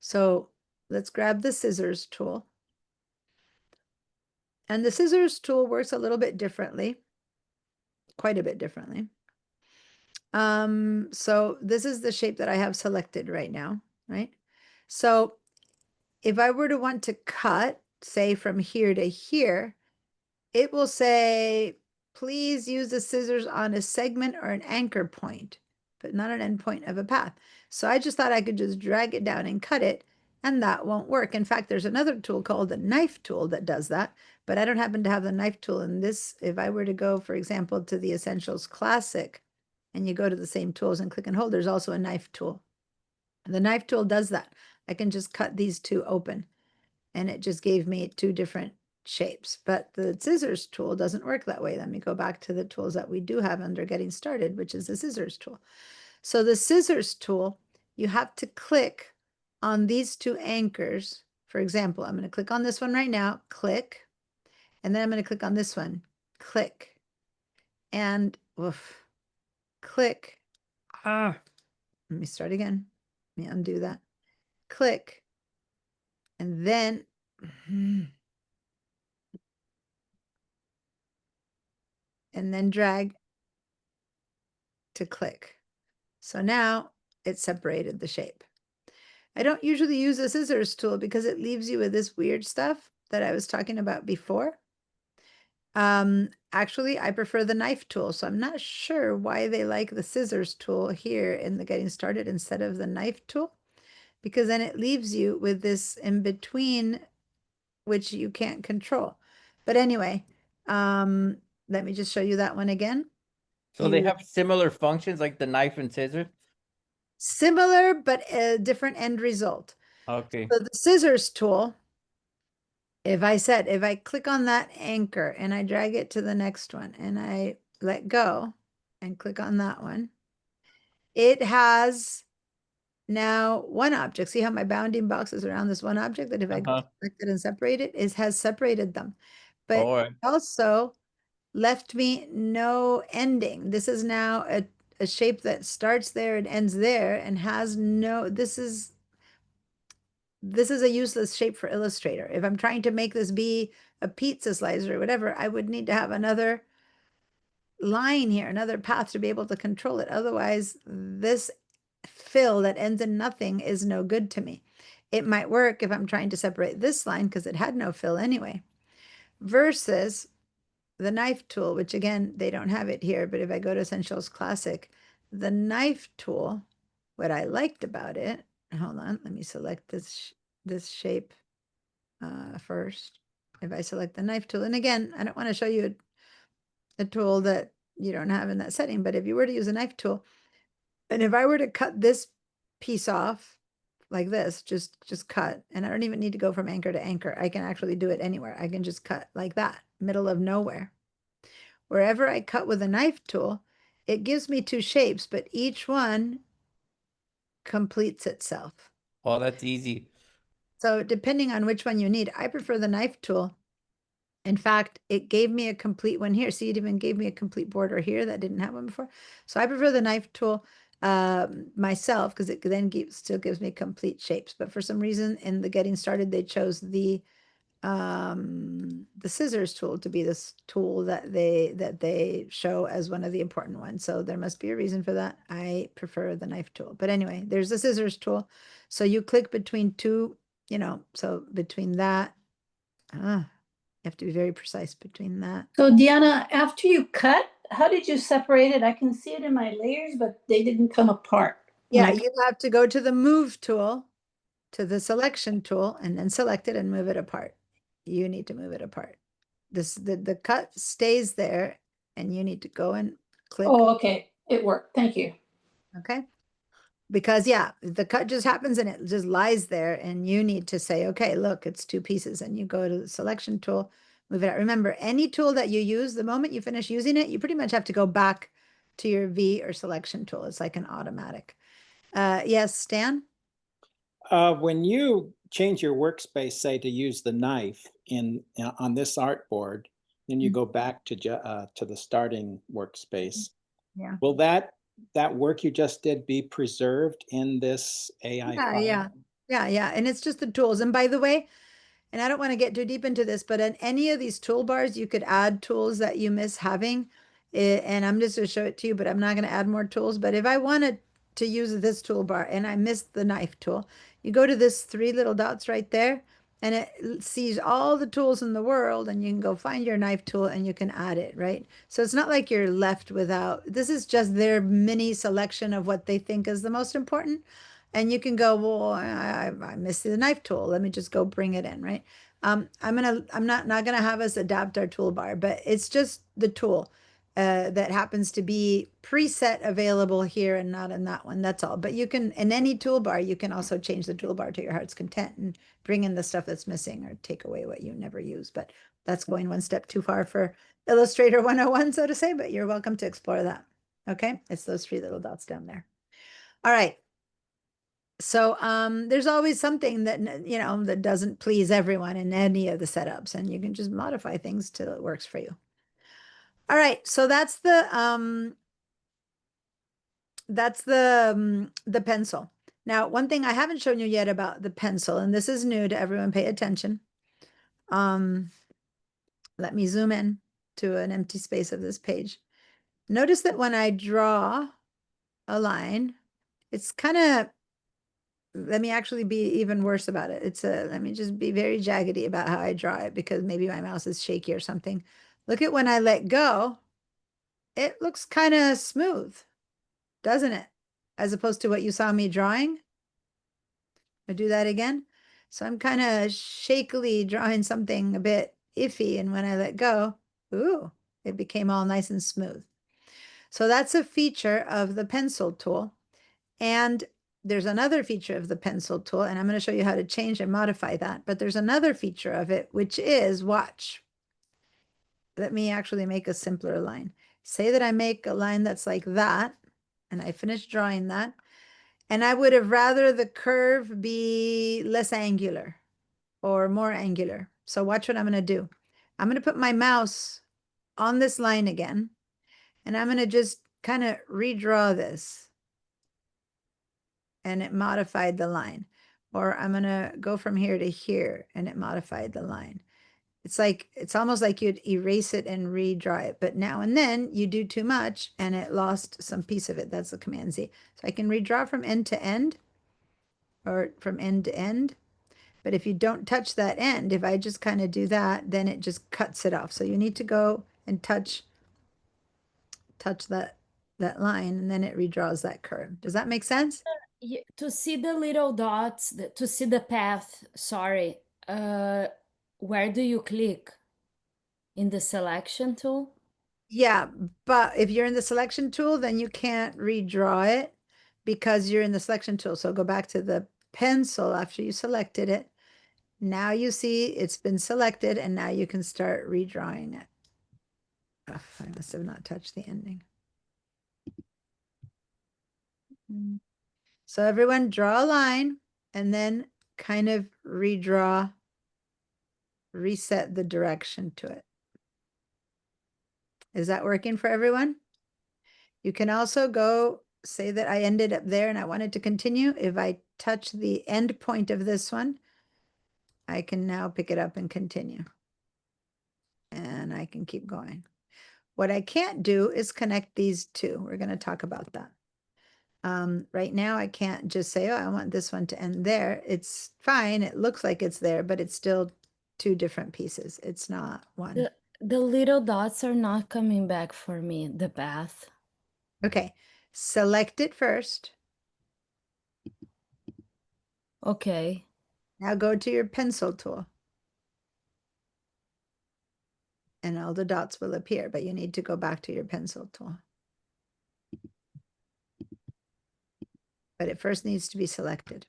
S1: So let's grab the scissors tool. And the scissors tool works a little bit differently, quite a bit differently. So this is the shape that I have selected right now, right? So if I were to want to cut, say from here to here, it will say, please use the scissors on a segment or an anchor point, but not an endpoint of a path. So I just thought I could just drag it down and cut it, and that won't work. In fact, there's another tool called the knife tool that does that, but I don't happen to have the knife tool in this. If I were to go, for example, to the Essentials Classic, and you go to the same tools and click and hold, there's also a knife tool. And the knife tool does that. I can just cut these two open, and it just gave me two different shapes. But the scissors tool doesn't work that way. Let me go back to the tools that we do have under getting started, which is the scissors tool. So the scissors tool, you have to click on these two anchors. For example, I'm going to click on this one right now, click, and then I'm going to click on this one, click, and oof, click. Let me start again. Let me undo that. Click, and then drag to click. So now it separated the shape. I don't usually use the scissors tool because it leaves you with this weird stuff that I was talking about before. Actually, I prefer the knife tool, so I'm not sure why they like the scissors tool here in the getting started instead of the knife tool, because then it leaves you with this in between, which you can't control. But anyway, let me just show you that one again.
S2: So they have similar functions like the knife and scissors?
S1: Similar, but a different end result.
S2: Okay.
S1: So the scissors tool, if I click on that anchor and I drag it to the next one and I let go and click on that one, it has now one object. See how my bounding box is around this one object, that if I select it and separate it, it has separated them. But also left me no ending. This is now a shape that starts there and ends there and has no, this is a useless shape for Illustrator. If I'm trying to make this be a pizza slicer or whatever, I would need to have another line here, another path to be able to control it. Otherwise, this fill that ends in nothing is no good to me. It might work if I'm trying to separate this line because it had no fill anyway, versus the knife tool, which again, they don't have it here, but if I go to Essentials Classic, the knife tool, what I liked about it, hold on, let me select this shape first. If I select the knife tool, and again, I don't want to show you a tool that you don't have in that setting, but if you were to use a knife tool, and if I were to cut this piece off like this, just cut, and I don't even need to go from anchor to anchor. I can actually do it anywhere. I can just cut like that, middle of nowhere. Wherever I cut with a knife tool, it gives me two shapes, but each one completes itself.
S2: Oh, that's easy.
S1: So depending on which one you need, I prefer the knife tool. In fact, it gave me a complete one here. See, it even gave me a complete border here that didn't have one before. So I prefer the knife tool myself because it then still gives me complete shapes. But for some reason in the getting started, they chose the scissors tool to be this tool that they show as one of the important ones. So there must be a reason for that. I prefer the knife tool. But anyway, there's the scissors tool. So you click between two, so between that, you have to be very precise between that.
S6: So Deanna, after you cut, how did you separate it? I can see it in my layers, but they didn't come apart.
S1: Yeah, you have to go to the move tool, to the selection tool, and then select it and move it apart. You need to move it apart. The cut stays there, and you need to go and click.
S6: Oh, okay. It worked. Thank you.
S1: Okay. Because yeah, the cut just happens and it just lies there and you need to say, okay, look, it's two pieces, and you go to the selection tool, move it out. Remember, any tool that you use, the moment you finish using it, you pretty much have to go back to your V or selection tool. It's like an automatic. Yes, Stan?
S12: When you change your workspace, say to use the knife on this artboard, then you go back to the starting workspace.
S1: Yeah.
S12: Will that work you just did be preserved in this AI file?
S1: Yeah. And it's just the tools. And by the way, and I don't want to get too deep into this, but in any of these toolbars, you could add tools that you miss having. And I'm just going to show it to you, but I'm not going to add more tools. But if I wanted to use this toolbar and I missed the knife tool, you go to this three little dots right there, and it sees all the tools in the world, and you can go find your knife tool and you can add it, right? So it's not like you're left without, this is just their mini selection of what they think is the most important. And you can go, well, I missed the knife tool. Let me just go bring it in, right? I'm not gonna have us adapt our toolbar, but it's just the tool that happens to be preset available here and not in that one. That's all. But you can, in any toolbar, you can also change the toolbar to your heart's content and bring in the stuff that's missing or take away what you never use. But that's going one step too far for Illustrator 101, so to say, but you're welcome to explore that. Okay, it's those three little dots down there. All right. So there's always something that, that doesn't please everyone in any of the setups, and you can just modify things till it works for you. All right, so that's the pencil. Now, one thing I haven't shown you yet about the pencil, and this is new to everyone, pay attention. Let me zoom in to an empty space of this page. Notice that when I draw a line, it's kind of, let me actually be even worse about it. Let me just be very jaggedy about how I draw it, because maybe my mouse is shaky or something. Look at when I let go, it looks kind of smooth, doesn't it? As opposed to what you saw me drawing. I do that again. So I'm kind of shakily drawing something a bit iffy, and when I let go, ooh, it became all nice and smooth. So that's a feature of the pencil tool. And there's another feature of the pencil tool, and I'm going to show you how to change and modify that. But there's another feature of it, which is, watch. Let me actually make a simpler line. Say that I make a line that's like that, and I finish drawing that. And I would have rather the curve be less angular or more angular. So watch what I'm going to do. I'm going to put my mouse on this line again, and I'm going to just kind of redraw this. And it modified the line. Or I'm going to go from here to here, and it modified the line. It's almost like you'd erase it and redraw it. But now and then you do too much and it lost some piece of it. That's the Command Z. So I can redraw from end to end or from end to end. But if you don't touch that end, if I just kind of do that, then it just cuts it off. So you need to go and touch that line, and then it redraws that curve. Does that make sense?
S8: To see the little dots, to see the path, sorry, where do you click? In the selection tool?
S1: Yeah, but if you're in the selection tool, then you can't redraw it because you're in the selection tool. So go back to the pencil after you selected it. Now you see it's been selected, and now you can start redrawing it. Ugh, I must have not touched the ending. So everyone draw a line and then kind of redraw, reset the direction to it. Is that working for everyone? You can also go say that I ended up there and I wanted to continue. If I touch the end point of this one, I can now pick it up and continue. And I can keep going. What I can't do is connect these two. We're going to talk about that. Right now, I can't just say, oh, I want this one to end there. It's fine. It looks like it's there, but it's still two different pieces. It's not one.
S8: The little dots are not coming back for me, the path.
S1: Okay, select it first.
S8: Okay.
S1: Now go to your pencil tool. And all the dots will appear, but you need to go back to your pencil tool. but it first needs to be selected.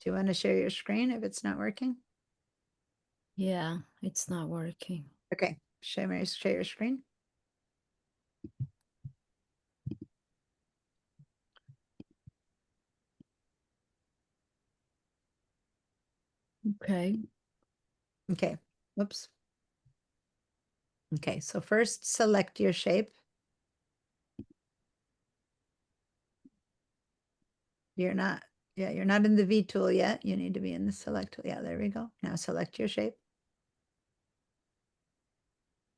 S1: Do you want to share your screen if it's not working?
S8: Yeah, it's not working.
S1: Okay, share your screen.
S8: Okay.
S1: Okay, whoops. Okay, so first select your shape. You're not in the V tool yet. You need to be in the select tool. Yeah, there we go. Now select your shape.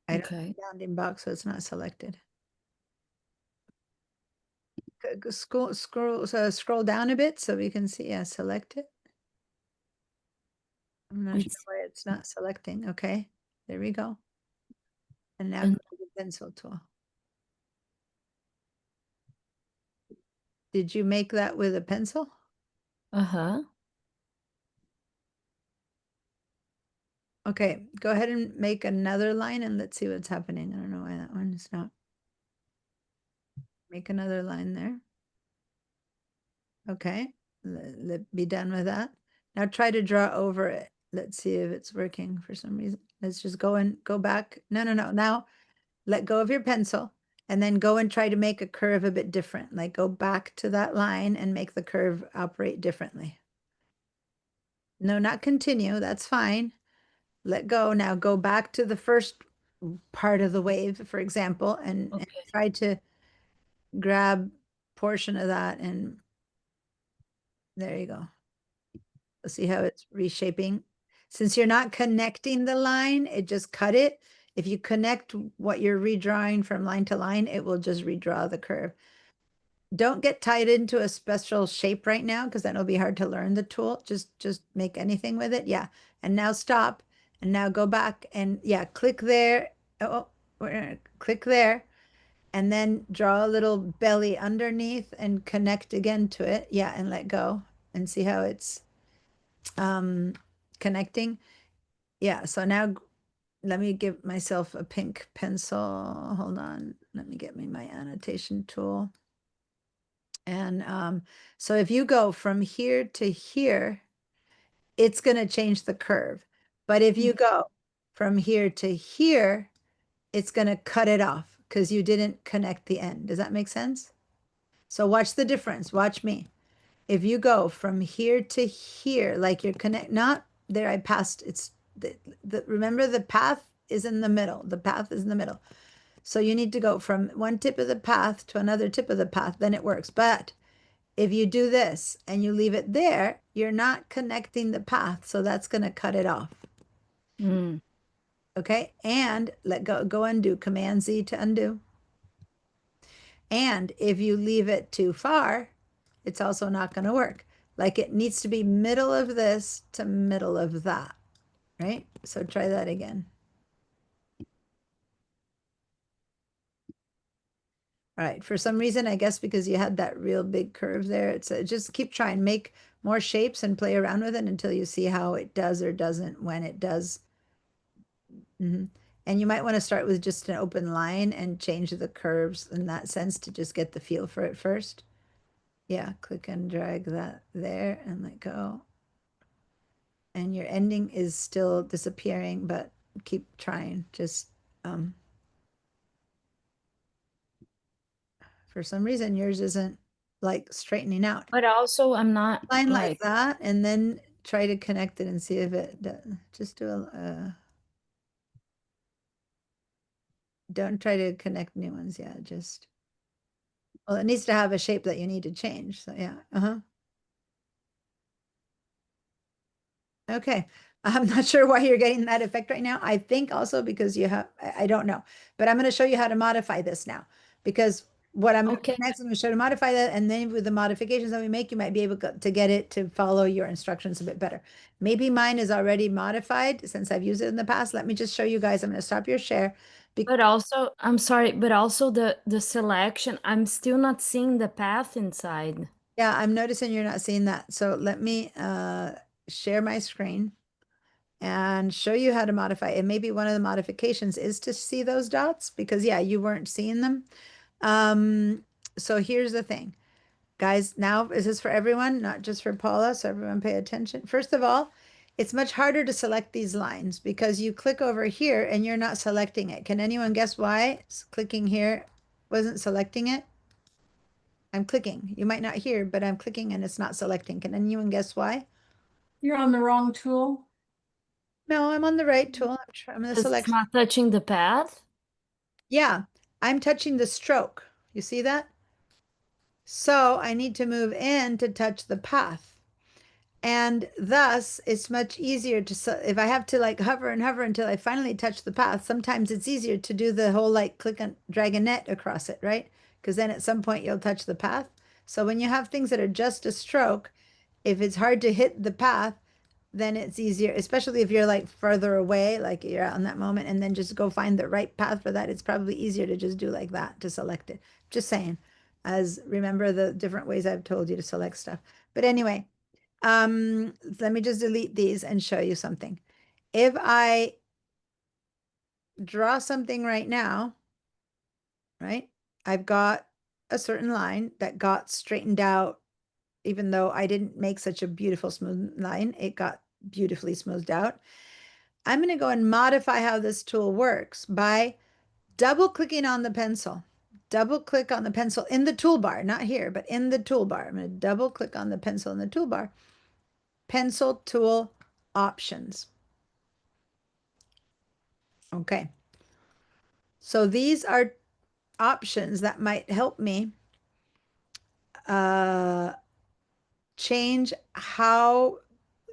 S1: I don't have
S8: Okay.
S1: a bounding box, so it's not selected. Scroll down a bit so we can see. Yeah, select it. I'm not sure why it's not selecting. Okay, there we go. And now go to the pencil tool. Did you make that with a pencil?
S8: Uh-huh.
S1: Okay, go ahead and make another line and let's see what's happening. I don't know why that one is not. Make another line there. Okay, be done with that. Now try to draw over it. Let's see if it's working for some reason. Let's just go back. No. Now let go of your pencil and then go and try to make a curve a bit different. Like go back to that line and make the curve operate differently. No, not continue. That's fine. Let go. Now go back to the first part of the wave, for example, and try to grab portion of that and there you go. See how it's reshaping. Since you're not connecting the line, it just cut it. If you connect what you're redrawing from line to line, it will just redraw the curve. Don't get tied into a special shape right now because then it'll be hard to learn the tool. Just make anything with it. Yeah. And now stop. And now go back and yeah, click there. Oh, click there. And then draw a little belly underneath and connect again to it. Yeah, and let go and see how it's connecting. Yeah, so now let me give myself a pink pencil. Hold on. Let me get me my annotation tool. And so if you go from here to here, it's going to change the curve. But if you go from here to here, it's going to cut it off because you didn't connect the end. Does that make sense? So watch the difference. Watch me. If you go from here to here, like you're not there, I passed, it's remember the path is in the middle. The path is in the middle. So you need to go from one tip of the path to another tip of the path, then it works. But if you do this and you leave it there, you're not connecting the path. So that's going to cut it off.
S8: Mm.
S1: Okay. And go undo, Command Z to undo. And if you leave it too far, it's also not going to work. Like it needs to be middle of this to middle of that, right? So try that again. All right, for some reason, I guess because you had that real big curve there, it's just keep trying, make more shapes and play around with it until you see how it does or doesn't when it does. And you might want to start with just an open line and change the curves in that sense to just get the feel for it first. Yeah, click and drag that there and let go. And your ending is still disappearing, but keep trying. Just for some reason, yours isn't like straightening out.
S8: But also, I'm not
S1: Line like
S8: like
S1: that, and then try to connect it and see if it does. Just do don't try to connect new ones yet. Just well, it needs to have a shape that you need to change. So yeah, Okay. I'm not sure why you're getting that effect right now. I think also because you have, I don't know, but I'm going to show you how to modify this now because what I'm
S8: okay.
S1: next, I'm going to show you to modify that. And then with the modifications that we make, you might be able to get it to follow your instructions a bit better. Maybe mine is already modified since I've used it in the past. Let me just show you guys. I'm going to stop your share.
S8: But also, I'm sorry, but also the selection, I'm still not seeing the path inside.
S1: Yeah, I'm noticing you're not seeing that. So let me share my screen and show you how to modify. And maybe one of the modifications is to see those dots because yeah, you weren't seeing them. So here's the thing. Guys, now is this for everyone, not just for Paula? So everyone pay attention. First of all, it's much harder to select these lines because you click over here and you're not selecting it. Can anyone guess why clicking here wasn't selecting it? I'm clicking. You might not hear, but I'm clicking and it's not selecting. Can anyone guess why?
S13: You're on the wrong tool.
S1: No, I'm on the right tool. I'm going to
S8: Because
S1: select.
S8: it's not touching the pad.
S1: Yeah, I'm touching the stroke. You see that? So I need to move in to touch the path. And thus, it's much easier to, if I have to like hover and hover until I finally touch the path, sometimes it's easier to do the whole like click and drag a net across it, right? Because then at some point you'll touch the path. So when you have things that are just a stroke, if it's hard to hit the path, then it's easier, especially if you're like further away, like you're out in that moment, and then just go find the right path for that. It's probably easier to just do like that to select it. Just saying, as remember the different ways I've told you to select stuff. But anyway, let me just delete these and show you something. If I draw something right now, right, I've got a certain line that got straightened out, even though I didn't make such a beautiful smooth line, it got beautifully smoothed out. I'm going to go and modify how this tool works by double clicking on the pencil. Double click on the pencil in the toolbar, not here, but in the toolbar. I'm going to double click on the pencil in the toolbar. Pencil tool options. Okay. So these are options that might help me change how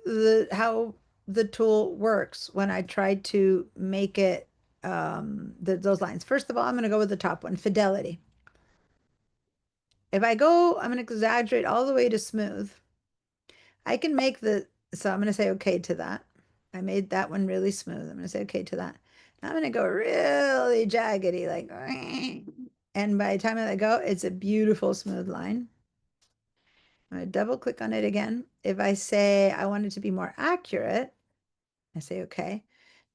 S1: the tool works when I try to make it those lines. First of all, I'm going to go with the top one, fidelity. If I go, I'm going to exaggerate all the way to smooth. I can make so I'm going to say okay to that. I made that one really smooth. I'm going to say okay to that. Now I'm going to go really jaggedy, like, and by the time I let go, it's a beautiful smooth line. I'm going to double click on it again. If I say I want it to be more accurate, I say okay.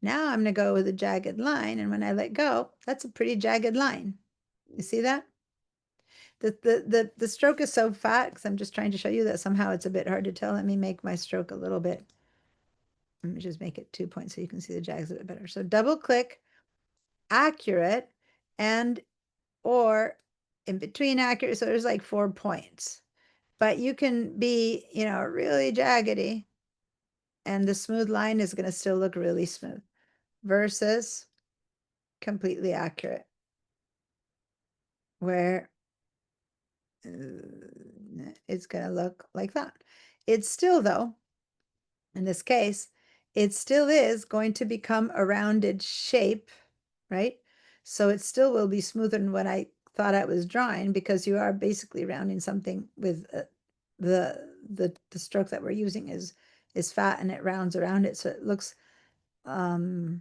S1: Now I'm going to go with a jagged line, and when I let go, that's a pretty jagged line. You see that? The stroke is so fat because I'm just trying to show you that somehow it's a bit hard to tell. Let me make my stroke a little bit. Let me just make it 2 points so you can see the jags a bit better. So double click accurate and or in between accurate. So there's like 4 points, but you can be, really jaggedy and the smooth line is going to still look really smooth versus completely accurate where it's going to look like that. It's still, though, in this case, it still is going to become a rounded shape, right? So it still will be smoother than what I thought I was drawing because you are basically rounding something with the stroke that we're using is fat and it rounds around it. So it looks, how do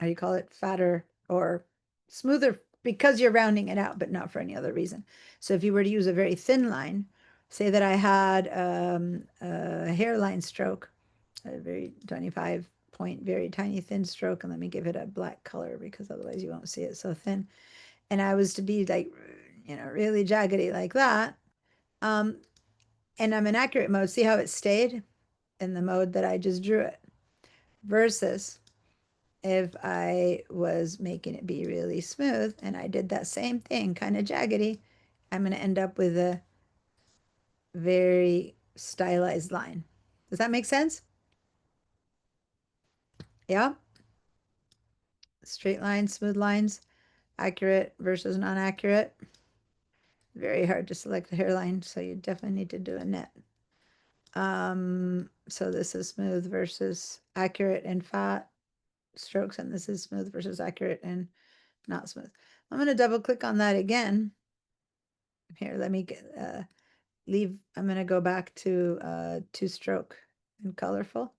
S1: you call it, fatter or smoother because you're rounding it out, but not for any other reason. So if you were to use a very thin line, say that I had a hairline stroke, a very 25 point, very tiny thin stroke, and let me give it a black color because otherwise you won't see it so thin. And I was to be like, really jaggedy like that. And I'm in accurate mode. See how it stayed in the mode that I just drew it versus if I was making it be really smooth and I did that same thing, kind of jaggedy, I'm going to end up with a very stylized line. Does that make sense? Yeah. Straight lines, smooth lines, accurate versus non-accurate. Very hard to select the hairline, so you definitely need to do a net. So this is smooth versus accurate and fat strokes, and this is smooth versus accurate and not smooth. I'm going to double click on that again. Here, let me get, I'm going to go back to two stroke and colorful.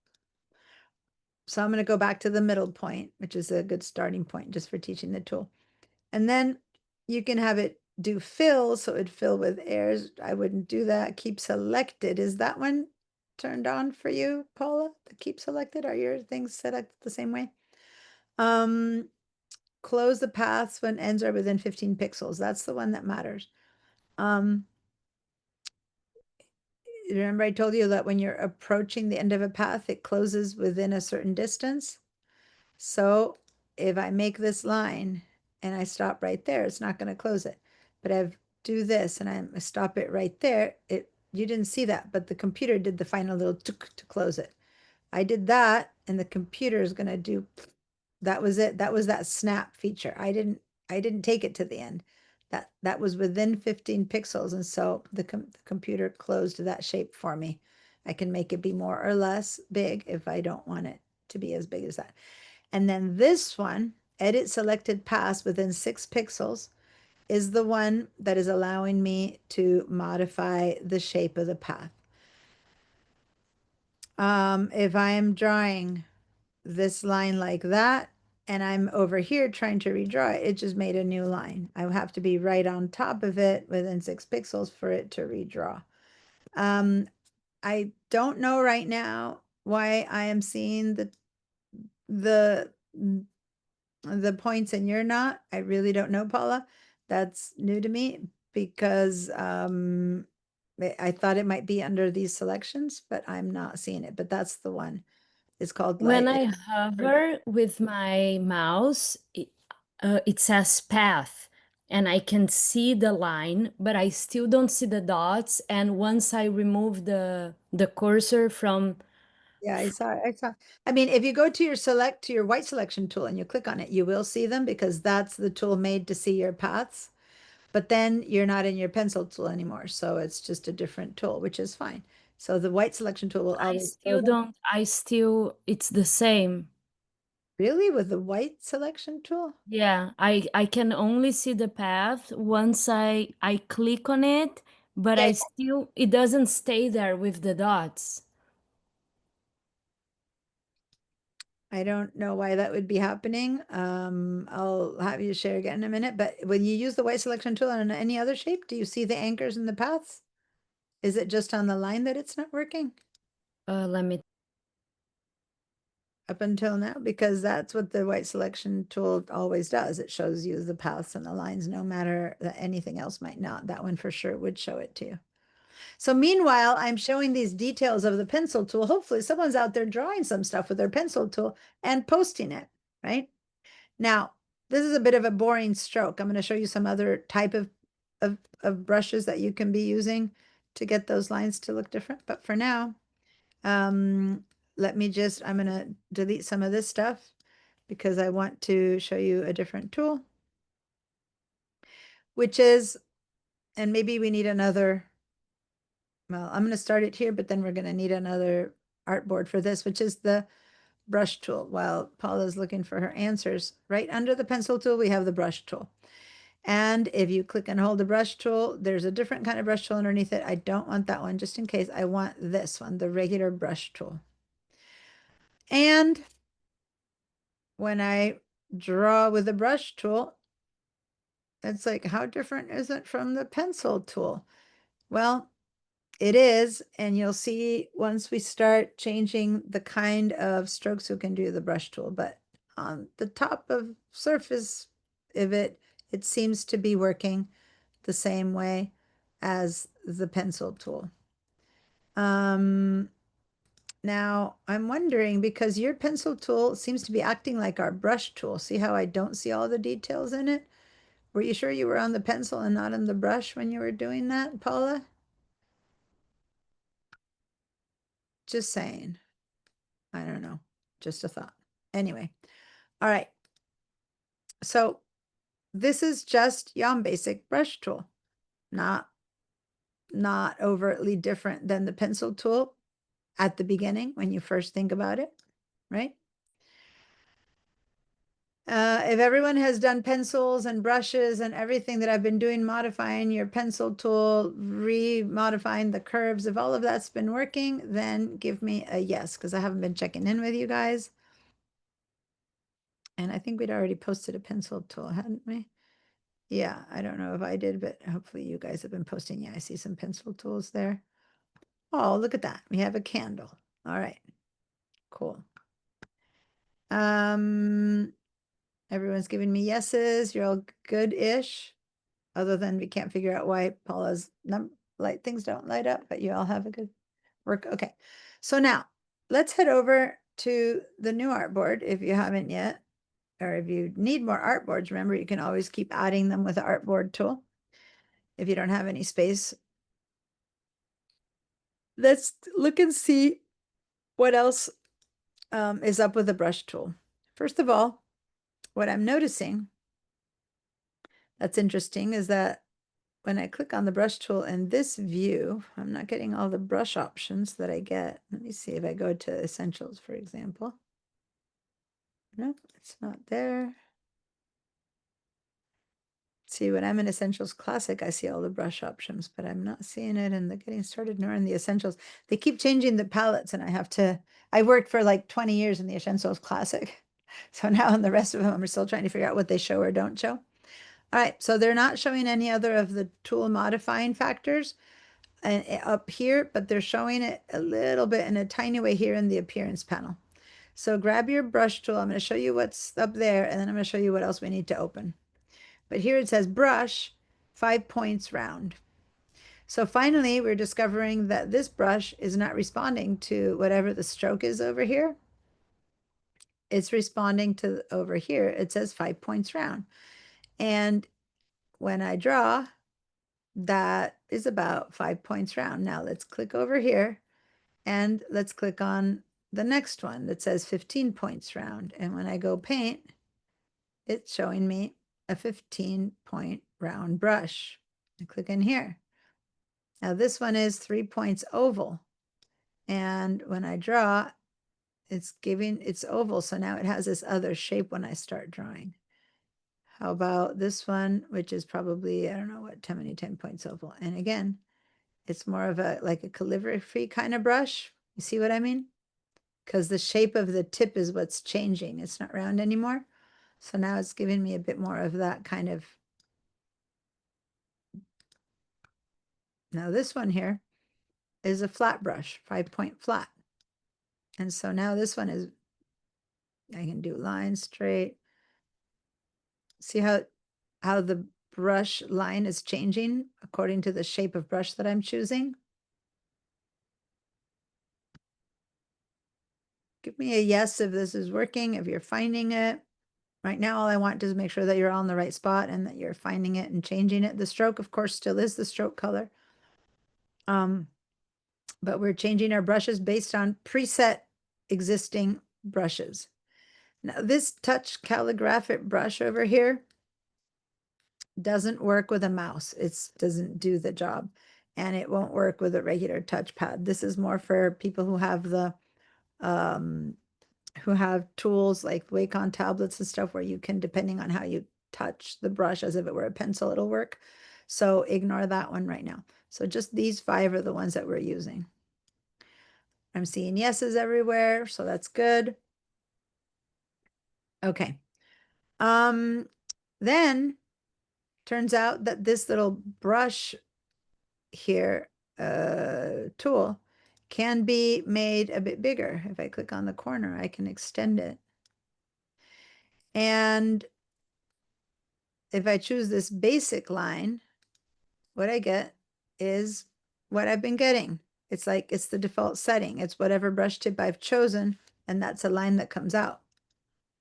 S1: So I'm going to go back to the middle point, which is a good starting point just for teaching the tool. And then you can have it do fill, so it'd fill with airs. I wouldn't do that. Keep selected. Is that one turned on for you, Paula? The keep selected? Are your things set up the same way? Close the paths when ends are within 15 pixels. That's the one that matters. remember I told you that when you're approaching the end of a path, it closes within a certain distance. So if I make this line and I stop right there, it's not going to close it. But I do this and I stop it right there. You didn't see that, but the computer did the final little tuk to close it. I did that, and the computer is going to do. That was it. That was that snap feature. I didn't take it to the end. That was within 15 pixels, and so the computer closed that shape for me. I can make it be more or less big if I don't want it to be as big as that. And then this one, edit selected paths within 6 pixels, is the one that is allowing me to modify the shape of the path. If I am drawing this line like that, and I'm over here trying to redraw it, it just made a new line. I have to be right on top of it within 6 pixels for it to redraw. I don't know right now why I am seeing the points and you're not. I really don't know, Paula. That's new to me because I thought it might be under these selections, but I'm not seeing it. But that's the one. It's called
S8: When
S1: light.
S8: I hover with my mouse, it says path, and I can see the line, but I still don't see the dots. And once I remove the cursor from,
S1: Yeah, I saw. I mean, if you go to your white selection tool and you click on it, you will see them because that's the tool made to see your paths. But then you're not in your pencil tool anymore, so it's just a different tool, which is fine. So the white selection tool will always show them.
S8: it's the same.
S1: Really, with the white selection tool?
S8: Yeah, I can only see the path once I click on it, but
S1: Yeah,
S8: it doesn't stay there with the dots.
S1: I don't know why that would be happening. I'll have you share again in a minute, but when you use the white selection tool on any other shape, do you see the anchors and the paths? Is it just on the line that it's not working?
S8: Let me.
S1: Up until now, because that's what the white selection tool always does. It shows you the paths and the lines, no matter that anything else might not. That one for sure would show it to you. So meanwhile, I'm showing these details of the pencil tool. Hopefully someone's out there drawing some stuff with their pencil tool and posting it, right? Now, this is a bit of a boring stroke. I'm going to show you some other type of brushes that you can be using to get those lines to look different. But for now, I'm going to delete some of this stuff because I want to show you a different tool, which is, and maybe we need another, well, I'm going to start it here, but then we're going to need another artboard for this, which is the brush tool. While Paula's looking for her answers, right under the pencil tool, we have the brush tool. And if you click and hold the brush tool, there's a different kind of brush tool underneath it. I don't want that one, just in case. I want this one, the regular brush tool. And when I draw with the brush tool, it's like, how different is it from the pencil tool? Well, it is, and you'll see once we start changing the kind of strokes we can do the brush tool, but on the top of surface of it, it seems to be working the same way as the pencil tool. Now I'm wondering, because your pencil tool seems to be acting like our brush tool. See how I don't see all the details in it? Were you sure you were on the pencil and not on the brush when you were doing that, Paula? Just saying. I don't know. Just a thought. Anyway. All right. So this is just Yum Basic brush tool. Not overtly different than the pencil tool at the beginning when you first think about it, right? If everyone has done pencils and brushes and everything that I've been doing, modifying your pencil tool, remodifying the curves, if all of that's been working, then give me a yes, because I haven't been checking in with you guys. And I think we'd already posted a pencil tool, hadn't we? Yeah, I don't know if I did, but hopefully you guys have been posting. Yeah, I see some pencil tools there. Oh, look at that. We have a candle. All right, cool. Everyone's giving me yeses. You're all good-ish, other than we can't figure out why Paula's things don't light up, but you all have a good Work, okay. So now, let's head over to the new artboard if you haven't yet. Or if you need more artboards, remember you can always keep adding them with the artboard tool if you don't have any space. Let's look and see what else is up with the brush tool. First of all, what I'm noticing that's interesting is that when I click on the brush tool in this view, I'm not getting all the brush options that I get. Let me see if I go to Essentials, for example. No, it's not there. See, when I'm in Essentials Classic, I see all the brush options, but I'm not seeing it in the Getting Started nor in the Essentials. They keep changing the palettes, and I worked for like 20 years in the Essentials Classic. So now in the rest of them, I'm still trying to figure out what they show or don't show. All right, so they're not showing any other of the tool modifying factors and up here, but they're showing it a little bit in a tiny way here in the appearance panel. So grab your brush tool. I'm going to show you what's up there, and then I'm going to show you what else we need to open. But here it says brush, 5 points round. So finally, we're discovering that this brush is not responding to whatever the stroke is over here. It's responding to over here. It says 5 points round. And when I draw, that is about 5 points round. Now let's click over here and let's click on the next one that says 15 points round. And when I go paint, it's showing me a 15-point round brush. I click in here. Now this one is 3 points oval. And when I draw, it's oval. So now it has this other shape when I start drawing. How about this one, which is probably, I don't know what, 10 points oval. And again, it's more of like a calligraphy kind of brush. You see what I mean? Because the shape of the tip is what's changing. It's not round anymore. So now it's giving me a bit more of that kind of. Now this one here is a flat brush, 5-point flat. And so now this one is, I can do line straight. See how the brush line is changing according to the shape of brush that I'm choosing? Give me a yes if this is working, if you're finding it. Right now, all I want is make sure that you're all in the right spot and that you're finding it and changing it. The stroke, of course, still is the stroke color. But we're changing our brushes based on preset existing brushes. Now, this touch calligraphic brush over here doesn't work with a mouse. It doesn't do the job. And it won't work with a regular touchpad. This is more for people who have the who have tools like Wacom tablets and stuff where you can, depending on how you touch the brush as if it were a pencil, it'll work. So ignore that one right now. So just these 5 are the ones that we're using. I'm seeing yeses everywhere, so that's good. Okay. Then turns out that this little brush here, tool, can be made a bit bigger. If I click on the corner, I can extend it. And if I choose this basic line, what I get is what I've been getting. It's like, it's the default setting. It's whatever brush tip I've chosen, and that's a line that comes out.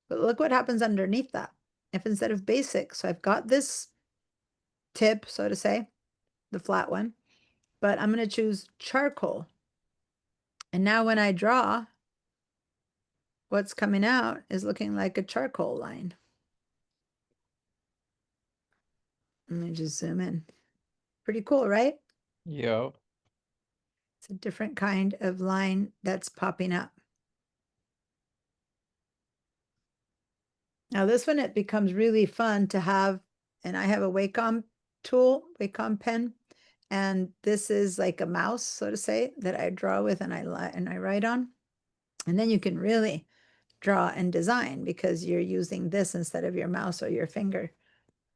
S1: But look what happens underneath that. If instead of basic, so I've got this tip, so to say, the flat one, but I'm going to choose charcoal. And now when I draw, what's coming out is looking like a charcoal line. Let me just zoom in. Pretty cool, right?
S2: Yeah.
S1: It's a different kind of line that's popping up. Now this one, it becomes really fun to have, and I have a Wacom tool, Wacom pen, and this is like a mouse, so to say, that I draw with and I write on. And then you can really draw and design because you're using this instead of your mouse or your finger.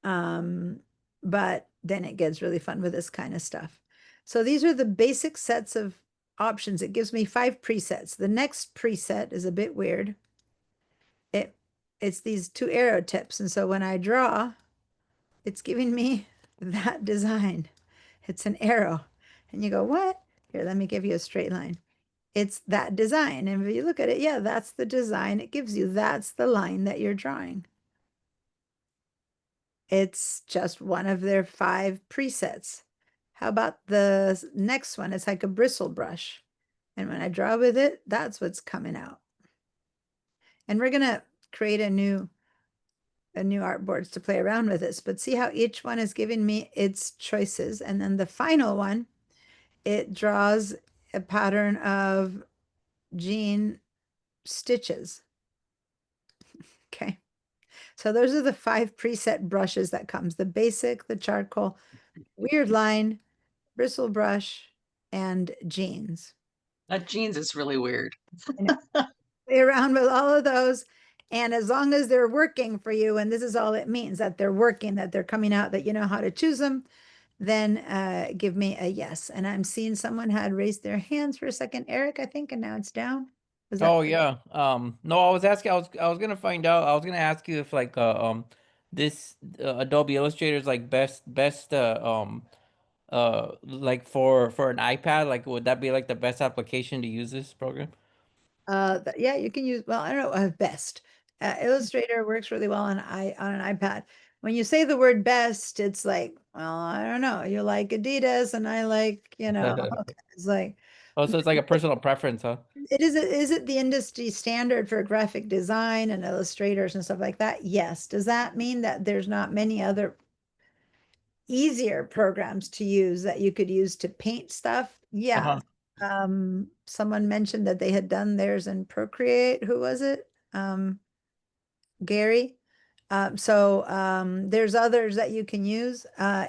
S1: But then it gets really fun with this kind of stuff. So these are the basic sets of options. It gives me 5 presets. The next preset is a bit weird. It's these 2 arrow tips. And so when I draw, it's giving me that design. It's an arrow. And you go, what? Here, let me give you a straight line. It's that design. And if you look at it, yeah, that's the design it gives you. That's the line that you're drawing. It's just one of their 5 presets. How about the next one? It's like a bristle brush. And when I draw with it, that's what's coming out. And we're gonna create a new artboards to play around with this, but see how each one is giving me its choices. And then the final one, it draws a pattern of jean stitches. Okay. So those are the 5 preset brushes that comes, the basic, the charcoal, weird line, bristle brush, and jeans.
S9: That jeans is really weird.
S1: Play around with all of those. And as long as they're working for you, and this is all it means, that they're working, that they're coming out, that you know how to choose them, then give me a yes. And I'm seeing someone had raised their hands for a second, Eric, I think, and now it's down. Was that
S2: Oh yeah. No, I was asking. I was gonna find out. I was gonna ask you if like this Adobe Illustrator is like best like for an iPad. Like, would that be like the best application to use this program?
S1: Yeah, you can use, well, I don't know, best. Illustrator works really well on an iPad. When you say the word best, it's like, well, I don't know. You like Adidas and I like, it's like,
S2: Oh, so it's like a personal preference, huh?
S1: is it the industry standard for graphic design and illustrators and stuff like that? Yes. Does that mean that there's not many other easier programs to use that you could use to paint stuff? Yeah. Someone mentioned that they had done theirs in Procreate. Who was it? Gary. There's others that you can use. Are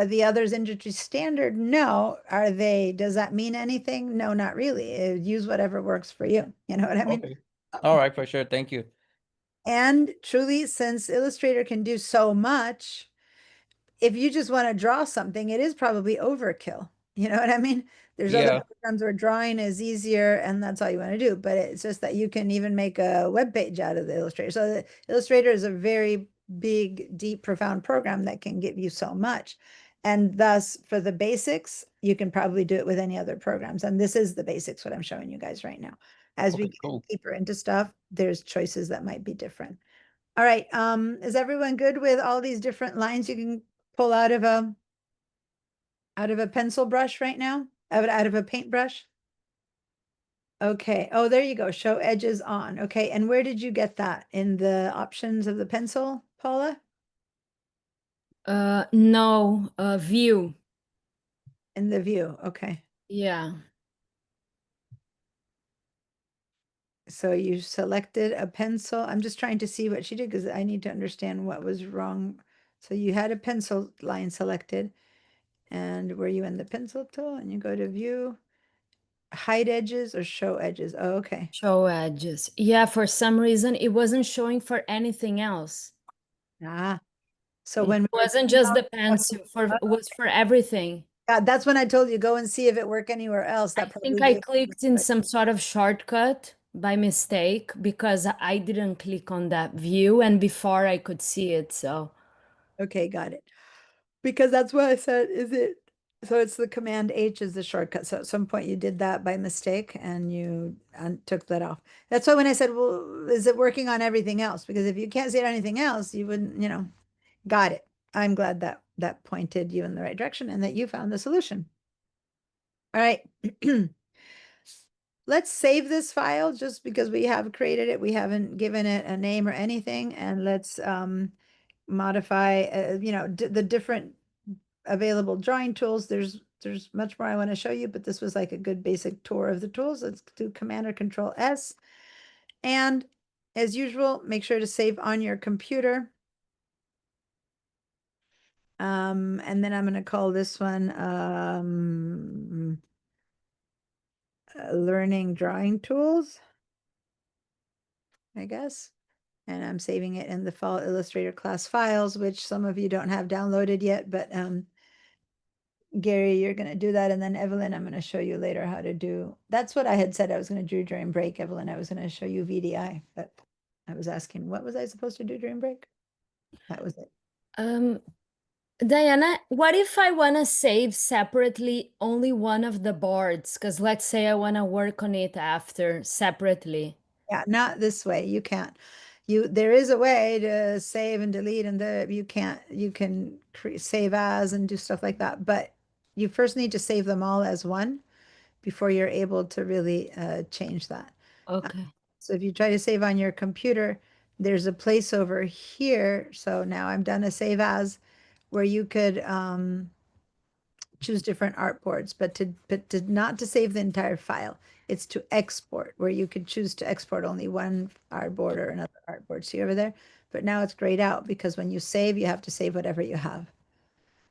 S1: the others industry standard? No. Are they, does that mean anything? No, not really. Use whatever works for you. You know what I mean?
S2: Okay. All right, for sure. Thank you.
S1: And truly, since Illustrator can do so much, if you just want to draw something, it is probably overkill. You know what I mean? There's other
S2: Yeah.
S1: programs where drawing is easier and that's all you want to do, but it's just that you can even make a web page out of the Illustrator. So the Illustrator is a very big, deep, profound program that can give you so much. And thus, for the basics, you can probably do it with any other programs. And this is the basics, what I'm showing you guys right now. As we
S2: Okay,
S1: get
S2: cool.
S1: deeper into stuff, there's choices that might be different. All right, is everyone good with all these different lines you can pull out of a pencil brush right now? Out of a paintbrush? Okay. Oh, there you go. Show edges on. Okay. And where did you get that? In the options of the pencil, Paula?
S8: No, view.
S1: In the view. Okay.
S8: Yeah.
S1: So you selected a pencil. I'm just trying to see what she did because I need to understand what was wrong. So you had a pencil line selected. And were you in the pencil tool? And you go to view, hide edges or show edges? Oh, okay.
S8: Show edges. Yeah, for some reason it wasn't showing for anything else.
S1: Ah, so
S8: It
S1: when we were
S8: wasn't
S1: doing
S8: just the pencil, it was for everything.
S1: that's when I told you go and see if it worked anywhere else.
S8: I
S1: That
S8: think
S1: probably
S8: I
S1: gave
S8: clicked in some sort of shortcut by mistake because I didn't click on that view and before I could see it. So,
S1: okay, got it. Because that's what I said. Is it so? It's the Command H is the shortcut. So at some point you did that by mistake and you took that off. That's why when I said, well, is it working on everything else? Because if you can't see it on anything else, you wouldn't, got it. I'm glad that that pointed you in the right direction and that you found the solution. All right. Let's save this file just because we have created it. We haven't given it a name or anything. And let's modify, the different available drawing tools. There's much more I want to show you, but this was like a good basic tour of the tools. Let's do Command or Control S. And as usual, make sure to save on your computer. And then I'm going to call this one Learning Drawing Tools, I guess. And I'm saving it in the Fall Illustrator class files, which some of you don't have downloaded yet, but Gary, you're going to do that. And then Evelyn, I'm going to show you later how to do. That's what I had said I was going to do during break, Evelyn. I was going to show you VDI, but I was asking, what was I supposed to do during break? That was it.
S8: Diana, what if I want to save separately only one of the boards? Because let's say I want to work on it after separately.
S1: Yeah, not this way. You can't. There is a way to save and delete, and you can't. You can save as and do stuff like that, but you first need to save them all as one before you're able to really change that.
S8: Okay.
S1: So if you try to save on your computer, there's a place over here. So now I'm done a save as where you could choose different artboards, but not to save the entire file. It's to export, where you could choose to export only one artboard or another artboard. See over there? But now it's grayed out because when you save, you have to save whatever you have.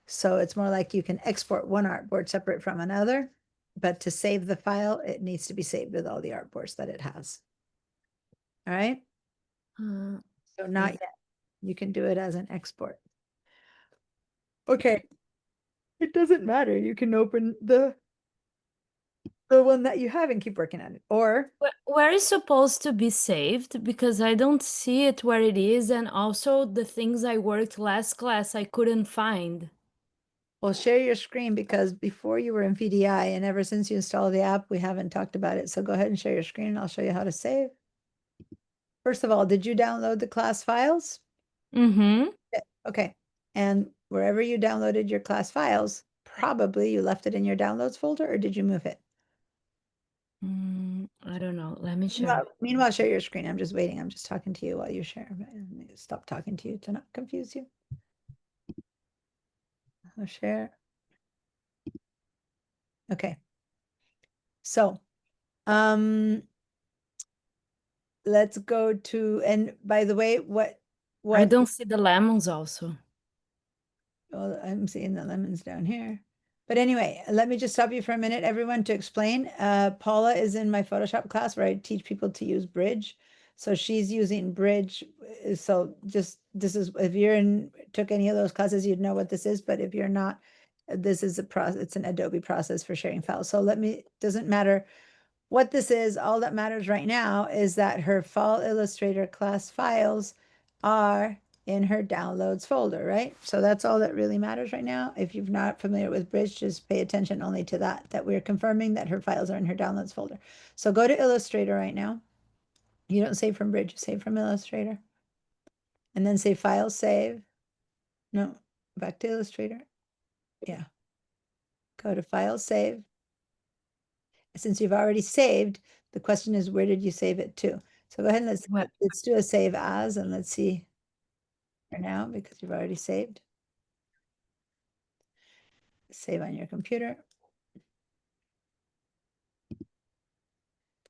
S1: So it's more like you can export one artboard separate from another, but to save the file, it needs to be saved with all the artboards that it has. All right? So not yet. You can do it as an export. Okay. It doesn't matter. You can open the one that you have and keep working on it. Or
S8: Where is supposed to be saved? Because I don't see it where it is, and also the things I worked last class I couldn't find.
S1: well, share your screen because before you were in VDI and ever since you installed the app, we haven't talked about it. So go ahead and share your screen and I'll show you how to save. First of all, did you download the class files?
S8: Mm-hmm.
S1: Yeah, okay. And wherever you downloaded your class files, probably you left it in your downloads folder or did you move it?
S8: I don't know. Let me share.
S1: Meanwhile, share your screen. I'm just waiting. I'm just talking to you while you share. Let me stop talking to you to not confuse you. I'll share. Okay. So, let's go to, and by the way,
S8: I don't see the lemons also.
S1: well, I'm seeing the lemons down here. But anyway, let me just stop you for a minute, everyone, to explain. Paula is in my Photoshop class where I teach people to use Bridge. So she's using Bridge. So just, this is, if you're took any of those classes, you'd know what this is. But if you're not, this is a process, it's an Adobe process for sharing files. So doesn't matter what this is. All that matters right now is that her Fall Illustrator class files are in her downloads folder, right? So that's all that really matters right now. If you're not familiar with Bridge, just pay attention only to that we're confirming that her files are in her downloads folder. So go to Illustrator right now. You don't save from Bridge, you save from Illustrator. And then say File, Save. No, back to Illustrator. Yeah. Go to File, Save. Since you've already saved, the question is, where did you save it to? So go ahead and let's do a save as, and let's see for now, because you've already saved. Save on your computer.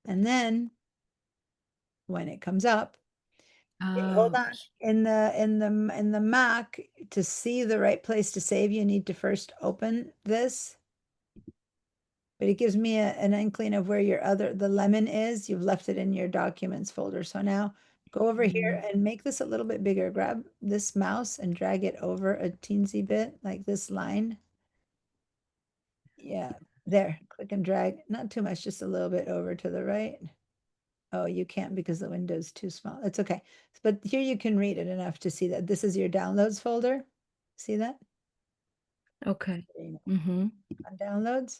S1: And then when it comes up, hold on. In the Mac, to see the right place to save, you need to first open this. But it gives me an inkling of where the lemon is. You've left it in your documents folder. So now go over here and make this a little bit bigger. Grab this mouse and drag it over a teensy bit, like this line. Yeah, there, click and drag, not too much, just a little bit over to the right. Oh, you can't because the window's too small. It's okay. But here you can read it enough to see that this is your downloads folder. See that?
S8: Okay.
S1: On downloads.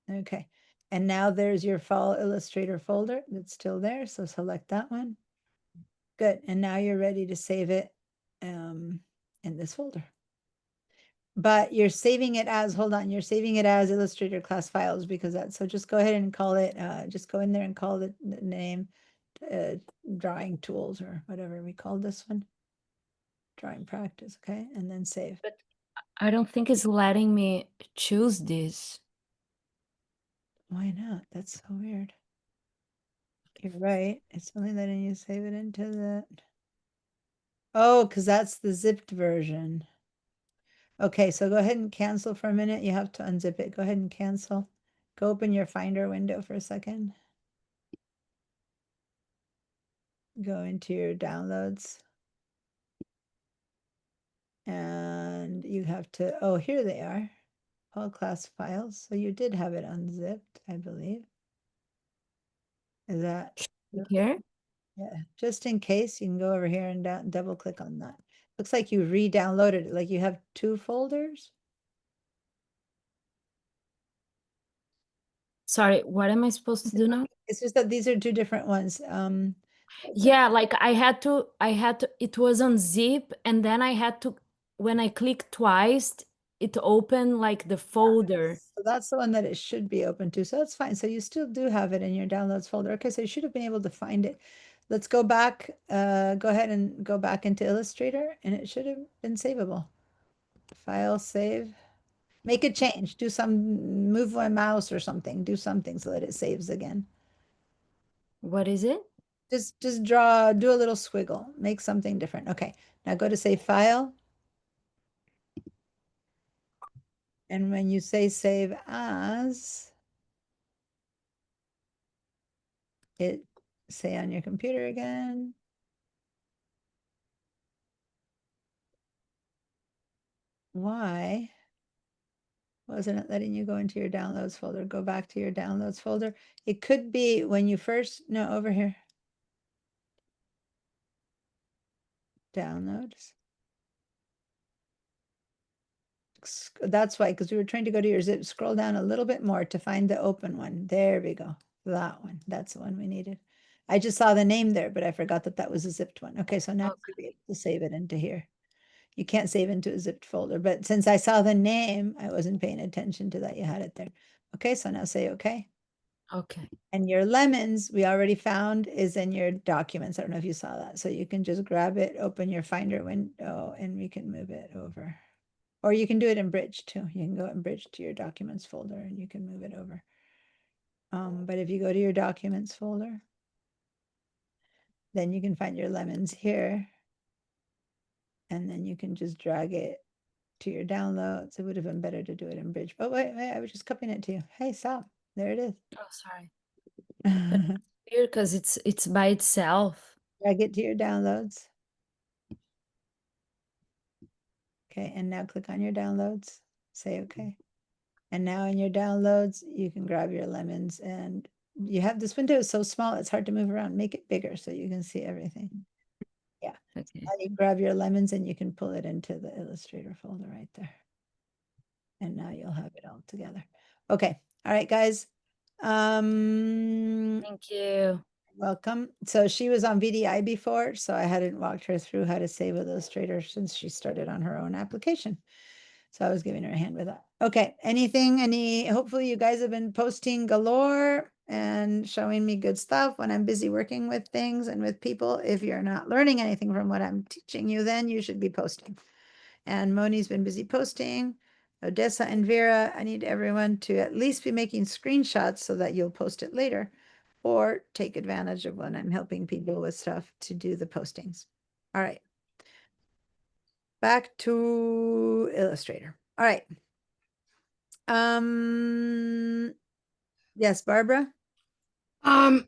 S1: Okay. And now there's your Fall Illustrator folder that's still there. So select that one. Good. And now you're ready to save it in this folder. But you're saving it as, hold on, you're saving it as Illustrator class files because that's, so just go ahead and call it, just go in there and call the name drawing tools or whatever we call this one. Drawing practice, okay? And then save.
S8: But I don't think it's letting me choose this.
S1: Why not? That's so weird. You're right. It's only letting you save it into that. Oh, because that's the zipped version. Okay, so go ahead and cancel for a minute. You have to unzip it. Go ahead and cancel. Go open your Finder window for a second. Go into your downloads. And you have to, oh, here they are. All class files. So you did have it unzipped, I believe. Is that
S8: here?
S1: Yeah, just in case, you can go over here and double click on that. Looks like you re-downloaded it, like you have two folders.
S8: Sorry, what am I supposed to do now?
S1: It's just that these are two different ones.
S8: Yeah, like it was on zip, and then I had to, when I clicked twice, it opened like the folder.
S1: So that's the one that it should be open to. So that's fine. So you still do have it in your downloads folder. Okay, so you should have been able to find it. Let's go back, go ahead and go back into Illustrator, and it should have been savable. File, save. Make a change. Do some, move my mouse or something. Do something so that it saves again.
S8: What is it?
S1: Just draw, do a little squiggle. Make something different. Okay, now go to save file. And when you say save as, it say on your computer again. Why wasn't it letting you go into your downloads folder? Go back to your downloads folder. It could be when you first, no, over here. Downloads. That's why, because we were trying to go to your zip. Scroll down a little bit more to find the open one. There we go. That one. That's the one we needed. I just saw the name there, but I forgot that that was a zipped one. Okay, so now you'll be able to save it into here. You can't save into a zipped folder, but since I saw the name, I wasn't paying attention to that. You had it there. Okay, so now say okay.
S8: Okay.
S1: And your lemons, we already found, is in your documents. I don't know if you saw that. So you can just grab it, open your Finder window, and we can move it over. Or you can do it in Bridge too. You can go in Bridge to your documents folder and you can move it over. But if you go to your documents folder, then you can find your lemons here. And then you can just drag it to your downloads. It would have been better to do it in Bridge. Oh, wait, I was just copying it to you. Hey, stop. There it is.
S8: Oh, sorry. Weird, because it's by itself.
S1: Drag it to your downloads. Okay, and now click on your downloads. Say okay. And now in your downloads, you can grab your lemons, and you have this window is so small, it's hard to move around. Make it bigger so you can see everything. Yeah.
S8: Okay.
S1: Now you grab your lemons and you can pull it into the Illustrator folder right there. And now you'll have it all together. Okay. All right, guys.
S8: Thank you.
S1: Welcome. So she was on VDI before, so I hadn't walked her through how to save with Illustrator since she started on her own application. So I was giving her a hand with that. Okay, hopefully you guys have been posting galore and showing me good stuff when I'm busy working with things and with people. If you're not learning anything from what I'm teaching you, then you should be posting. And Moni's been busy posting. Odessa and Vera, I need everyone to at least be making screenshots so that you'll post it later, or take advantage of when I'm helping people with stuff to do the postings. All right. Back to Illustrator. All right. Yes, Barbara?
S11: Oh,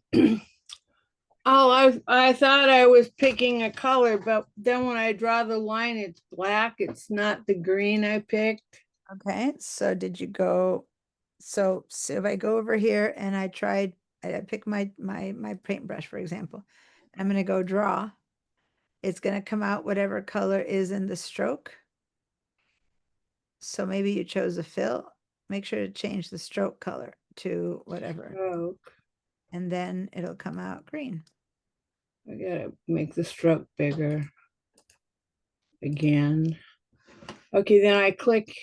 S11: I thought I was picking a color, but then when I draw the line, it's black. It's not the green I picked.
S1: Okay, so did you go, so if I go over here and I pick my paintbrush, for example, I'm gonna go draw. It's gonna come out whatever color is in the stroke. So maybe you chose a fill. Make sure to change the stroke color to whatever.
S11: Stroke.
S1: And then it'll come out green.
S11: I gotta make the stroke bigger again. Okay, then I click.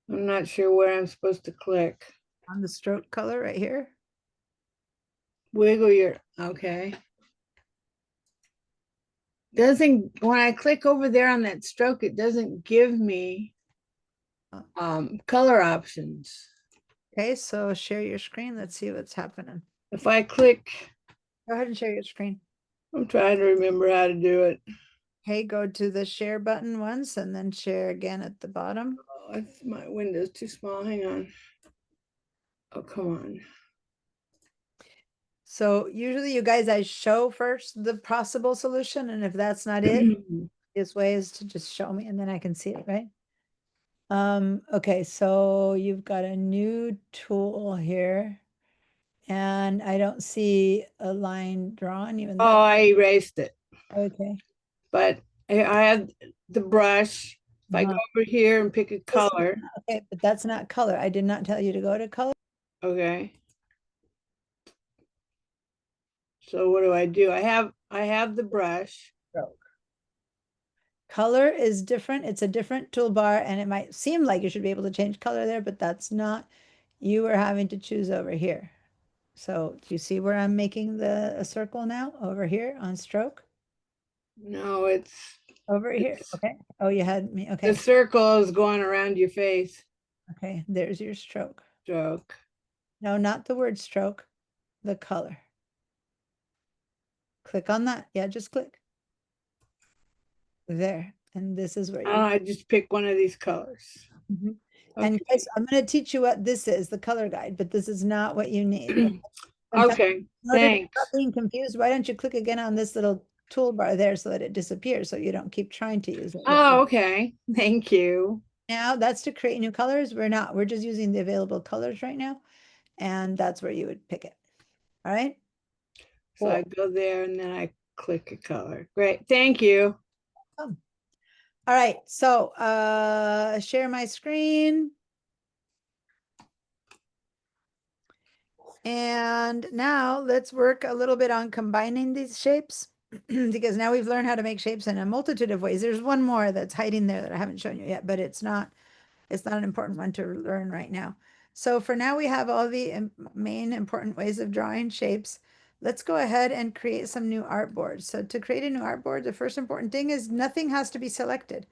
S11: I'm not sure where I'm supposed to click.
S1: On the stroke color right here.
S11: Wiggle your, okay. When I click over there on that stroke, it doesn't give me color options.
S1: Okay, so share your screen. Let's see what's happening.
S11: If I click,
S1: go ahead and share your screen.
S11: I'm trying to remember how to do it.
S1: Okay, go to the share button once and then share again at the bottom.
S11: Oh, my window's too small. Hang on. Oh, come on.
S1: So usually you guys, I show first the possible solution, and if that's not it, this way is to just show me and then I can see it, right? Okay, so you've got a new tool here.
S14: And I don't see a line drawn even
S11: Oh,
S14: though,
S11: I erased it.
S14: okay.
S11: But I have the brush. If I go over here and pick a color,
S14: Okay, but that's not color. I did not tell you to go to color.
S11: okay. So what do? I have the brush.
S14: Stroke. Color is different. It's a different toolbar, and it might seem like you should be able to change color there, but that's not. You are having to choose over here. So do you see where I'm making a circle now? Over here on stroke?
S11: No, it's
S14: Over here. Okay. Oh, you had me.
S11: the
S14: Okay.
S11: circle is going around your face.
S14: Okay. There's your stroke.
S11: Stroke.
S14: No, not the word stroke, the color. Click on that. Yeah, just click. There. And this is where you.
S11: I just pick one of these colors.
S14: Mhm. And guys, I'm going to teach you what this is, the color guide, but this is not what you need. In fact,
S11: Okay,
S14: in order to
S11: thanks.
S14: stop being confused, why don't you click again on this little toolbar there so that it disappears so you don't keep trying to use it.
S11: Oh, okay. Thank you.
S14: Now that's to create new colors. We're just using the available colors right now. And that's where you would pick it. All right.
S11: So I go there and then I click a color. Great. Thank you.
S14: All right. So share my screen. And now let's work a little bit on combining these shapes because now we've learned how to make shapes in a multitude of ways. There's one more that's hiding there that I haven't shown you yet, but it's not an important one to learn right now. So for now we have all the main important ways of drawing shapes. Let's go ahead and create some new artboards. So to create a new artboard, the first important thing is nothing has to be selected.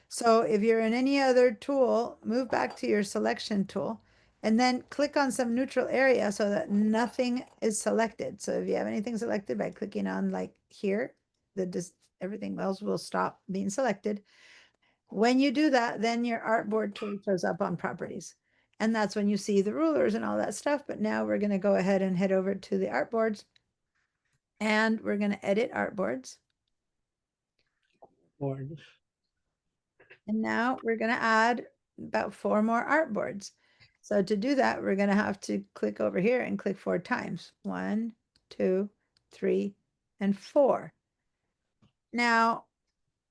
S14: So if you're in any other tool, move back to your selection tool and then click on some neutral area so that nothing is selected. So if you have anything selected by clicking on like here, everything else will stop being selected. When you do that, then your artboard tool shows up on properties. And that's when you see the rulers and all that stuff. But now we're going to go ahead and head over to the artboards. And we're going to edit artboards. And now we're going to add about 4 more artboards. So to do that, we're going to have to click over here and click 4 times. 1, 2, 3, and 4. Now,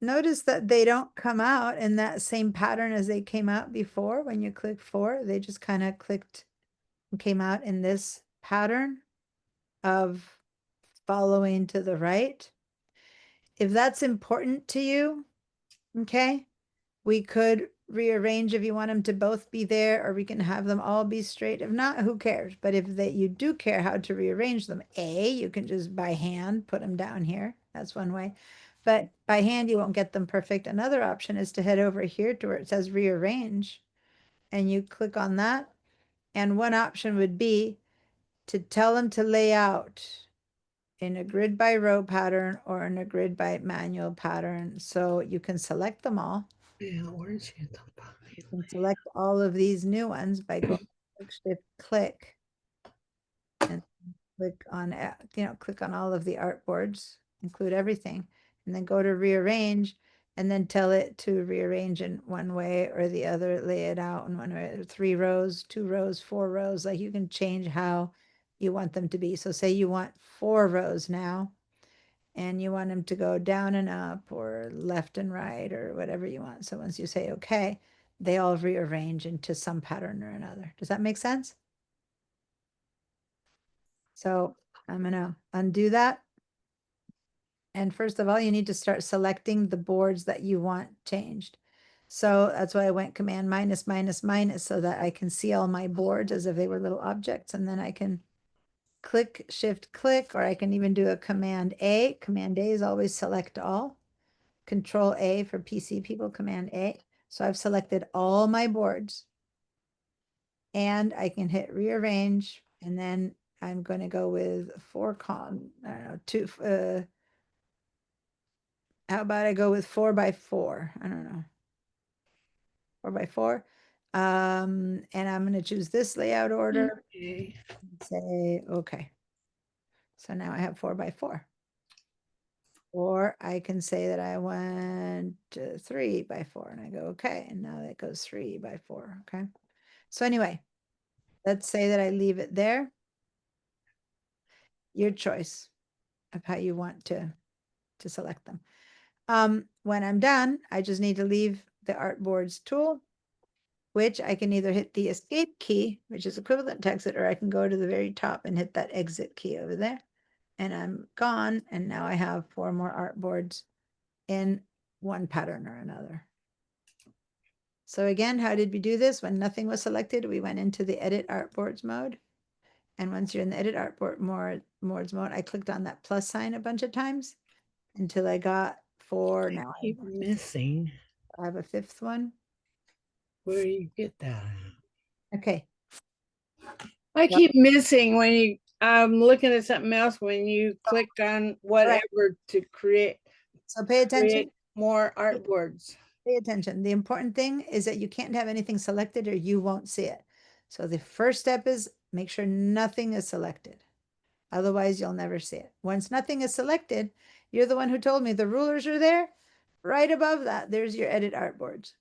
S14: notice that they don't come out in that same pattern as they came out before. When you click 4, they just kind of clicked and came out in this pattern of following to the right. If that's important to you, okay, we could rearrange if you want them to both be there, or we can have them all be straight. If not, who cares? But if you do care how to rearrange them, you can just by hand put them down here. That's one way. But by hand, you won't get them perfect. Another option is to head over here to where it says rearrange, and you click on that. And one option would be to tell them to lay out in a grid by row pattern or in a grid by manual pattern. So you can select them all. You can select all of these new ones by going click and click on, click on all of the artboards, include everything, and then go to rearrange and then tell it to rearrange in one way or the other, lay it out in one way, 3 rows, 2 rows, 4 rows. Like you can change how you want them to be. So say you want 4 rows now and you want them to go down and up or left and right or whatever you want. So once you say okay, they all rearrange into some pattern or another. Does that make sense? So I'm going to undo that. And first of all, you need to start selecting the boards that you want changed. So that's why I went command minus, minus, minus, so that I can see all my boards as if they were little objects. And then I can click, shift, click, or I can even do a command A. Command A is always select all. Control A for PC people, command A. So I've selected all my boards. And I can hit rearrange, and then I'm going to go with I don't know, 2, how about I go with 4 by 4? I don't know. 4 by 4. And I'm going to choose this layout order. Okay. Say, okay. So now I have 4 by 4. Or I can say that I want 3 by 4 and I go, okay. And now that goes 3 by 4. Okay. So anyway, let's say that I leave it there. your choice of how you want to select them. When I'm done, I just need to leave the artboards tool, which I can either hit the escape key, which is equivalent to exit, or I can go to the very top and hit that exit key over there. And I'm gone. And now I have 4 more artboards in one pattern or another. So again, how did we do this? When nothing was selected, we went into the edit artboards mode. And once you're in the edit artboard modes mode, I clicked on that plus sign a bunch of times until I got 4. Now I
S11: Keep missing.
S14: have a 5th one.
S11: Where do you get that?
S14: Okay.
S11: I keep missing when I'm looking at something else when you click on whatever to create.
S14: So pay attention.
S11: More artboards.
S14: Pay attention. The important thing is that you can't have anything selected or you won't see it. So the first step is make sure nothing is selected. Otherwise, you'll never see it. Once nothing is selected, you're the one who told me the rulers are there. Right above that, there's your edit artboards.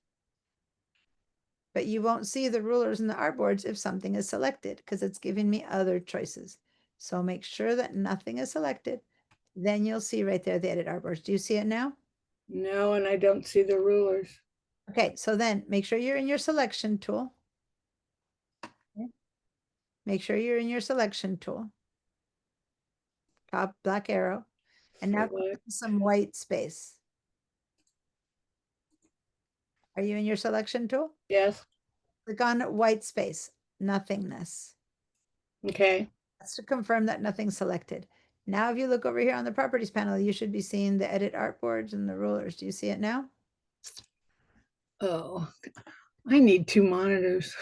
S14: But you won't see the rulers and the artboards if something is selected because it's giving me other choices. So make sure that nothing is selected. Then you'll see right there the edit artboards. Do you see it now?
S11: No, and I don't see the rulers.
S14: Okay, so then make sure you're in your selection tool. Okay. Make sure you're in your selection tool. Top black arrow. And now click some white space. Are you in your selection tool?
S11: Yes.
S14: Click on white space, nothingness.
S11: Okay.
S14: That's to confirm that nothing's selected. Now, if you look over here on the properties panel, you should be seeing the edit artboards and the rulers. Do you see it now?
S11: Oh, I need 2 monitors.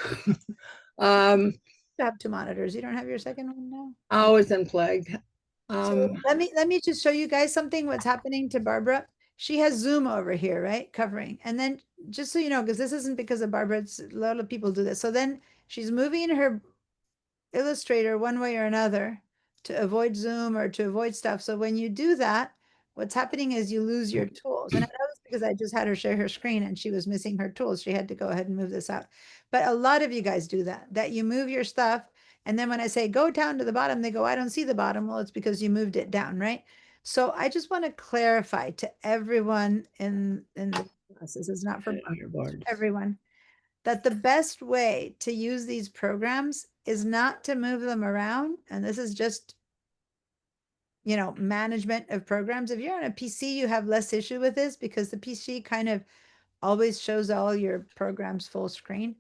S14: You have 2 monitors. You don't have your second one now?
S11: Always unplugged.
S14: So let me just show you guys something what's happening to Barbara. She has Zoom over here, right? Covering. And then just so you know, because this isn't because of Barbara, it's a lot of people do this. So then she's moving her Illustrator one way or another to avoid Zoom or to avoid stuff. So when you do that, what's happening is you lose your tools. And I know it's because I just had her share her screen and she was missing her tools. She had to go ahead and move this out. But a lot of you guys do that you move your stuff. And then when I say go down to the bottom, they go, I don't see the bottom. Well, it's because you moved it down, right? So I just want to clarify to everyone in the class, this is not for everyone, that the best way to use these programs is not to move them around. And this is just, you know, management of programs. If you're on a PC, you have less issue with this because the PC kind of always shows all your programs full screen.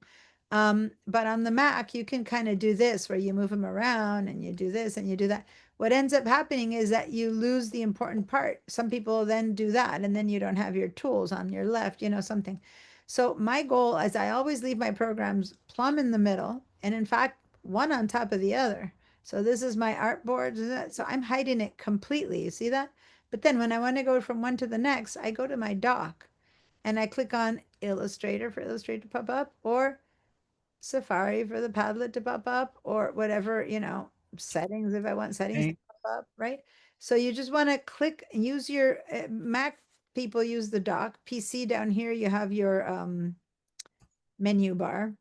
S14: But on the Mac, you can kind of do this where you move them around and you do this and you do that. What ends up happening is that you lose the important part. Some people then do that and then you don't have your tools on your left, you know, something. So my goal is I always leave my programs plumb in the middle and in fact, one on top of the other. So this is my artboard. So I'm hiding it completely. You see that? But then when I want to go from one to the next, I go to my dock and I click on Illustrator for Illustrator to pop up or Safari for the Padlet to pop up or whatever, you know, settings if I want settings to pop up, right? So you just want to click and use your Mac people use the dock. PC down here, you have your menu bar.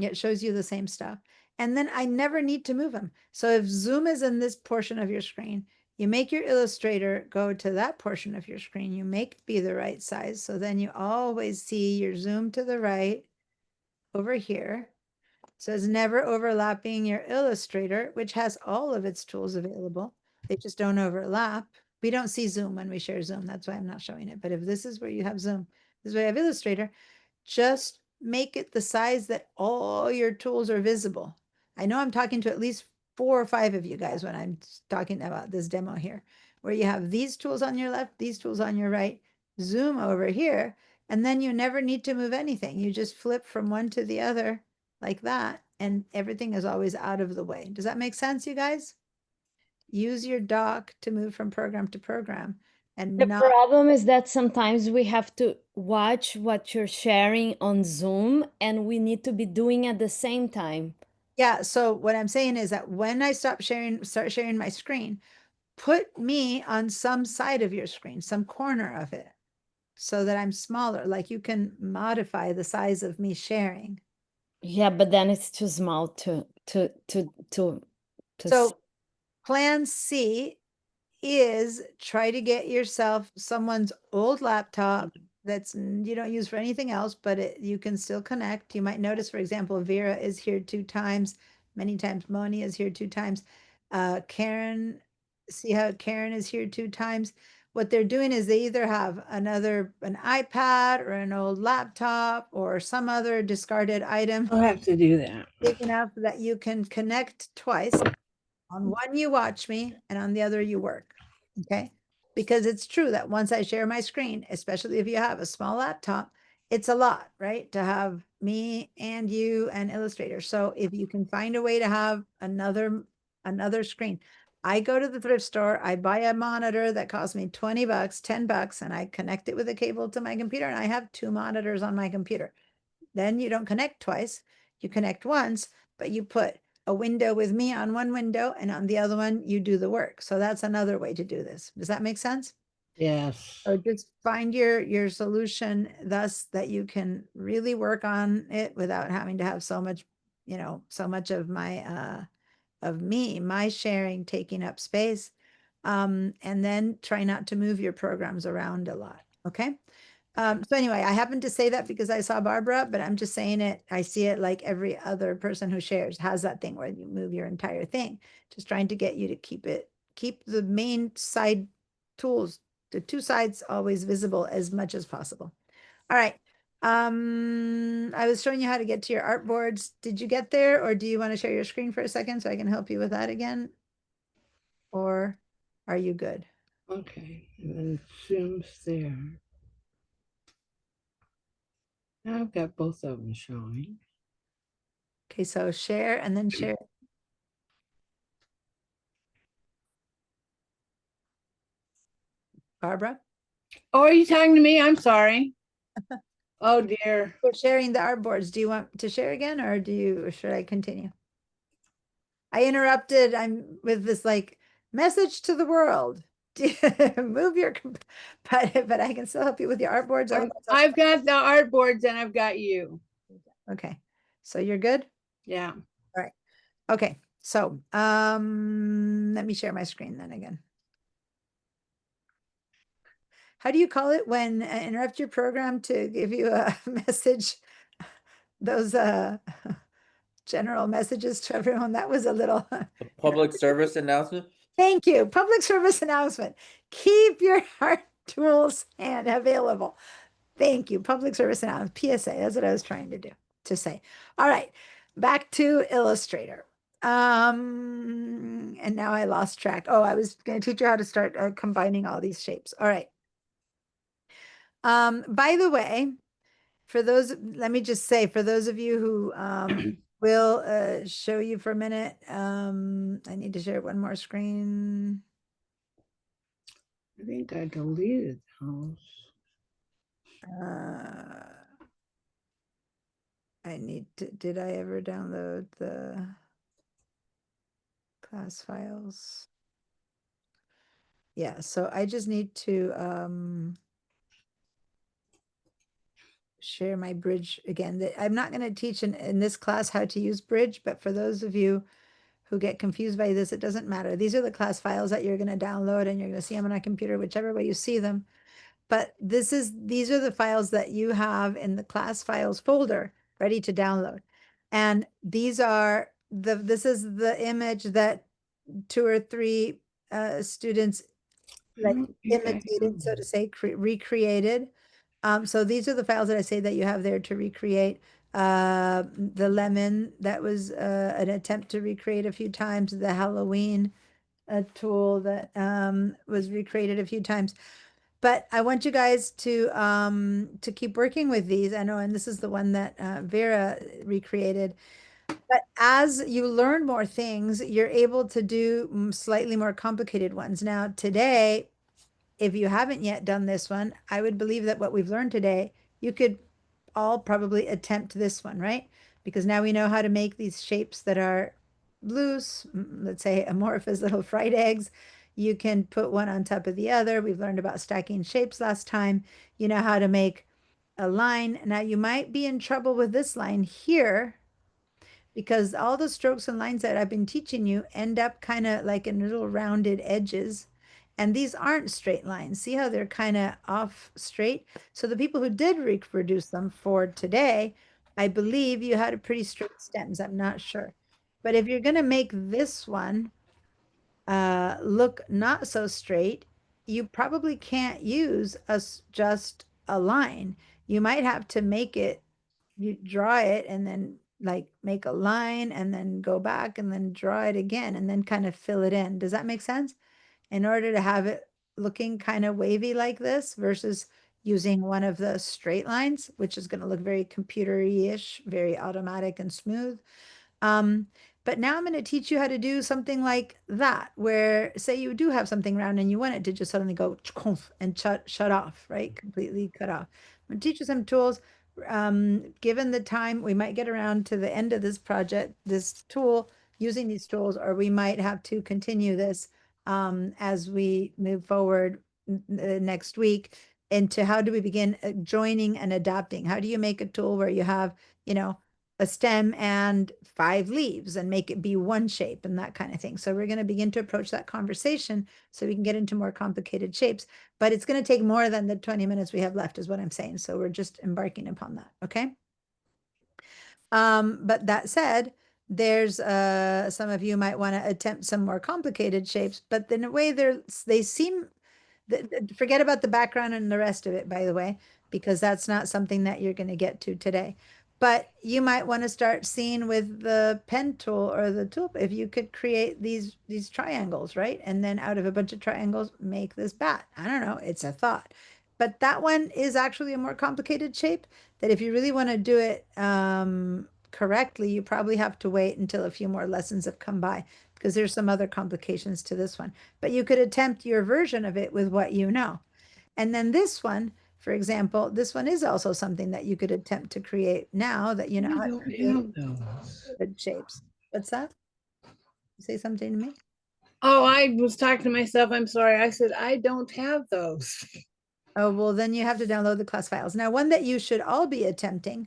S14: It shows you the same stuff. And then I never need to move them. So if Zoom is in this portion of your screen, you make your Illustrator go to that portion of your screen. You make it be the right size. So then you always see your Zoom to the right over here. So it's never overlapping your Illustrator, which has all of its tools available. They just don't overlap. We don't see Zoom when we share Zoom. That's why I'm not showing it. But if this is where you have Zoom, this is where you have Illustrator, just make it the size that all your tools are visible. I know I'm talking to at least 4 or 5 of you guys when I'm talking about this demo here, where you have these tools on your left, these tools on your right, Zoom over here, and then you never need to move anything. You just flip from one to the other like that, and everything is always out of the way. Does that make sense, you guys? Use your dock to move from program to program. And
S8: the problem is that sometimes we have to watch what you're sharing on Zoom and we need to be doing at the same time.
S14: Yeah, so what I'm saying is that when I start sharing my screen, put me on some side of your screen, some corner of it, so that I'm smaller. Like you can modify the size of me sharing.
S8: Yeah, but then it's too small to
S14: So Plan C is try to get yourself someone's old laptop that's you don't use for anything else, but you can still connect. You might notice, for example, Vera is here 2 times, many times Moni is here 2 times. Karen, see how Karen is here 2 times. What they're doing is they either have an iPad or an old laptop or some other discarded item
S11: I'll have to do that.
S14: big enough that you can connect twice. On one, you watch me, and on the other, you work. Okay. Because it's true that once I share my screen, especially if you have a small laptop, it's a lot, right? To have me and you and Illustrator. So if you can find a way to have another screen, I go to the thrift store, I buy a monitor that costs me 20 bucks, 10 bucks, and I connect it with a cable to my computer, and I have 2 monitors on my computer. Then you don't connect twice, you connect once, but you put a window with me on one window and on the other one, you do the work. So that's another way to do this. Does that make sense?
S11: Yes.
S14: So just find your solution thus that you can really work on it without having to have so much, so much of my sharing taking up space. And then try not to move your programs around a lot. Okay. So anyway, I happened to say that because I saw Barbara, but I'm just saying it. I see it like every other person who shares has that thing where you move your entire thing, just trying to get you to keep the main side tools, the 2 sides always visible as much as possible. All right. I was showing you how to get to your artboards. Did you get there, or do you want to share your screen for a second so I can help you with that again? Or are you good?
S11: Okay, and then Zoom's there. Now I've got both of them showing.
S14: Okay, so share and then share. Barbara?
S11: Oh, are you talking to me? I'm sorry. Oh dear.
S14: We're sharing the artboards. Do you want to share again, or should I continue? I interrupted. I'm with this like message to the world. Move your, but I can still help you with your artboards.
S11: I've got the artboards and I've got you.
S14: Okay, so you're good?
S11: Yeah.
S14: All right. Okay, so let me share my screen then again. How do you call it when interrupt your program to give you a message? Those general messages to everyone. That was a little.
S2: Public service announcement.
S14: Thank you. Public service announcement. Keep your art tools and available. Thank you. Public service announcement. PSA. That's what I was trying to say. All right. Back to Illustrator. And now I lost track. Oh, I was going to teach you how to start combining all these shapes. All right. By the way, let me just say, for those of you who will show you for a minute, I need to share one more screen.
S11: I think I deleted those.
S14: Did I ever download the class files? Yeah, so I just need to share my Bridge again. I'm not going to teach in this class how to use Bridge, but for those of you who get confused by this, it doesn't matter. These are the class files that you're going to download, and you're going to see them on a computer, whichever way you see them. But these are the files that you have in the class files folder ready to download. And this is the image that 2 or 3 students like imitated, so to say, recreated. So these are the files that I say that you have there to recreate. The lemon, that was an attempt to recreate a few times. The Halloween tool that was recreated a few times. But I want you guys to keep working with these. I know, and this is the one that Vera recreated. But as you learn more things, you're able to do slightly more complicated ones. Now, today, if you haven't yet done this one, I would believe that what we've learned today, you could all probably attempt this one, right? Because now we know how to make these shapes that are loose, let's say amorphous little fried eggs. You can put one on top of the other. We've learned about stacking shapes last time. You know how to make a line. Now you might be in trouble with this line here because all the strokes and lines that I've been teaching you end up kind of like in little rounded edges. And these aren't straight lines. See how they're kind of off straight? So the people who did reproduce them for today, I believe you had a pretty straight stems. I'm not sure. But if you're going to make this one look not so straight, you probably can't use just a line. You might have to make it, you draw it and then like make a line and then go back and then draw it again and then kind of fill it in. Does that make sense? In order to have it looking kind of wavy like this versus using one of the straight lines, which is going to look very computery-ish, very automatic and smooth. Um, but now I'm going to teach you how to do something like that, where say you do have something round and you want it to just suddenly go and shut off, right? Completely cut off. I'm going to teach you some tools. Given the time, we might get around to the end of this project, this tool, using these tools, or we might have to continue this as we move forward next week into how do we begin joining and adapting? How do you make a tool where you have, you know, a stem and 5 leaves and make it be one shape and that kind of thing. So we're going to begin to approach that conversation so we can get into more complicated shapes, but it's going to take more than the 20 minutes we have left is what I'm saying. So we're just embarking upon that. Okay. But that said, there's some of you might want to attempt some more complicated shapes, but in a way they seem forget about the background and the rest of it, by the way, because that's not something that you're going to get to today. But you might want to start seeing with the pen tool or the tool, if you could create these triangles, right? And then out of a bunch of triangles, make this bat. I don't know, it's a thought. But that one is actually a more complicated shape that if you really want to do it correctly, you probably have to wait until a few more lessons have come by because there's some other complications to this one. But you could attempt your version of it with what you know. And then this one, for example, this one is also something that you could attempt to create now that you know how to create good shapes. What's that? Say something to me?
S11: Oh, I was talking to myself. I'm sorry. I said, I don't have those.
S14: Oh, well, then you have to download the class files. Now, one that you should all be attempting,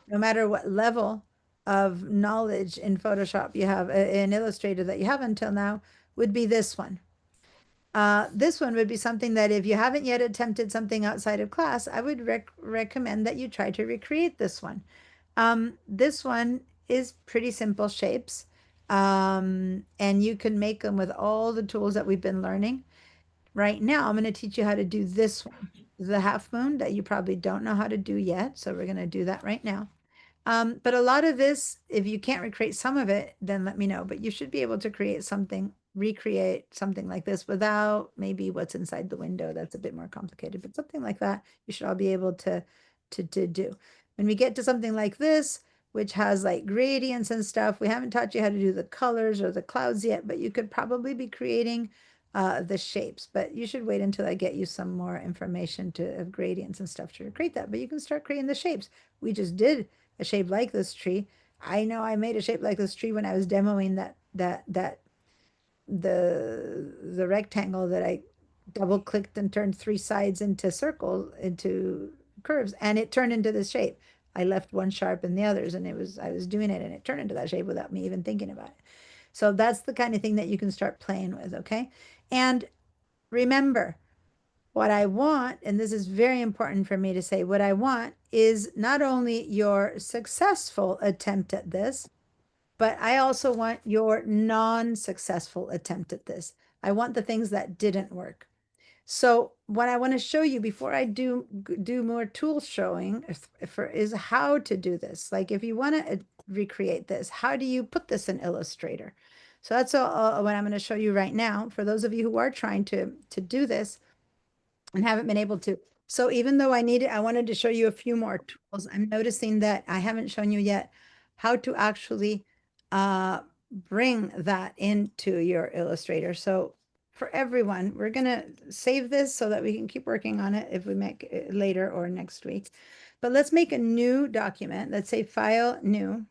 S14: no matter what level of knowledge in Photoshop you have, in Illustrator that you have until now, would be this one. This one would be something that if you haven't yet attempted something outside of class, I would recommend that you try to recreate this one. This one is pretty simple shapes, and you can make them with all the tools that we've been learning. Right now, I'm going to teach you how to do this one, the half moon that you probably don't know how to do yet. So we're going to do that right now. But a lot of this, if you can't recreate some of it, then let me know. But you should be able to create something, recreate something like this without maybe what's inside the window. That's a bit more complicated, but something like that, you should all be able to do. When we get to something like this, which has like gradients and stuff, we haven't taught you how to do the colors or the clouds yet, but you could probably be creating the shapes. But you should wait until I get you some more information of gradients and stuff to create that. But you can start creating the shapes. We just did a shape like this tree. I know I made a shape like this tree when I was demoing the rectangle that I double clicked and turned 3 sides into circles, into curves, and it turned into this shape. I left one sharp in the others, and I was doing it and it turned into that shape without me even thinking about it. So that's the kind of thing that you can start playing with, okay? And remember, what I want, and this is very important for me to say, what I want is not only your successful attempt at this, but I also want your non-successful attempt at this. I want the things that didn't work. So what I want to show you before I do more tool showing is how to do this. Like if you want to recreate this, how do you put this in Illustrator? So that's what I'm going to show you right now. For those of you who are trying to do this, and haven't been able to. So even though I wanted to show you a few more tools, I'm noticing that I haven't shown you yet how to actually bring that into your Illustrator. So for everyone, we're going to save this so that we can keep working on it if we make it later or next week. But let's make a new document. Let's say File, New.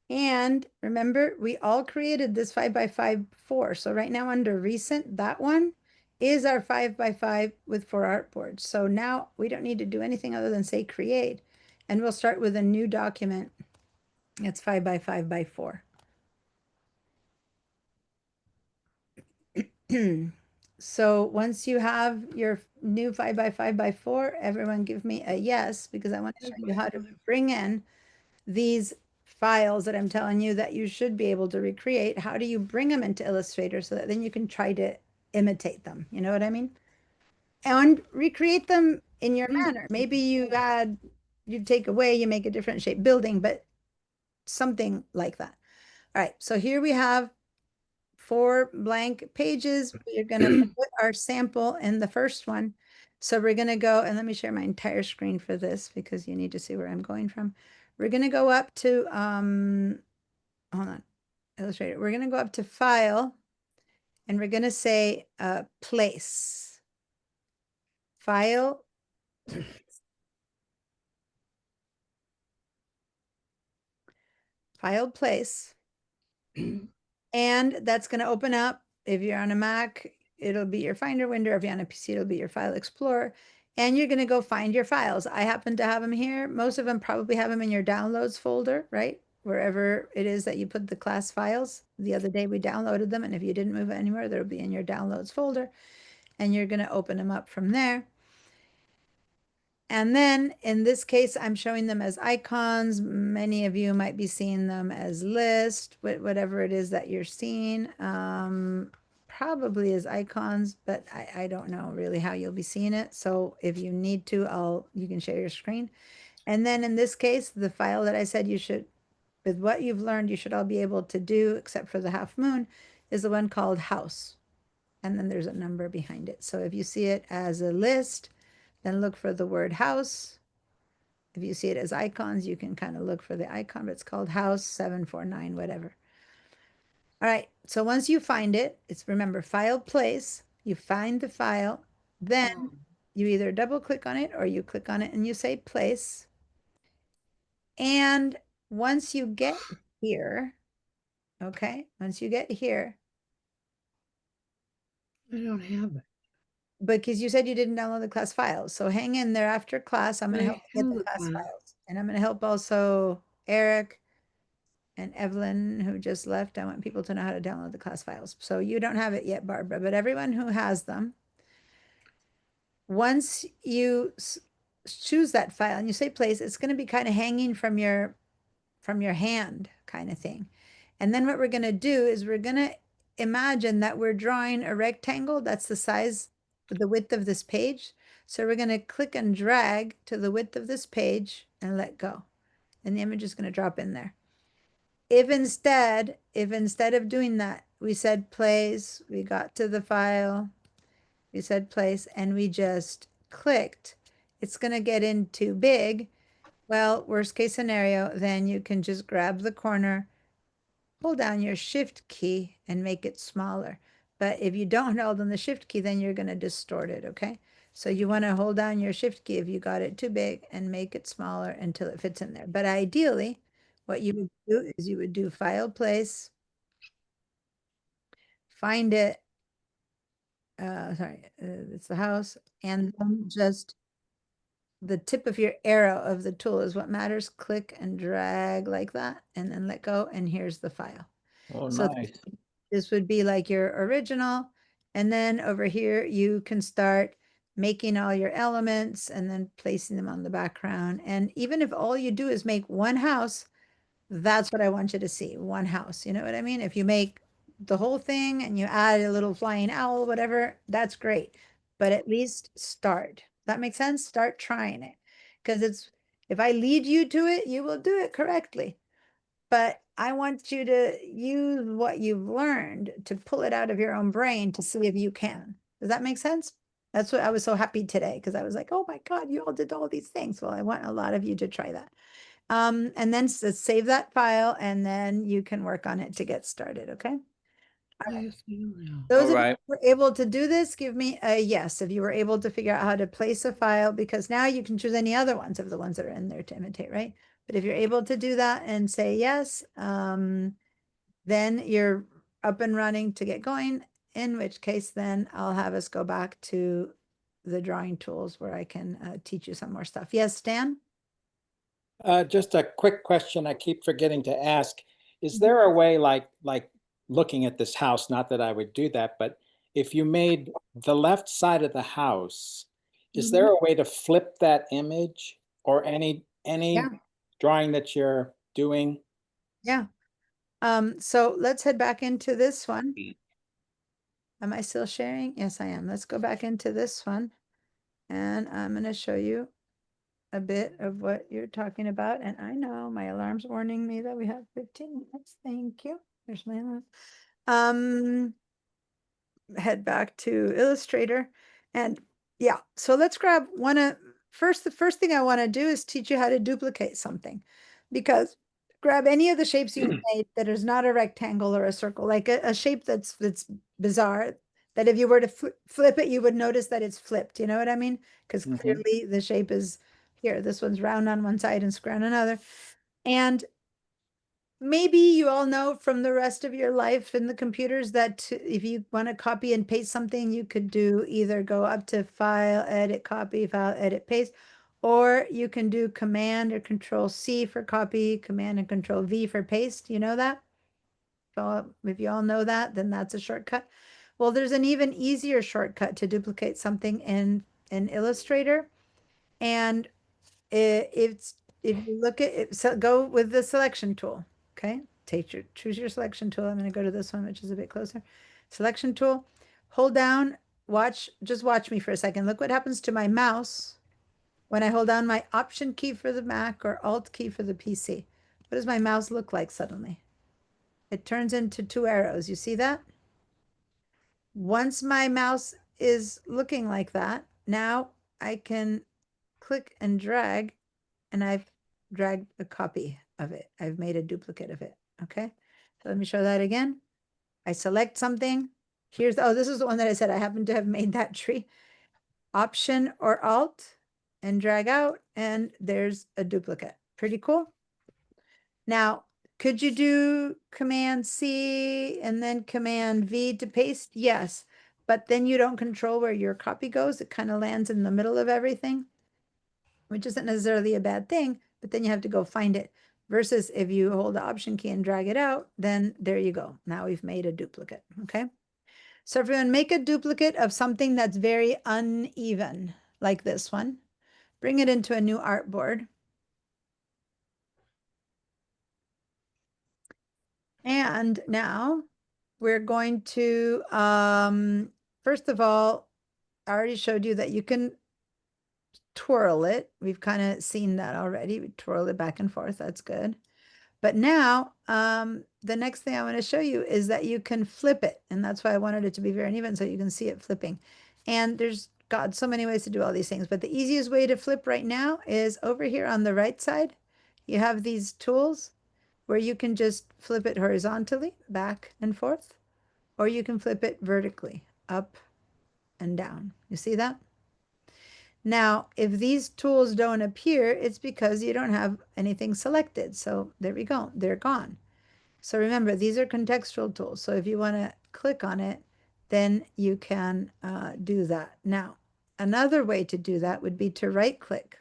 S14: And remember, we all created this 5x5 before. So right now under recent, that one is our 5x5 with 4 artboards. So now we don't need to do anything other than say create. and we'll start with a new document. It's 5 by 5 by 4. So once you have your new 5 by 5 by 4, everyone give me a yes, because I want to show you how to bring in these files that I'm telling you that you should be able to recreate. How do you bring them into Illustrator so that then you can try to imitate them? You know what I mean? And recreate them in your manner. Maybe you take away, you make a different shape building, but something like that. All right, so here we have 4 blank pages. We're going to put our sample in the first one. So we're going to go, and let me share my entire screen for this because you need to see where I'm going from. We're going to go up to, hold on, Illustrator. We're going to go up to File, and we're going to say Place. File. File Place. And that's going to open up. If you're on a Mac, it'll be your Finder window. If you're on a PC, it'll be your File Explorer. And you're going to go find your files. I happen to have them here. Most of them probably have them in your downloads folder, right? Wherever it is that you put the class files. The other day we downloaded them, and if you didn't move it anywhere, they'll be in your downloads folder. And you're going to open them up from there. And then in this case, I'm showing them as icons. Many of you might be seeing them as list, whatever it is that you're seeing. Probably as icons, but I don't know really how you'll be seeing it. So if you need to, you can share your screen. And then in this case, the file that I said you should, with what you've learned, you should all be able to do, except for the half moon, is the one called house. And then there's a number behind it. So if you see it as a list, then look for the word house. If you see it as icons, you can kind of look for the icon, but it's called house 749, whatever. All right, so once you find it, remember File Place, you find the file, then you either double click on it or you click on it and you say place. And once you get here, okay, once you get here.
S11: I don't have it.
S14: Because you said you didn't download the class files. So hang in there after class. I'm going to help get the class files. And I'm going to help also Eric and Evelyn, who just left. I want people to know how to download the class files. So you don't have it yet, Barbara, but everyone who has them, once you choose that file and you say place, it's going to be kind of hanging from your hand kind of thing. And then what we're going to do is we're going to imagine that we're drawing a rectangle that's the size, the width of this page. So we're going to click and drag to the width of this page and let go. And the image is going to drop in there. If instead of doing that, we said place, we got to the file, we said place, and we just clicked, it's going to get in too big. Well, worst case scenario, then you can just grab the corner, hold down your shift key and make it smaller. But if you don't hold on the shift key, then you're going to distort it, okay? So you want to hold down your shift key if you got it too big and make it smaller until it fits in there. But ideally, what you would do is you would do File Place, find it, it's the house, and then just the tip of your arrow of the tool is what matters. Click and drag like that, and then let go, and here's the file.
S2: Oh,
S14: So
S2: nice.
S14: this would be like your original, and then over here you can start making all your elements and then placing them on the background. And even if all you do is make one house, that's what I want you to see, one house. You know what I mean? If you make the whole thing and you add a little flying owl, whatever, that's great. But at least start. That makes sense? Start trying it. Because if I lead you to it, you will do it correctly. But I want you to use what you've learned to pull it out of your own brain to see if you can. Does that make sense? That's what I was so happy today, because I was like, oh my God, you all did all these things. Well, I want a lot of you to try that. And then save that file, and then you can work on it to get started, okay? All right. Those of you who were able to do this, give me a yes if you were able to figure out how to place a file, because now you can choose any other ones of the ones that are in there to imitate, right? But if you're able to do that and say yes, then you're up and running to get going, in which case then I'll have us go back to the drawing tools where I can teach you some more stuff. Yes, Stan?
S12: Just a quick question I keep forgetting to ask. Is there a way like looking at this house, not that I would do that, but if you made the left side of the house, is there a way to flip that image or any drawing that you're doing?
S14: Yeah. So let's head back into this one. Am I still sharing? Yes, I am. Let's go back into this one. And I'm going to show you a bit of what you're talking about. And I know my alarm's warning me that we have 15 minutes. Thank you. There's my alarm. Head back to Illustrator. And yeah, so let's grab the first thing I want to do is teach you how to duplicate something. Because grab any of the shapes you've made that is not a rectangle or a circle, like a shape that's bizarre, that if you were to flip it, you would notice that it's flipped. You know what I mean? Because clearly the shape is here. This one's round on one side and square on another. And maybe you all know from the rest of your life in the computers that if you want to copy and paste something, you could do either go up to File, Edit, Copy, File, Edit, Paste, or you can do Command or Control C for copy, Command and Control V for paste. You know that? So if you all know that, then that's a shortcut. Well, there's an even easier shortcut to duplicate something in Illustrator. And if you look at it, so go with the selection tool. Okay, choose your selection tool. I'm going to go to this one, which is a bit closer. Selection tool, hold down, just watch me for a second. Look what happens to my mouse when I hold down my Option key for the Mac or Alt key for the PC. What does my mouse look like suddenly? It turns into two arrows. You see that? Once my mouse is looking like that, now I can click and drag, and I've dragged a copy of it. I've made a duplicate of it. Okay. So let me show that again. I select something. This is the one that I said I happen to have made that tree. Option or Alt and drag out, and there's a duplicate. Pretty cool. Now, could you do Command C and then Command V to paste? Yes, but then you don't control where your copy goes. It kind of lands in the middle of everything, which isn't necessarily a bad thing, but then you have to go find it. Versus if you hold the Option key and drag it out, then there you go. Now we've made a duplicate, okay? So everyone, make a duplicate of something that's very uneven, like this one. Bring it into a new artboard. And now we're going to, first of all, I already showed you that you can twirl it. We've kind of seen that already. We twirl it back and forth. That's good. But now, the next thing I want to show you is that you can flip it. And that's why I wanted it to be very uneven, so you can see it flipping. And there's, God, so many ways to do all these things. But the easiest way to flip right now is over here on the right side. You have these tools where you can just flip it horizontally, back and forth, or you can flip it vertically, up and down. You see that? Now, if these tools don't appear, it's because you don't have anything selected. So there we go, they're gone. So remember, these are contextual tools. So if you want to click on it, then you can do that. Now, another way to do that would be to right click.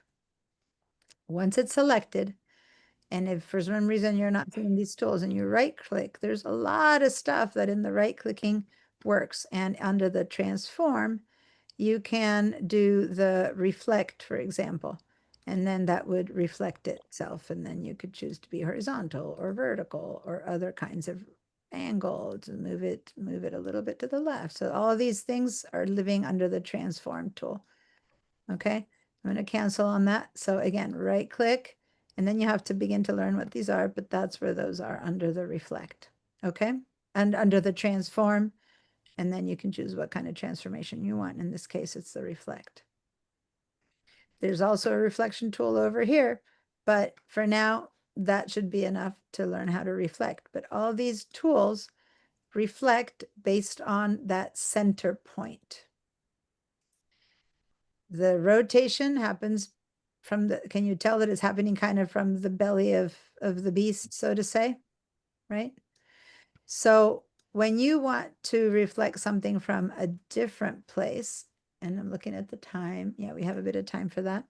S14: Once it's selected, and if for some reason you're not seeing these tools and you right click, there's a lot of stuff that in the right clicking works. And under the transform, you can do the reflect, for example, and then that would reflect itself. And then you could choose to be horizontal or vertical or other kinds of angle to move it a little bit to the left. So all of these things are living under the transform tool. Okay, I'm going to cancel on that. So again, right click, and then you have to begin to learn what these are, but that's where those are, under the reflect. Okay, and under the transform. And then you can choose what kind of transformation you want. In this case, it's the reflect. There's also a reflection tool over here, but for now, that should be enough to learn how to reflect. But all these tools reflect based on that center point. The rotation happens from the, can you tell that it's happening kind of from the belly of the beast, so to say, right? So when you want to reflect something from a different place, and I'm looking at the time, yeah, we have a bit of time for that,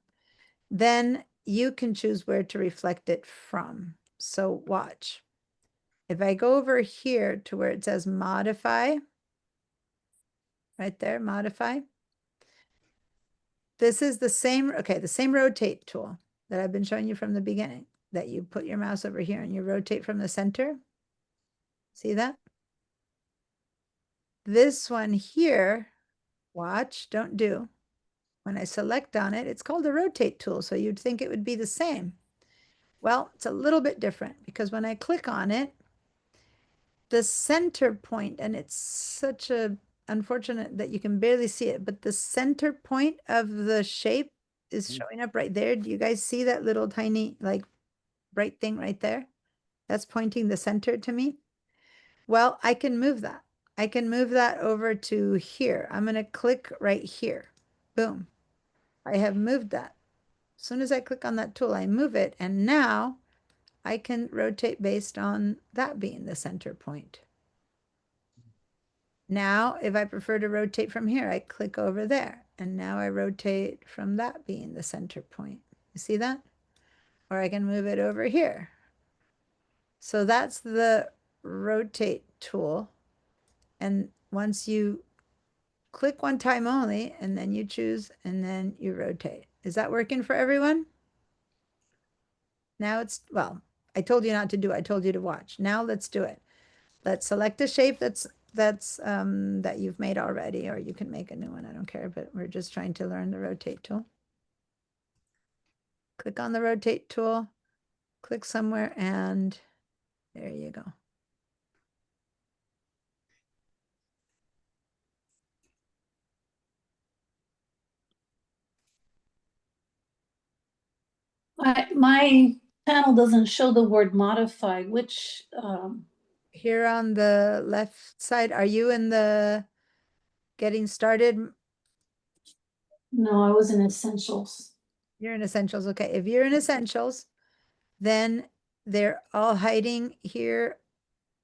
S14: then you can choose where to reflect it from. So watch. If I go over here to where it says modify, right there, modify. This is the same, okay, the same rotate tool that I've been showing you from the beginning, that you put your mouse over here and you rotate from the center. See that? This one here, watch, don't do. When I select on it, it's called a rotate tool, so you'd think it would be the same. Well, it's a little bit different because when I click on it, the center point, and it's such a unfortunate that you can barely see it, but the center point of the shape is showing up right there. Do you guys see that little tiny like bright thing right there? That's pointing the center to me. Well, I can move that. I can move that over to here. I'm going to click right here. Boom. I have moved that. As soon as I click on that tool, I move it. And now I can rotate based on that being the center point. Now, if I prefer to rotate from here, I click over there. And now I rotate from that being the center point. You see that? Or I can move it over here. So that's the rotate tool. And once you click one time only, and then you choose, and then you rotate. Is that working for everyone? Now it's, well, I told you not to do it. I told you to watch. Now let's do it. Let's select a shape that you've made already, or you can make a new one. I don't care, but we're just trying to learn the rotate tool. Click on the rotate tool, click somewhere, and there you go.
S6: My panel doesn't show the word modify. Which
S14: Here on the left side, are you in the getting started?
S6: No, I was in essentials.
S14: You're in essentials. Okay. If you're in essentials, then they're all hiding here.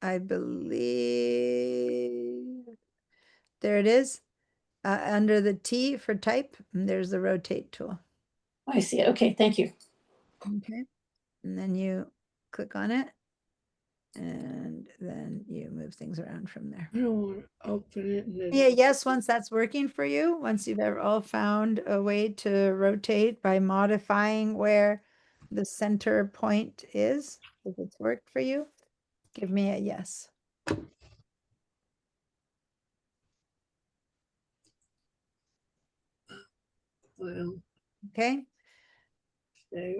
S14: I believe there it is. Under the T for type, and there's the rotate tool.
S6: Oh, I see it. Okay, thank you.
S14: Okay. And then you click on it, and then you move things around from there.
S11: I don't want to open it. And then...
S14: Yeah, yes, once that's working for you, once you've ever all found a way to rotate by modifying where the center point is, if it's worked for you, give me a yes.
S11: Well,
S14: Okay.
S11: okay.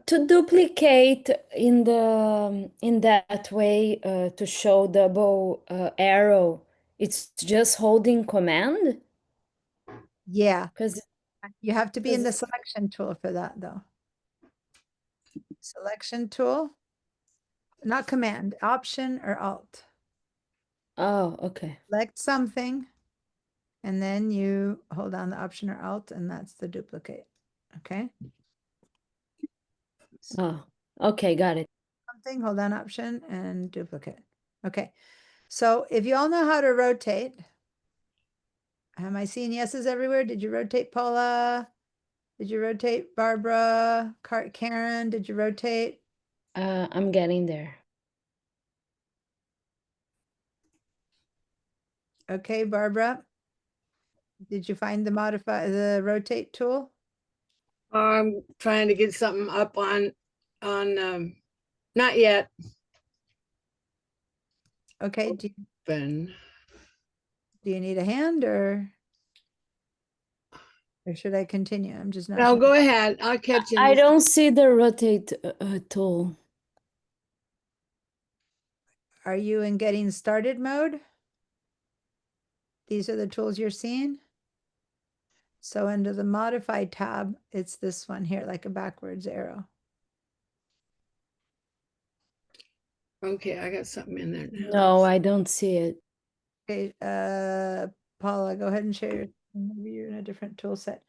S8: To duplicate in that way to show double arrow, it's just holding command?
S14: Yeah.
S8: Because
S14: You have to be in the selection tool for that though. Selection tool, not command, option or alt.
S8: oh, okay.
S14: Select something, and then you hold down the option or alt, and that's the duplicate. Okay.
S8: Oh, okay, got it.
S14: Something, hold down option and duplicate. Okay. So if you all know how to rotate, am I seeing yeses everywhere? Did you rotate Paula? Did you rotate Barbara? Karen, did you rotate?
S8: I'm getting there.
S14: Okay, Barbara. Did you find the rotate tool?
S11: I'm trying to get something up on not yet.
S14: Okay,
S11: Ben.
S14: Do you need a hand or should I continue? I'm just not
S11: No,
S14: sure.
S11: go ahead. I'll catch you.
S8: I don't see the rotate tool.
S14: Are you in getting started mode? These are the tools you're seeing. So under the modify tab, it's this one here, like a backwards arrow.
S11: Okay, I got something in there now.
S8: No, I don't see it.
S14: Okay, Paula, go ahead and share your, maybe you're in a different tool set.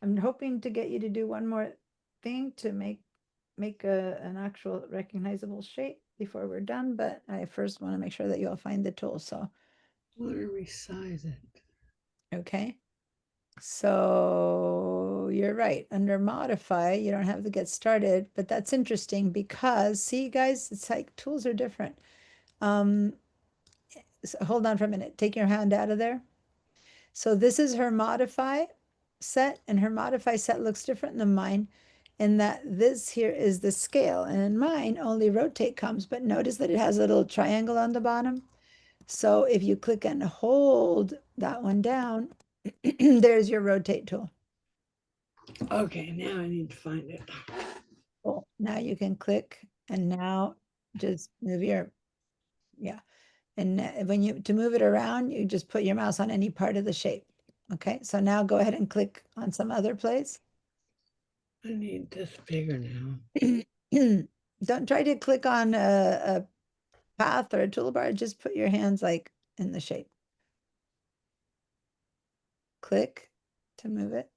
S14: I'm hoping to get you to do one more thing to make an actual recognizable shape before we're done, but I first want to make sure that you all find the tool. So
S11: I want to resize it.
S14: okay. So So you're right. Under modify, you don't have to get started, but that's interesting because see, guys, it's like tools are different. So hold on for a minute. Take your hand out of there. So this is her modify set, and her modify set looks different than mine in that this here is the scale, and in mine only rotate comes, but notice that it has a little triangle on the bottom. So if you click and hold that one down, there's your rotate tool.
S11: Okay, now I need to find it.
S14: Cool. Now you can click and now just move your, yeah. And when you, to move it around, you just put your mouse on any part of the shape. Okay, so now go ahead and click on some other place.
S11: I need this bigger now.
S14: Don't try to click on a path or a toolbar, just put your hands like in the shape. Click to move it.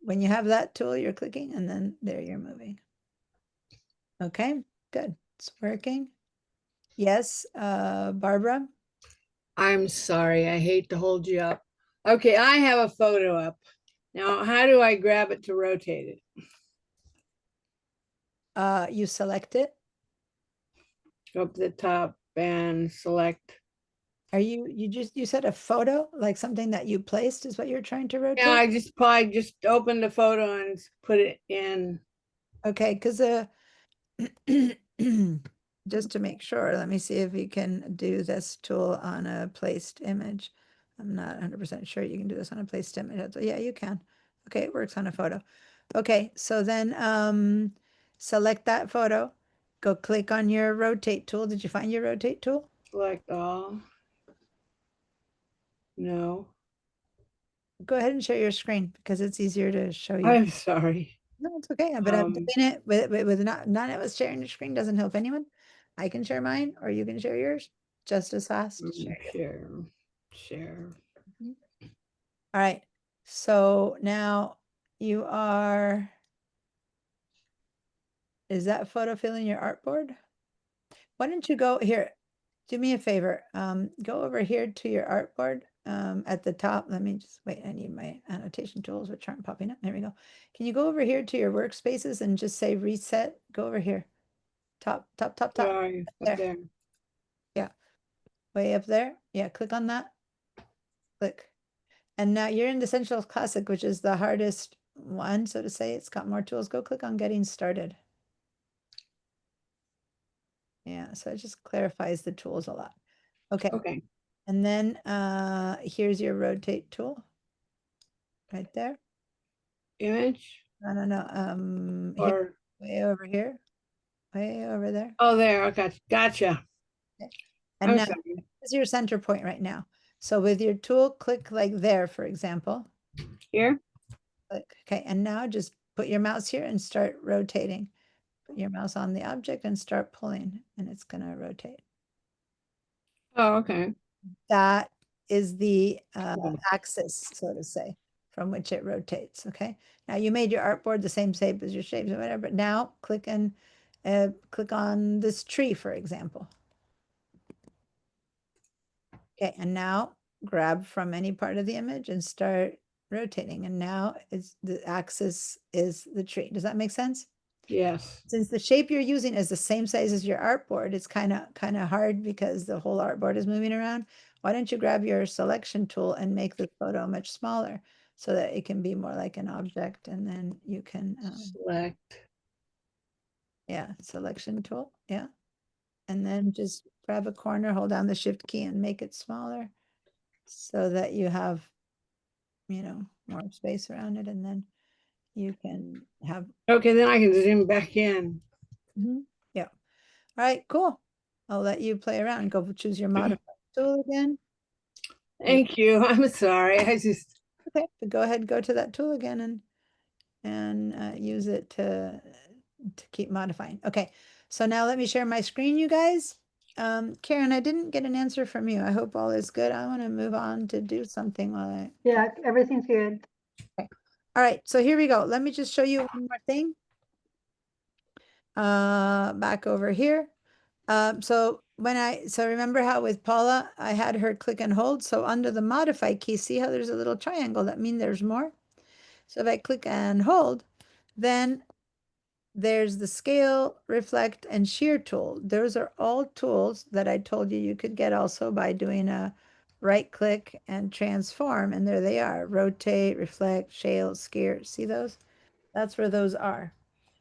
S14: When you have that tool, you're clicking and then there you're moving. Okay, good. It's working. Yes, Barbara?
S11: I'm sorry, I hate to hold you up. Okay, I have a photo up. Now, how do I grab it to rotate it?
S14: You select it.
S11: Go up to the top and select.
S14: Are you said a photo, like something that you placed is what you're trying to rotate?
S11: Yeah, I just probably just opened the photo and put it in.
S14: Okay, because just to make sure, let me see if you can do this tool on a placed image. I'm not 100% sure you can do this on a placed image. Yeah, you can. Okay, it works on a photo. Okay, so then select that photo. Go click on your rotate tool. Did you find your rotate tool?
S11: Select all. No.
S14: Go ahead and share your screen because it's easier to show you.
S11: I'm sorry.
S14: No, it's okay. But I'm doing it with not none of us sharing your screen doesn't help anyone. I can share mine or you can share yours just as fast.
S11: Share.
S14: Mhm. All right. So now you are, is that photo filling your artboard? Why don't you go here? Do me a favor. Go over here to your artboard at the top. Let me just wait. I need my annotation tools, which aren't popping up. There we go. Can you go over here to your workspaces and just say reset? Go over here. Top.
S11: Sorry,
S14: Up
S11: up there.
S14: Yeah. Way up there. Yeah. Click on that. Click. And now you're in the Essentials Classic, which is the hardest one, so to say. It's got more tools. Go click on Getting Started. Yeah, so it just clarifies the tools a lot. Okay.
S11: Okay.
S14: And then here's your rotate tool. Right there.
S11: Image?
S14: No.
S11: Or
S14: way over here. Way over there.
S11: oh, there. Okay, gotcha.
S14: Okay. And now this is your center point right now. So with your tool, click like there, for example.
S11: Here?
S14: Click. Okay, and now just put your mouse here and start rotating. Put your mouse on the object and start pulling, and it's going to rotate.
S11: Oh, okay.
S14: That is the axis, so to say, from which it rotates. Okay. Now you made your artboard the same shape as your shapes or whatever, but now click and click on this tree, for example. Okay, and now grab from any part of the image and start rotating. And now it's the axis is the tree. Does that make sense?
S11: Yes.
S14: Since the shape you're using is the same size as your artboard, it's kind of hard because the whole artboard is moving around. Why don't you grab your selection tool and make the photo much smaller so that it can be more like an object, and then you can
S11: select.
S14: Yeah, selection tool. Yeah. And then just grab a corner, hold down the shift key and make it smaller so that you have, more space around it, and then you can have.
S11: Okay, then I can zoom back in.
S14: Yeah. All right, cool. I'll let you play around. Go choose your modify tool again.
S11: Thank you. I'm sorry. I just
S14: okay. But go ahead, go to that tool again and use it to keep modifying. Okay. So now let me share my screen, you guys. Karen, I didn't get an answer from you. I hope all is good. I want to move on to do something while I.
S5: Yeah, everything's good.
S14: Okay. All right. So here we go. Let me just show you one more thing. Back over here. So remember how with Paula, I had her click and hold. So under the modify key, see how there's a little triangle? That means there's more. So if I click and hold, then there's the scale, reflect, and shear tool. Those are all tools that I told you you could get also by doing a right click and transform. And there they are, rotate, reflect, scale, shear. See those? That's where those are.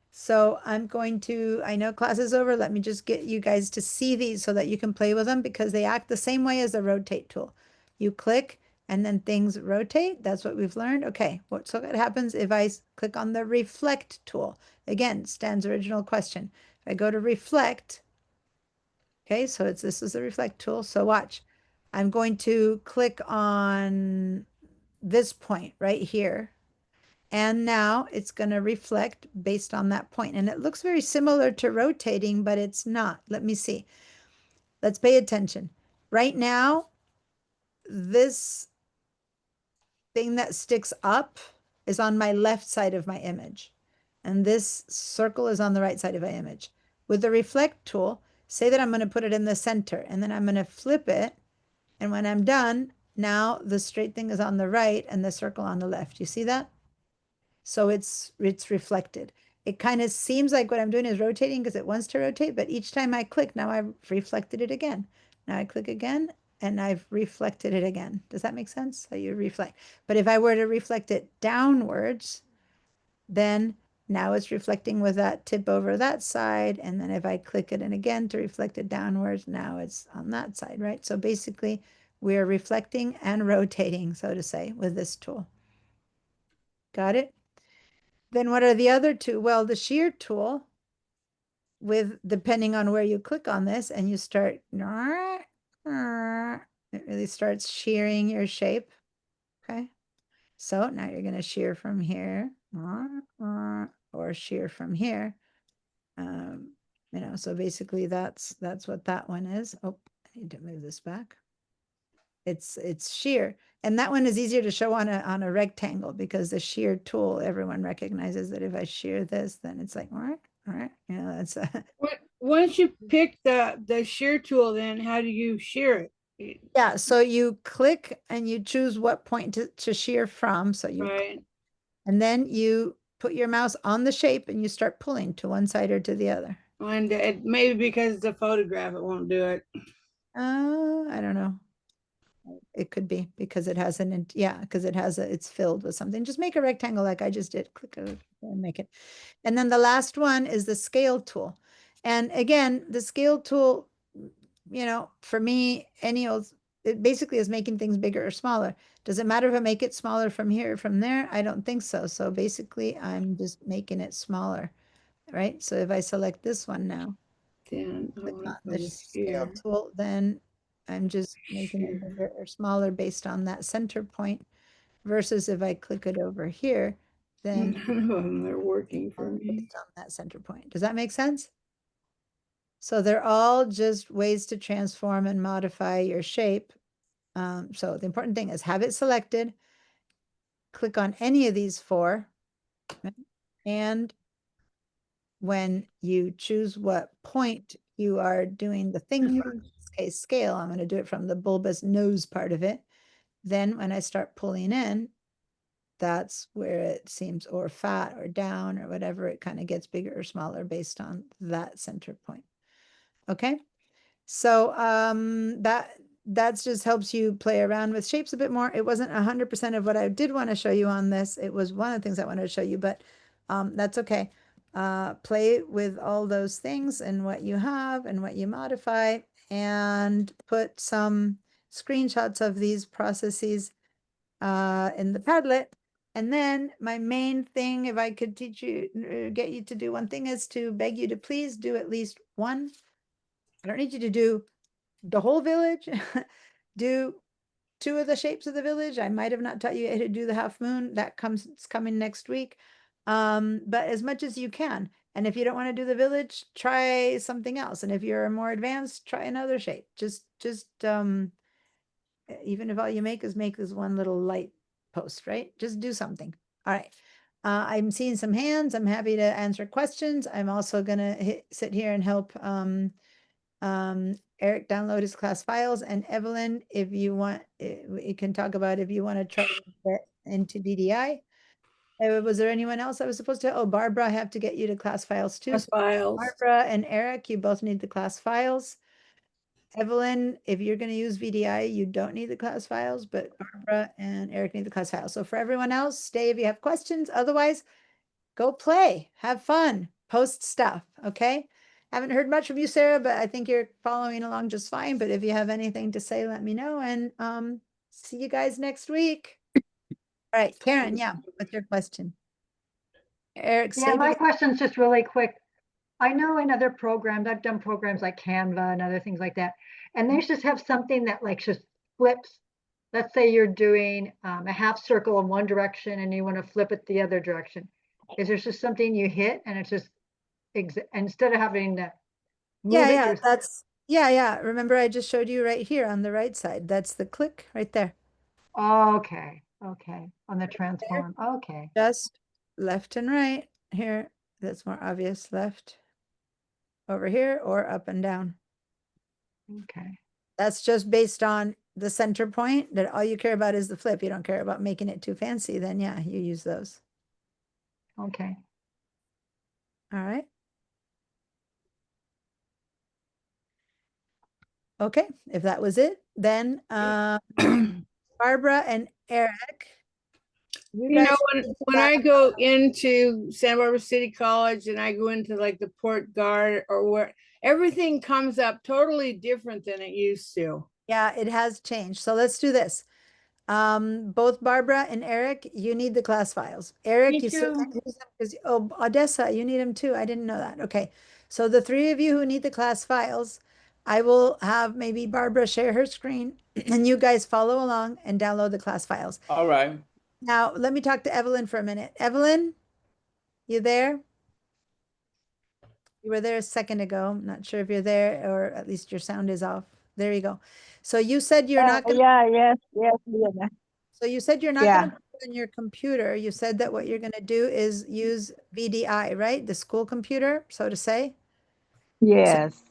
S14: So I'm going to, I know class is over. Let me just get you guys to see these so that you can play with them because they act the same way as the rotate tool. You click and then things rotate. That's what we've learned. Okay, so what happens if I click on the reflect tool? Again, Stan's original question. If I go to reflect, okay, so this is the reflect tool. So watch, I'm going to click on this point right here. And now it's going to reflect based on that point. And it looks very similar to rotating, but it's not. Let me see. Let's pay attention. Right now, this thing that sticks up is on my left side of my image. And this circle is on the right side of my image. With the reflect tool, say that I'm going to put it in the center and then I'm going to flip it. And when I'm done, now the straight thing is on the right and the circle on the left. You see that? So it's reflected. It kind of seems like what I'm doing is rotating because it wants to rotate, but each time I click, now I've reflected it again. Now I click again and I've reflected it again. Does that make sense? So you reflect. But if I were to reflect it downwards, then now it's reflecting with that tip over that side. And then if I click it and again to reflect it downwards, now it's on that side, right? So basically we're reflecting and rotating, so to say, with this tool. Got it? Then what are the other two? Well, the shear tool with depending on where you click on this and you start, it really starts shearing your shape. Okay. So now you're going to shear from here or shear from here. So basically that's what that one is. Oh, I need to move this back. It's shear. And that one is easier to show on a rectangle because the shear tool, everyone recognizes that if I shear this, then it's like, all right, that's
S11: Once you pick the shear tool, then how do you shear it?
S14: yeah. So you click and you choose what point to shear from. So you,
S11: right.
S14: And then you put your mouse on the shape and you start pulling to one side or to the other.
S11: And it maybe because the photograph, it won't do it.
S14: I don't know. It could be because it has because it's filled with something. Just make a rectangle like I just did. Click it and make it. And then the last one is the scale tool. And again, the scale tool, for me, it basically is making things bigger or smaller. Does it matter if I make it smaller from here or from there? I don't think so. So basically, I'm just making it smaller, right? So if I select this one now,
S11: then
S14: click on the scale tool, then I'm just making it bigger or smaller based on that center point versus if I click it over here, then
S11: none of them are working for me.
S14: Based on that center point. Does that make sense? So they're all just ways to transform and modify your shape. So the important thing is have it selected, click on any of these four, and when you choose what point you are doing the thing from, in this case scale, I'm going to do it from the bulbous nose part of it. Then when I start pulling in, that's where it seems, or fat or down or whatever, it kind of gets bigger or smaller based on that center point. Okay. So that's just helps you play around with shapes a bit more. It wasn't 100% of what I did want to show you on this. It was one of the things I wanted to show you, but that's okay. Play with all those things and what you have and what you modify and put some screenshots of these processes in the Padlet. And then my main thing, if I could teach you, get you to do one thing, is to beg you to please do at least one. I don't need you to do the whole village. Do two of the shapes of the village. I might have not taught you how to do the half moon. It's coming next week. But as much as you can. And if you don't want to do the village, try something else. And if you're more advanced, try another shape. Just even if all you make this one little light post, right? Just do something. All right. I'm seeing some hands. I'm happy to answer questions. I'm also gonna sit here and help Eric download his class files, and Evelyn, if you want, we can talk about if you want to try to get into DDI. Was there anyone else I was supposed to? Oh, Barbara, I have to get you to class files too.
S11: Class
S14: So
S11: files.
S14: Barbara and Eric, you both need the class files. Evelyn, if you're going to use VDI, you don't need the class files, but Barbara and Eric need the class files. So for everyone else, stay if you have questions. Otherwise, go play, have fun, post stuff. Okay. Haven't heard much from you, Sarah, but I think you're following along just fine. But if you have anything to say, let me know. And see you guys next week. All right, Karen, yeah, what's your question? Eric,
S5: Yeah,
S14: say
S5: my
S14: because
S5: question's just really quick. I know in other programs, I've done programs like Canva and other things like that, and they just have something that like just flips. Let's say you're doing a half circle in one direction and you want to flip it the other direction. Is there just something you hit and it's just instead of having to move it
S14: yeah,
S5: yourself?
S14: that's yeah. Remember, I just showed you right here on the right side. That's the click right there.
S5: Okay, okay, on the
S14: There,
S5: transform. Okay,
S14: just left and right here. That's more obvious. Left over here or up and down.
S5: okay,
S14: That's just based on the center point that all you care about is the flip. You don't care about making it too fancy. Then yeah, you use those.
S5: okay.
S14: All right. Okay, if that was it, then Barbara and Eric, you
S11: You know,
S14: guys
S11: when I go into Santa Barbara City College and I go into like the Port Guard or where everything comes up totally different than it used to.
S14: yeah, it has changed. So let's do this. Both Barbara and Eric, you need the class files. Eric,
S11: Me
S14: you still
S11: too.
S14: can't use them because oh, Odessa, you need them too. I didn't know that. Okay, so the three of you who need the class files, I will have maybe Barbara share her screen and you guys follow along and download the class files.
S2: All right.
S14: Now, let me talk to Evelyn for a minute. Evelyn, you there? You were there a second ago. I'm not sure if you're there or at least your sound is off. There you go. So you said you're not going to.
S4: Yeah, yes, yeah.
S14: So you said you're not
S4: Yeah.
S14: going to put it on your computer. You said that what you're going to do is use VDI, right? The school computer, so to say.
S4: Yes.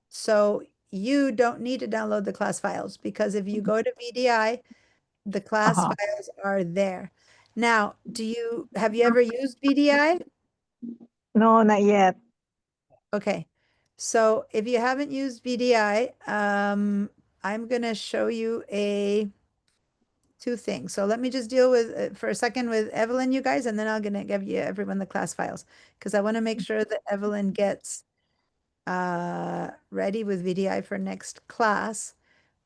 S14: So you don't need to download the class files because if you go to VDI, the class
S4: Uh-huh.
S14: files are there. Now, have you ever used VDI?
S4: No, not yet.
S14: Okay. So if you haven't used VDI, I'm going to show you two things. So let me just deal with for a second with Evelyn, you guys, and then I'm gonna give you everyone the class files because I want to make sure that Evelyn gets ready with VDI for next class.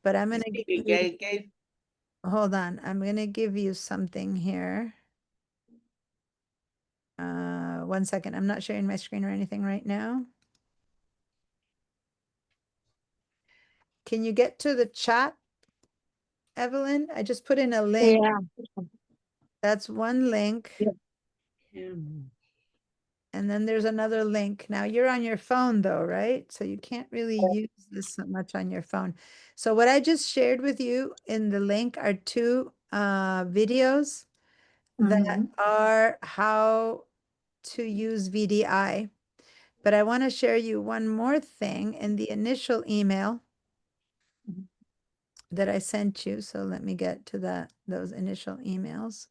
S14: But I'm gonna give you, hold on, I'm gonna give you something here. 1 second, I'm not sharing my screen or anything right now. Can you get to the chat, Evelyn? I just put in a link.
S4: Yeah.
S14: That's one link.
S11: Yeah.
S14: And then there's another link. Now you're on your phone though, right? So you can't really use this so much on your phone. So what I just shared with you in the link are two videos that are how to use VDI. But I want to share you one more thing in the initial email that I sent you. So let me get to those initial emails.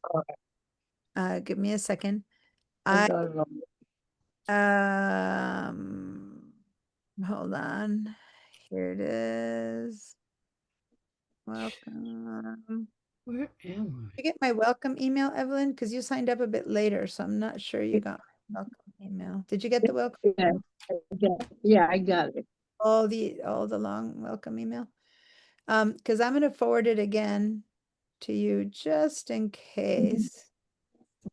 S14: Give me a second. Hold on. Here it is. Welcome.
S11: Where am
S14: Did you get my welcome email, Evelyn? Because you signed up a bit later, so I'm not sure you got my welcome email. Did you get the welcome?
S4: Yeah, I got it.
S14: All the long welcome email. Because I'm gonna forward it again to you just in case.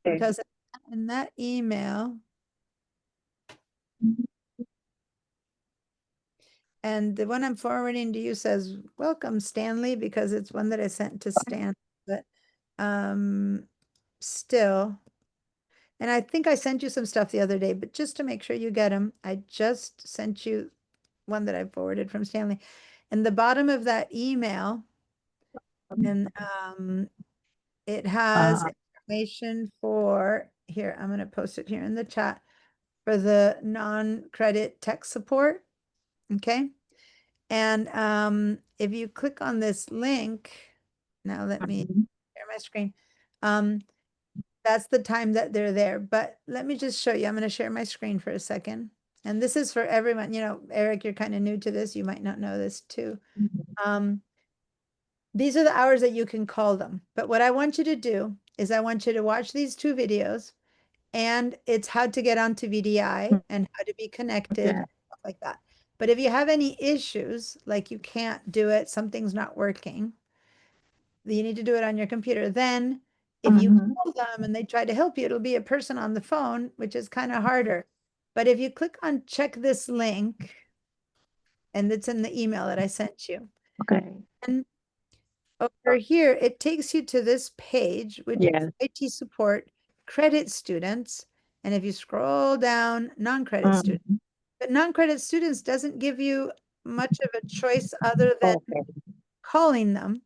S14: Because in that email, and the one I'm forwarding to you says, welcome, Stanley, because it's one that I sent to Stan. But still, and I think I sent you some stuff the other day, but just to make sure you get them, I just sent you one that I forwarded from Stanley. And the bottom of that email, and it has information for, here, I'm going to post it here in the chat, for the non-credit tech support. Okay. And if you click on this link, now let me share my screen. That's the time that they're there. But let me just show you. I'm going to share my screen for a second. And this is for everyone. You know, Eric, you're kind of new to this. You might not know this too. These are the hours that you can call them. But what I want you to do is I want you to watch these two videos, and it's how to get onto VDI and how to be connected,
S4: Okay.
S14: stuff like that. But if you have any issues, like you can't do it, something's not working, you need to do it on your computer. Then if you call them and they try to help you, it'll be a person on the phone, which is kind of harder. But if you click on check this link, and it's in the email that I sent you,
S4: Okay.
S14: and over here, it takes you to this page, which is
S4: Yes.
S14: IT support credit students. And if you scroll down, non-credit students, but non-credit students doesn't give you much of a choice other than
S4: Okay.
S14: calling them.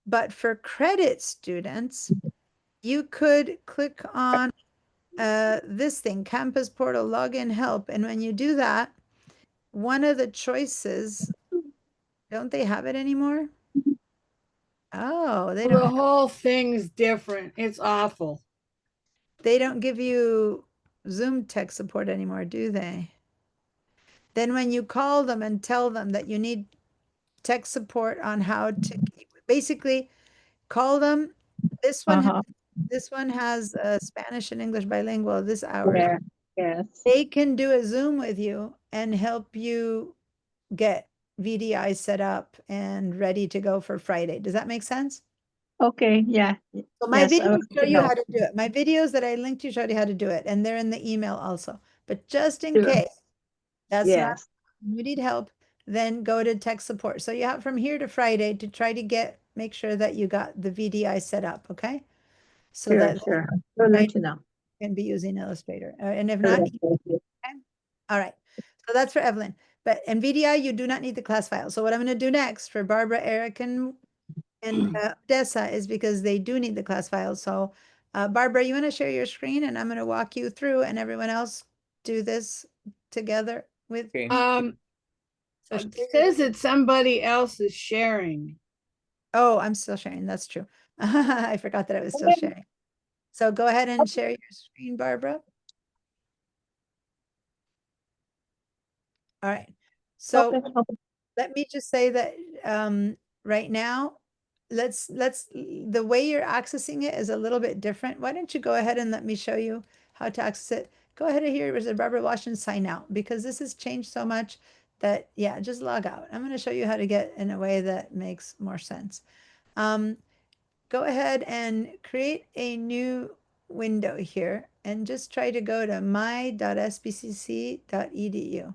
S14: But for credit students, you could click on this thing, Campus Portal Login Help. And when you do that, one of the choices, don't they have it anymore? Oh, they
S11: The
S14: don't.
S11: whole thing's different. It's awful.
S14: They don't give you Zoom tech support anymore, do they? Then when you call them and tell them that you need tech support on how to basically call them. This one has Spanish and English bilingual this hours.
S4: Yeah. Yes.
S14: They can do a Zoom with you and help you get VDI set up and ready to go for Friday. Does that make sense?
S4: Okay. Yeah.
S14: So my
S4: Yes, I
S14: videos
S4: would
S14: show
S4: like to
S14: you
S4: know.
S14: how to do it. My videos that I linked you showed you how to do it, and they're in the email also. But just in
S4: Sure.
S14: case that's not,
S4: Yes.
S14: you need help, then go to tech support. So you have from here to Friday to try to make sure that you got the VDI set up, okay? So
S4: Sure.
S14: that
S4: Sure. We'll
S14: Friday
S4: let you know.
S14: can be using Illustrator. And if not,
S4: Okay. Thank you.
S14: okay? All right. So that's for Evelyn. But in VDI, you do not need the class file. So what I'm going to do next for Barbara, Eric, and Odessa is because they do need the class file. So Barbara, you want to share your screen and I'm going to walk you through and everyone else do this together with
S2: Okay.
S14: me. So
S11: It says that somebody else is sharing.
S14: oh, I'm still sharing. That's true. I forgot that I was still sharing. So go ahead and share your screen, Barbara. All right. So
S4: Okay.
S14: let me just say that right now, the way you're accessing it is a little bit different. Why don't you go ahead and let me show you how to access it? Go ahead and here is a Barbara Wash and sign out because this has changed so much that yeah, just log out. I'm going to show you how to get in a way that makes more sense. Go ahead and create a new window here and just try to go to my.sbcc.edu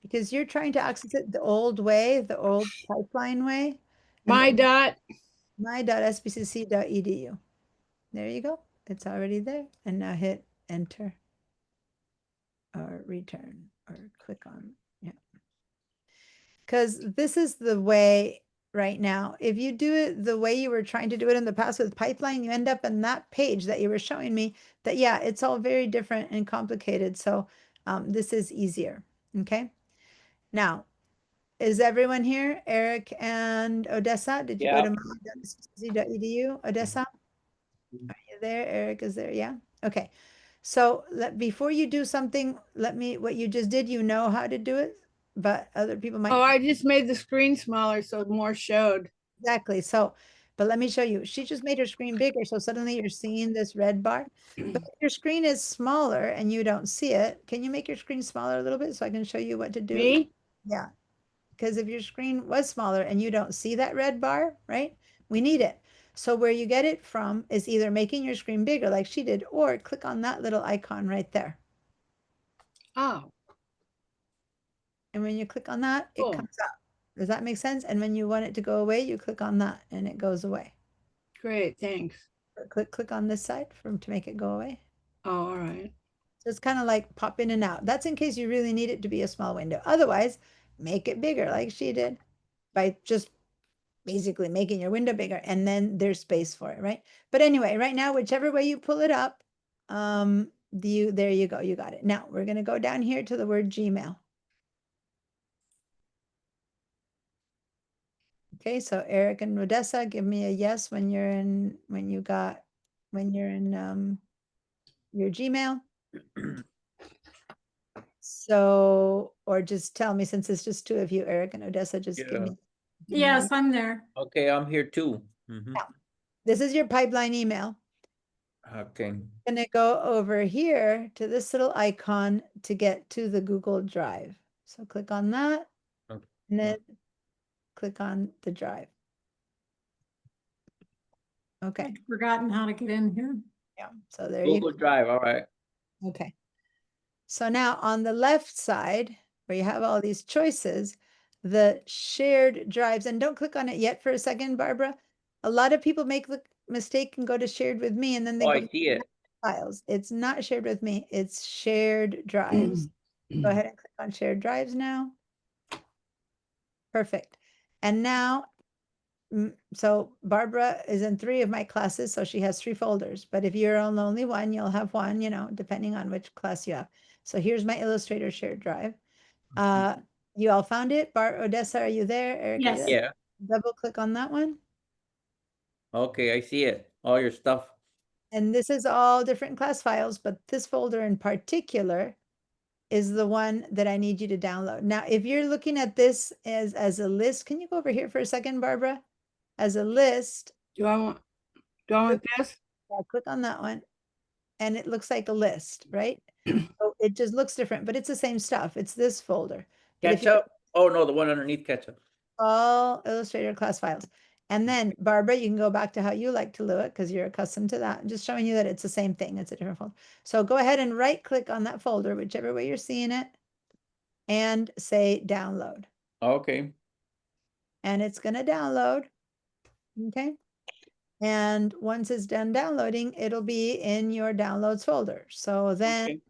S14: because you're trying to access it the old way, the old pipeline way.
S11: My dot.
S14: My.sbcc.edu. There you go. It's already there. And now hit enter or return or click on. Yeah. Because this is the way right now. If you do it the way you were trying to do it in the past with pipeline, you end up in that page that you were showing me that, yeah, it's all very different and complicated. So this is easier. Okay. Now, is everyone here? Eric and Odessa? Did you go to
S2: Yep.
S14: my.sbcc.edu? Odessa? Are you there? Eric is there. Yeah. Okay. So before you do something, what you just did, you know how to do it, but other people might.
S11: Oh, I just made the screen smaller so more showed.
S14: Exactly. So, but let me show you. She just made her screen bigger. So suddenly you're seeing this red bar. But if your screen is smaller and you don't see it, can you make your screen smaller a little bit so I can show you what to do?
S11: Me?
S14: Yeah. Because if your screen was smaller and you don't see that red bar, right? We need it. So where you get it from is either making your screen bigger like she did, or click on that little icon right there.
S11: Oh.
S14: And when you click on that, it
S11: Cool.
S14: comes up. Does that make sense? And when you want it to go away, you click on that and it goes away.
S11: Great, thanks.
S14: Click on this side to make it go away.
S11: Oh, all right.
S14: So it's kind of like pop in and out. That's in case you really need it to be a small window. Otherwise, make it bigger like she did by just basically making your window bigger and then there's space for it, right? But anyway, right now, whichever way you pull it up, there you go, you got it. Now we're going to go down here to the word Gmail. Okay, so Eric and Rodessa, give me a yes when you got when you're in your Gmail. So, or just tell me, since it's just two of you, Eric and Odessa, just give
S2: Yeah.
S14: me.
S13: Yes, I'm there.
S2: Okay, I'm here too. Mhm.
S14: Now, this is your pipeline email.
S2: Okay.
S14: Gonna go over here to this little icon to get to the Google Drive. So click on that
S2: Okay.
S14: and then click on the drive. Okay,
S13: I'd forgotten how to get in here.
S14: yeah, so there you
S2: Google
S14: go.
S2: Drive, all right.
S14: Okay. So now on the left side, where you have all these choices, the shared drives, and don't click on it yet for a second, Barbara. A lot of people make the mistake and go to shared with me, and then they
S2: Oh,
S14: go
S2: I see it.
S14: files. It's not shared with me, it's shared drives. Go ahead and click on shared drives now. Perfect. And now, so Barbara is in 3 of my classes, so she has 3 folders. But if you're on only one, you'll have one, you know, depending on which class you have. So here's my Illustrator shared drive. You all found it? Odessa, are you there? Eric, are you
S13: Yes.
S14: there?
S2: Yeah.
S14: Double click on that one.
S2: Okay, I see it. All your stuff.
S14: And this is all different class files, but this folder in particular is the one that I need you to download. Now, if you're looking at this as a list, can you go over here for a second, Barbara? As a list,
S11: Do I want this?
S14: yeah, click on that one. And it looks like a list, right? So it just looks different, but it's the same stuff. It's this folder. But if you
S2: Ketchup? Oh no, the one underneath ketchup.
S14: all Illustrator class files. And then Barbara, you can go back to how you like to do it because you're accustomed to that. I'm just showing you that it's the same thing. It's a different folder. So go ahead and right click on that folder, whichever way you're seeing it, and say download.
S2: Okay.
S14: And it's going to download. Okay. And once it's done downloading, it'll be in your downloads folder. So then
S2: Okay.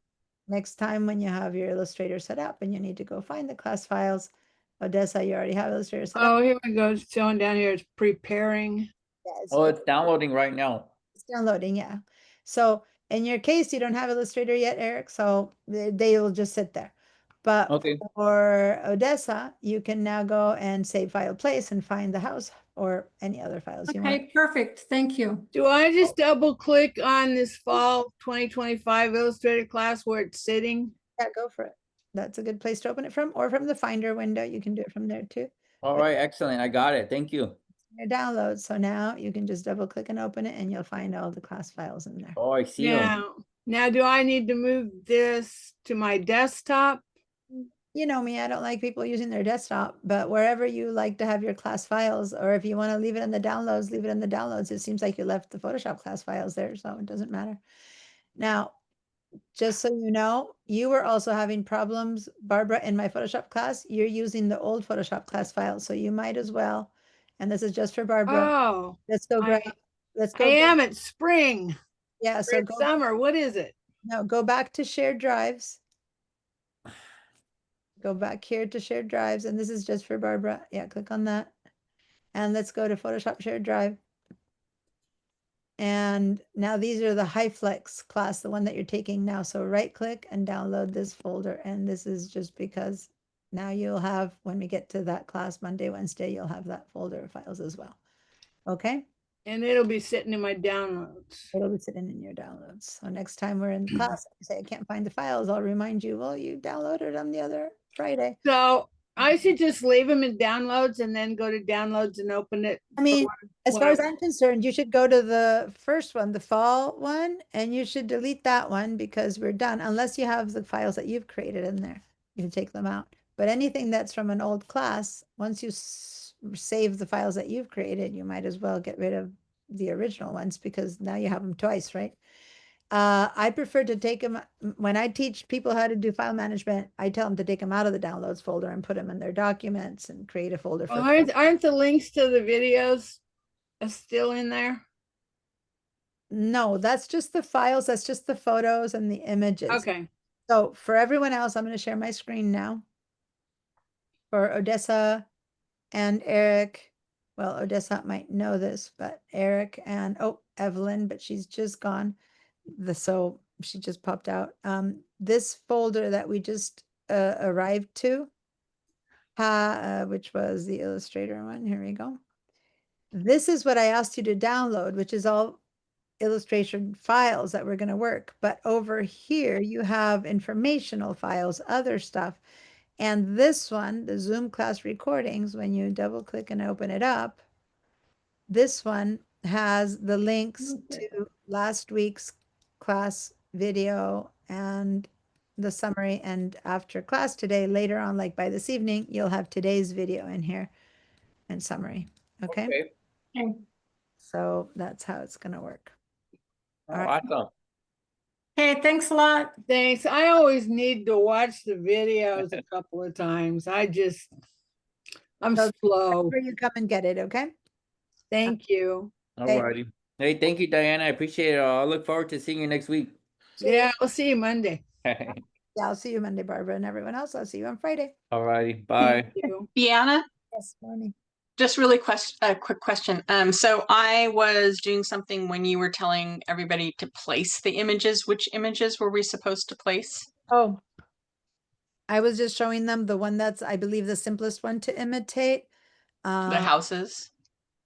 S14: next time when you have your Illustrator set up and you need to go find the class files, Odessa, you already have Illustrator set up.
S11: Oh, here we go. It's showing down here. It's preparing.
S14: Yeah,
S2: Oh, it's downloading right now.
S14: it's downloading, yeah. So in your case, you don't have Illustrator yet, Eric, so they will just sit there. But
S2: Okay.
S14: for Odessa, you can now go and save file place and find the house or any other files you want.
S13: Okay, perfect. Thank you.
S11: Do I just double click on this fall 2025 Illustrator class where it's sitting?
S14: Yeah, go for it. That's a good place to open it from, or from the Finder window. You can do it from there too.
S2: All right, excellent. I got it. Thank you.
S14: Your downloads. So now you can just double click and open it and you'll find all the class files in there.
S2: Oh, I see them.
S11: Now do I need to move this to my desktop?
S14: You know me, I don't like people using their desktop, but wherever you like to have your class files, or if you want to leave it in the downloads, leave it in the downloads. It seems like you left the Photoshop class files there, so it doesn't matter. Now, just so you know, you were also having problems, Barbara, in my Photoshop class. You're using the old Photoshop class files, so you might as well. And this is just for Barbara.
S11: Oh,
S14: Let's go grab. Let's
S11: I
S14: go.
S11: am at spring.
S14: Yeah, so
S11: It's summer. What is it?
S14: No, go back to shared drives. Go back here to shared drives, and this is just for Barbara. Yeah, click on that. And let's go to Photoshop shared drive. And now these are the HyFlex class, the one that you're taking now. So right click and download this folder. And this is just because now you'll have, when we get to that class Monday, Wednesday, you'll have that folder of files as well. Okay?
S11: And it'll be sitting in my downloads.
S14: It'll be sitting in your downloads. So next time we're in class, you say, I can't find the files, I'll remind you, well, you downloaded them the other Friday.
S11: So I should just leave them in downloads and then go to downloads and open it.
S14: I mean, as far as I'm concerned, you should go to the first one, the fall one, and you should delete that one because we're done, unless you have the files that you've created in there. You can take them out. But anything that's from an old class, once you save the files that you've created, you might as well get rid of the original ones because now you have them twice, right? I prefer to take them when I teach people how to do file management. I tell them to take them out of the downloads folder and put them in their documents and create a folder for.
S11: Aren't the links to the videos still in there?
S14: No, that's just the files. That's just the photos and the images.
S11: Okay.
S14: So for everyone else, I'm going to share my screen now. For Odessa and Eric. Well, Odessa might know this, but Eric and Evelyn, but she's just gone. So she just popped out. This folder that we just arrived to, which was the Illustrator one. Here we go. This is what I asked you to download, which is all illustration files that we're going to work. But over here, you have informational files, other stuff. And this one, the Zoom class recordings, when you double click and open it up, this one has the links to last week's class video and the summary. And after class today, later on, like by this evening, you'll have today's video in here and summary. Okay.
S2: Okay.
S14: So that's how it's going to work.
S2: Oh,
S14: All right.
S2: awesome.
S13: Hey, thanks a lot.
S11: Thanks. I always need to watch the videos a couple of times. I'm
S14: So
S11: slow.
S14: whenever you come and get it, okay?
S11: Thank you.
S2: All righty. Hey, thank you, Diana. I appreciate it. I'll look forward to seeing you next week.
S11: Yeah, I'll see you Monday.
S14: Yeah, I'll see you Monday, Barbara, and everyone else. I'll see you on Friday.
S2: All righty. Bye.
S11: Thank you.
S9: Deanna,
S14: Yes, morning.
S9: just really a quick question. So I was doing something when you were telling everybody to place the images. Which images were we supposed to place?
S14: Oh, I was just showing them the one that's, I believe, the simplest one to imitate.
S9: The houses.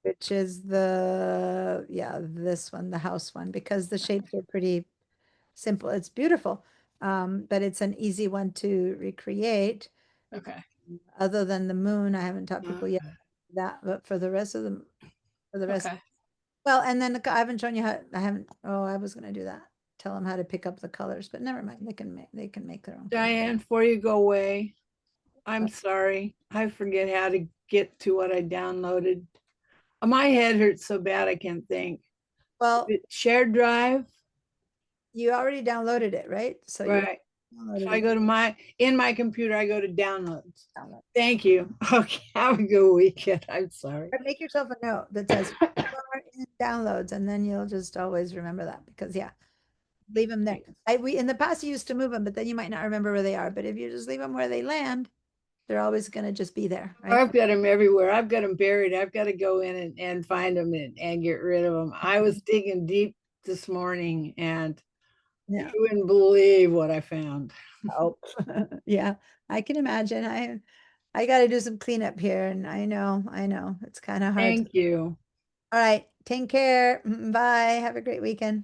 S14: Which is this one, the house one, because the shapes are pretty simple. It's beautiful. But it's an easy one to recreate.
S9: Okay.
S14: Other than the moon, I haven't taught people yet that, but for the rest of them,
S9: Okay.
S14: well, and then I haven't shown you how, I was gonna do that. Tell them how to pick up the colors, but never mind. They can make their own.
S11: Diane, before you go away, I'm sorry. I forget how to get to what I downloaded. My head hurts so bad I can't think.
S14: Well,
S11: shared drive.
S14: You already downloaded it, right? So
S11: right. So I go to in my computer, I go to downloads. Thank you. Okay. Have a good weekend. I'm sorry.
S14: Make yourself a note that says in downloads, and then you'll just always remember that, because leave them there. We in the past you used to move them, but then you might not remember where they are. But if you just leave them where they land, they're always going to just be there. Right?
S11: I've got them everywhere. I've got them buried. I've got to go in and find them and get rid of them. I was digging deep this morning, and you wouldn't believe what I found.
S14: Oh, yeah, I can imagine. I got to do some cleanup here, and I know it's kind of hard.
S11: Thank you.
S14: All right, take care. Bye. Have a great weekend.